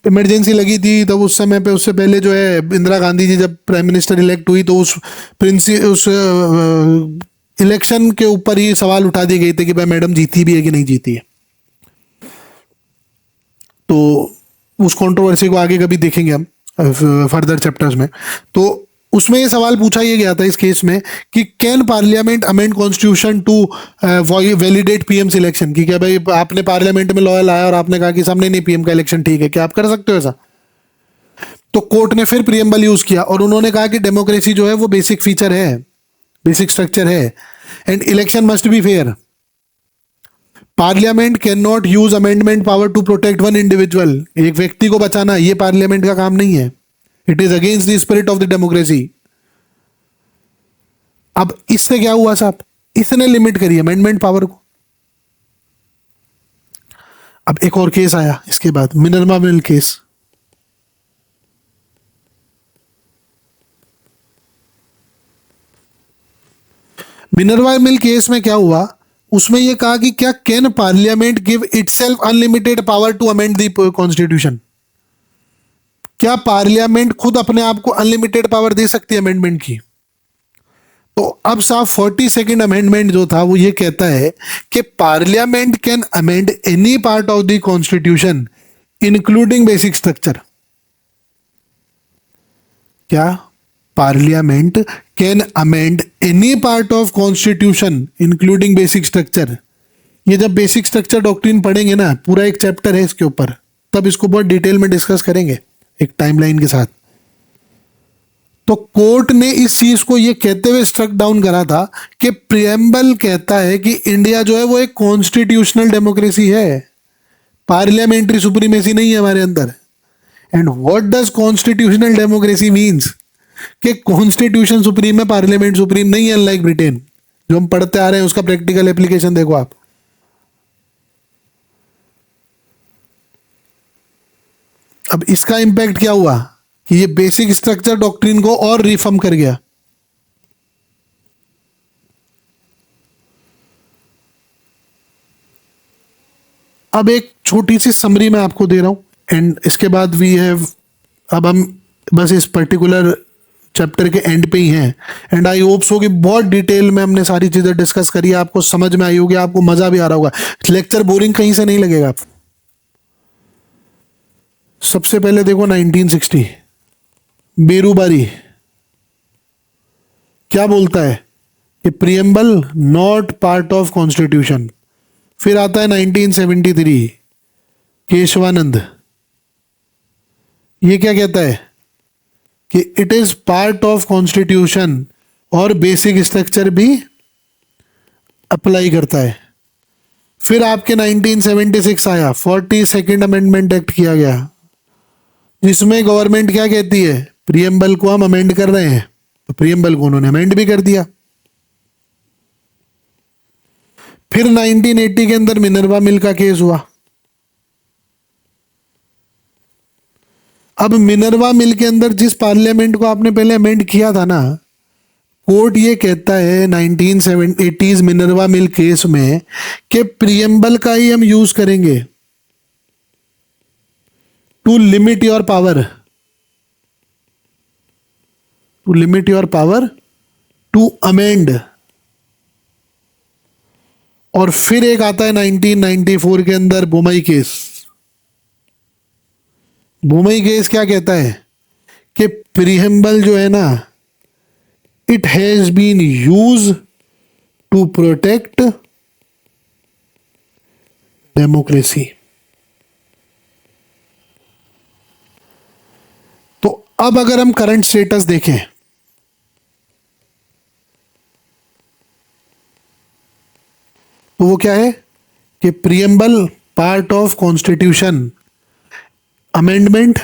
इमरजेंसी लगी थी तब उस समय पे, उससे पहले जो है इंदिरा गांधी जी जब प्राइम मिनिस्टर इलेक्ट हुई तो उस इलेक्शन के ऊपर ही सवाल उठा दिए गए थे कि भाई मैडम जीती भी है कि नहीं जीती है। तो उस कंट्रोवर्सी को आगे कभी देखेंगे हम फर्दर चैप्टर्स में। तो उसमें ये सवाल पूछा ये गया था इस केस में कि can parliament amend constitution to validate PM selection, कि क्या भाई आपने पार्लियामेंट में लॉ लाया और आपने कहा कि सामने नहीं पीएम का इलेक्शन ठीक है, क्या आप कर सकते हो ऐसा? तो कोर्ट ने फिर प्रियम्बल यूज किया और उन्होंने कहा कि डेमोक्रेसी जो है वो बेसिक फीचर है, बेसिक स्ट्रक्चर है, and election must be fair. Parliament can not use amendment power to protect one individual. एक व्यक्ति को बचाना ये पार्लियामेंट का काम नहीं है। It is against the spirit of the democracy. अब इससे क्या हुआ साहब, इसने लिमिट करी अमेंडमेंट पावर को। अब एक और केस आया इसके बाद, Minerva mill case. Minerva mill case में क्या हुआ, उसमें यह कहा कि क्या can parliament give itself unlimited power to amend the constitution. क्या पार्लियामेंट खुद अपने आप को अनलिमिटेड पावर दे सकती है अमेंडमेंट की? तो अब साहब 42nd अमेंडमेंट जो था वो ये कहता है कि parliament can amend any part of the constitution including basic structure. क्या parliament can amend any part of constitution including basic structure. ये जब बेसिक स्ट्रक्चर डॉक्ट्रिन पढ़ेंगे ना, पूरा एक चैप्टर है इसके ऊपर, तब इसको बहुत डिटेल में डिस्कस करेंगे एक टाइमलाइन के साथ। तो कोर्ट ने इस चीज को ये कहते हुए स्ट्रक डाउन करा था कि प्रियम्बल कहता है कि इंडिया जो है वो एक कॉन्स्टिट्यूशनल डेमोक्रेसी है, पार्लियामेंट्री सुप्रीमेसी नहीं है हमारे अंदर। And what does constitutional democracy means, कि कॉन्स्टिट्यूशन सुप्रीम है, पार्लियामेंट सुप्रीम नहीं है। अनलाइक ब्रिटेन जो हम पढ़ते आ रहे हैं उसका प्रैक्टिकल एप्लीकेशन देखो आप। अब इसका इंपैक्ट क्या हुआ कि ये बेसिक स्ट्रक्चर डॉक्ट्रिन को और रिफॉर्म कर गया। अब एक छोटी सी समरी मैं आपको दे रहा हूं एंड इसके बाद वी हैव, अब हम बस इस पर्टिकुलर चैप्टर के एंड पे ही हैं। एंड आई होप सो कि बहुत डिटेल में हमने सारी चीजें डिस्कस करी, आपको समझ में आई होगी, आपको मजा भी आ रहा होगा, लेक्चर बोरिंग कहीं से नहीं लगेगा आपको। सबसे पहले देखो 1960 बेरूबारी क्या बोलता है कि preamble not part of constitution. फिर आता है 1973 केशवानंद, ये क्या कहता है कि it is part of constitution और बेसिक स्ट्रक्चर भी अप्लाई करता है। फिर आपके 1976 आया, 42nd अमेंडमेंट एक्ट किया गया, जिसमें गवर्नमेंट क्या कहती है, प्रियम्बल को हम अमेंड कर रहे हैं, तो प्रियम्बल को उन्होंने अमेंड भी कर दिया। फिर 1980 के अंदर मिनर्वा मिल का केस हुआ। अब मिनर्वा मिल के अंदर जिस पार्लियामेंट को आपने पहले अमेंड किया था ना, कोर्ट ये कहता है 1980s मिनर्वा मिल केस में कि प्रियम्बल का ही हम यूज करेंगे to limit your power, to limit your power to amend. और फिर एक आता है 1994 के अंदर बोमई केस। बोमई केस क्या कहता है कि प्रीएम्बल जो है ना, it has been use to protect democracy. तो अब अगर हम करंट स्टेटस देखें, तो वो क्या है कि preamble part of constitution, amendment,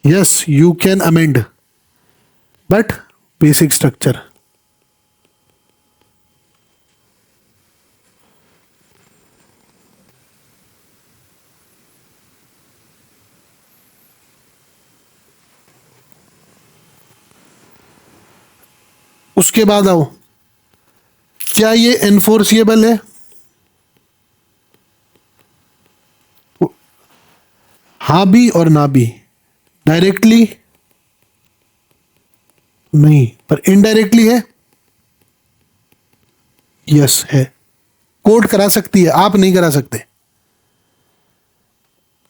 yes you can amend, but basic structure. उसके बाद आओ, क्या ये एनफोर्सिएबल है? हाँ भी और ना भी। डायरेक्टली नहीं, पर इनडायरेक्टली है, यस है। कोर्ट करा सकती है, आप नहीं करा सकते।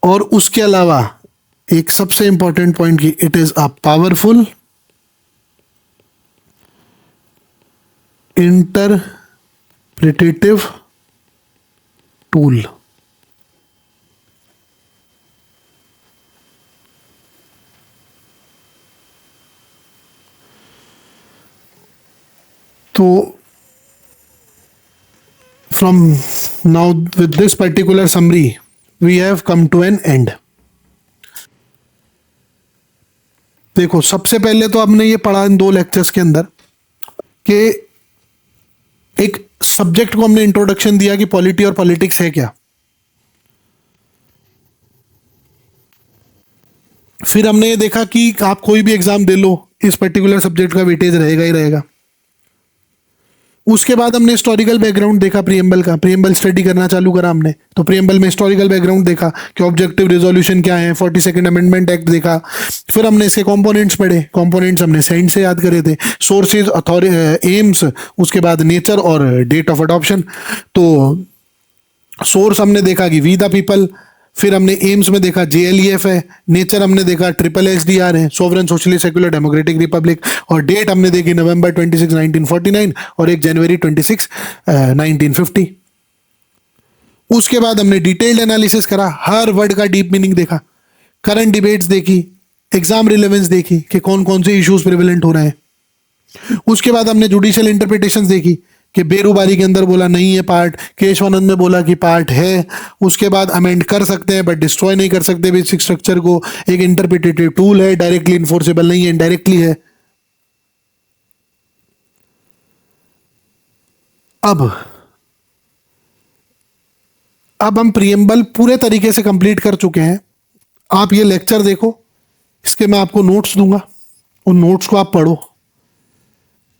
और उसके अलावा एक सबसे इंपॉर्टेंट पॉइंट की, it is a powerful interpretative tool. तो from now with this particular summary we have come to an end। देखो, सबसे पहले तो हमने ये पढ़ा इन 2 लेक्चर्स के अंदर कि एक सब्जेक्ट को हमने इंट्रोडक्शन दिया कि पॉलिटी और पॉलिटिक्स है क्या। फिर हमने ये देखा कि आप कोई भी एग्जाम दे लो, इस पर्टिकुलर सब्जेक्ट का वेटेज रहेगा ही रहेगा। उसके बाद हमने हिस्टोरिकल बैकग्राउंड देखा प्रीएम्बल का, प्रीएम्बल स्टडी करना चालू करा हमने। तो प्रीएम्बल में हिस्टोरिकल बैकग्राउंड देखा कि ऑब्जेक्टिव रिजोल्यूशन क्या है, 42nd अमेंडमेंट एक्ट देखा। फिर हमने इसके कंपोनेंट्स पढ़े, कंपोनेंट्स हमने सेंट से याद करे थे, सोर्सेज, एम्स, उसके बाद नेचर और डेट ऑफ अडॉप्शन। तो सोर्स हमने देखा कि वी द पीपल, फिर हमने एम्स में देखा JLEF है, नेचर हमने देखा SSSR है, sovereign socialist secular democratic Republic, और डेट हमने देखी नवंबर 26 1949 और 1 जनवरी 26 1950। उसके बाद हमने डिटेल्ड एनालिसिस करा, हर वर्ड का डीप मीनिंग देखा, करंट डिबेट्स देखी, एग्जाम रिलेवेंस देखी कि कौन कौन से इश्यूज प्रिवेलेंट हो रहे हैं। उसके बाद हमने जुडिशियल इंटरप्रिटेशंस देखी कि बेरुबारी के अंदर बोला नहीं है पार्ट, केशवानंद में बोला कि पार्ट है। उसके बाद अमेंड कर सकते हैं बट डिस्ट्रॉय नहीं कर सकते बेसिक स्ट्रक्चर को, एक इंटरप्रिटेटिव टूल है, डायरेक्टली इन्फोर्सेबल नहीं है, इनडायरेक्टली है। अब हम प्रीएम्बल पूरे तरीके से कंप्लीट कर चुके हैं। आप ये लेक्चर देखो, इसके मैं आपको नोट्स दूंगा, उन नोट्स को आप पढ़ो।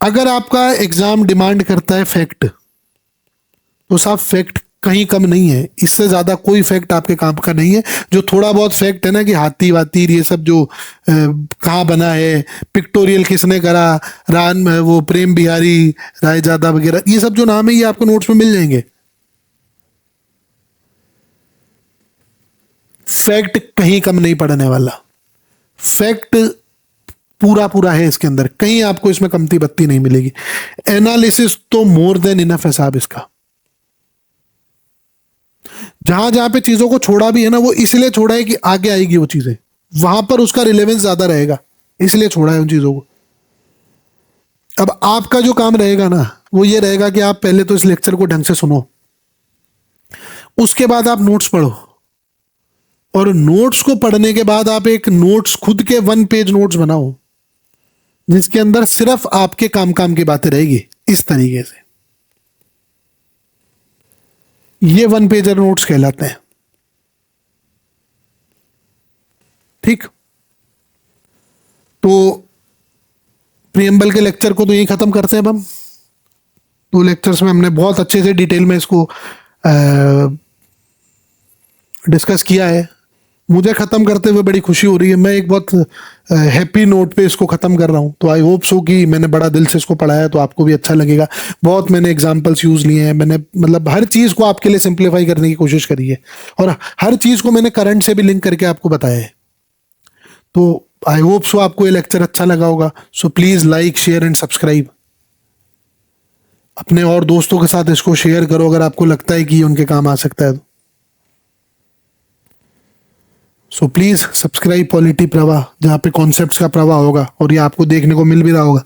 अगर आपका एग्जाम डिमांड करता है फैक्ट, तो साहब फैक्ट कहीं कम नहीं है, इससे ज्यादा कोई फैक्ट आपके काम का नहीं है। जो थोड़ा बहुत फैक्ट है ना कि हाथी वाती ये सब जो कहाँ बना है, पिक्टोरियल किसने करा, रान वो प्रेम बिहारी रायजादा वगैरह, ये सब जो नाम है ये आपको नोट्स में मिल जाएंगे। फैक्ट कहीं कम नहीं पड़ने वाला, फैक्ट पूरा पूरा है इसके अंदर, कहीं आपको इसमें कमती बत्ती नहीं मिलेगी। एनालिसिस तो मोर देन इनफ है साहब इसका। जहां जहां पे चीजों को छोड़ा भी है ना, वो इसलिए छोड़ा है कि आगे आएगी वो चीजें, वहां पर उसका रिलेवेंस ज्यादा रहेगा, इसलिए छोड़ा है उन चीजों को। अब आपका जो काम रहेगा ना, वो ये रहेगा कि आप पहले तो इस लेक्चर को ढंग से सुनो, उसके बाद आप नोट्स पढ़ो, और नोट्स को पढ़ने के बाद आप एक नोट्स खुद के 1 पेज नोट्स बनाओ, जिसके अंदर सिर्फ आपके काम काम की बातें रहेगी। इस तरीके से ये 1 पेजर नोट्स कहलाते हैं। ठीक। तो प्रियम्बल के लेक्चर को तो यही ख़त्म करते हैं अब हम। 2 लेक्चर्स में हमने बहुत अच्छे से डिटेल में इसको डिस्कस किया है। मुझे ख़त्म करते हुए बड़ी खुशी हो रही है। मैं एक बहुत हैप्पी नोट पे इसको ख़त्म कर रहा हूँ। तो आई होप सो कि मैंने बड़ा दिल से इसको पढ़ाया तो आपको भी अच्छा लगेगा। बहुत मैंने एग्जांपल्स यूज़ लिए हैं, मैंने मतलब हर चीज़ को आपके लिए सिंप्लीफाई करने की कोशिश करी है और हर चीज़ को मैंने करंट से भी लिंक करके आपको बताया है। तो आई होप सो आपको ये लेक्चर अच्छा लगा होगा। So please like, share and subscribe. अपने और दोस्तों के साथ इसको शेयर करो अगर आपको लगता है कि ये उनके काम आ सकता है। सो प्लीज सब्सक्राइब पॉलिटी प्रवाह, जहाँ पे कॉन्सेप्ट्स का प्रवाह होगा और ये आपको देखने को मिल भी रहा होगा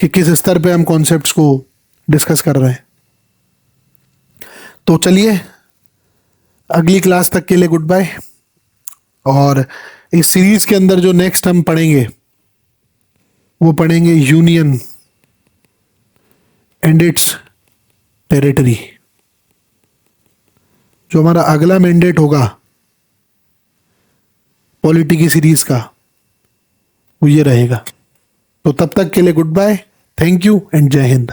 कि किस स्तर पे हम कॉन्सेप्ट्स को डिस्कस कर रहे हैं। तो चलिए, अगली क्लास तक के लिए गुड बाय। और इस सीरीज के अंदर जो नेक्स्ट हम पढ़ेंगे वो पढ़ेंगे यूनियन एंड इट्स टेरिटरी। जो हमारा अगला मैंडेट होगा पॉलिटी की सीरीज का वो ये रहेगा। तो तब तक के लिए goodbye, thank you and Jai Hind.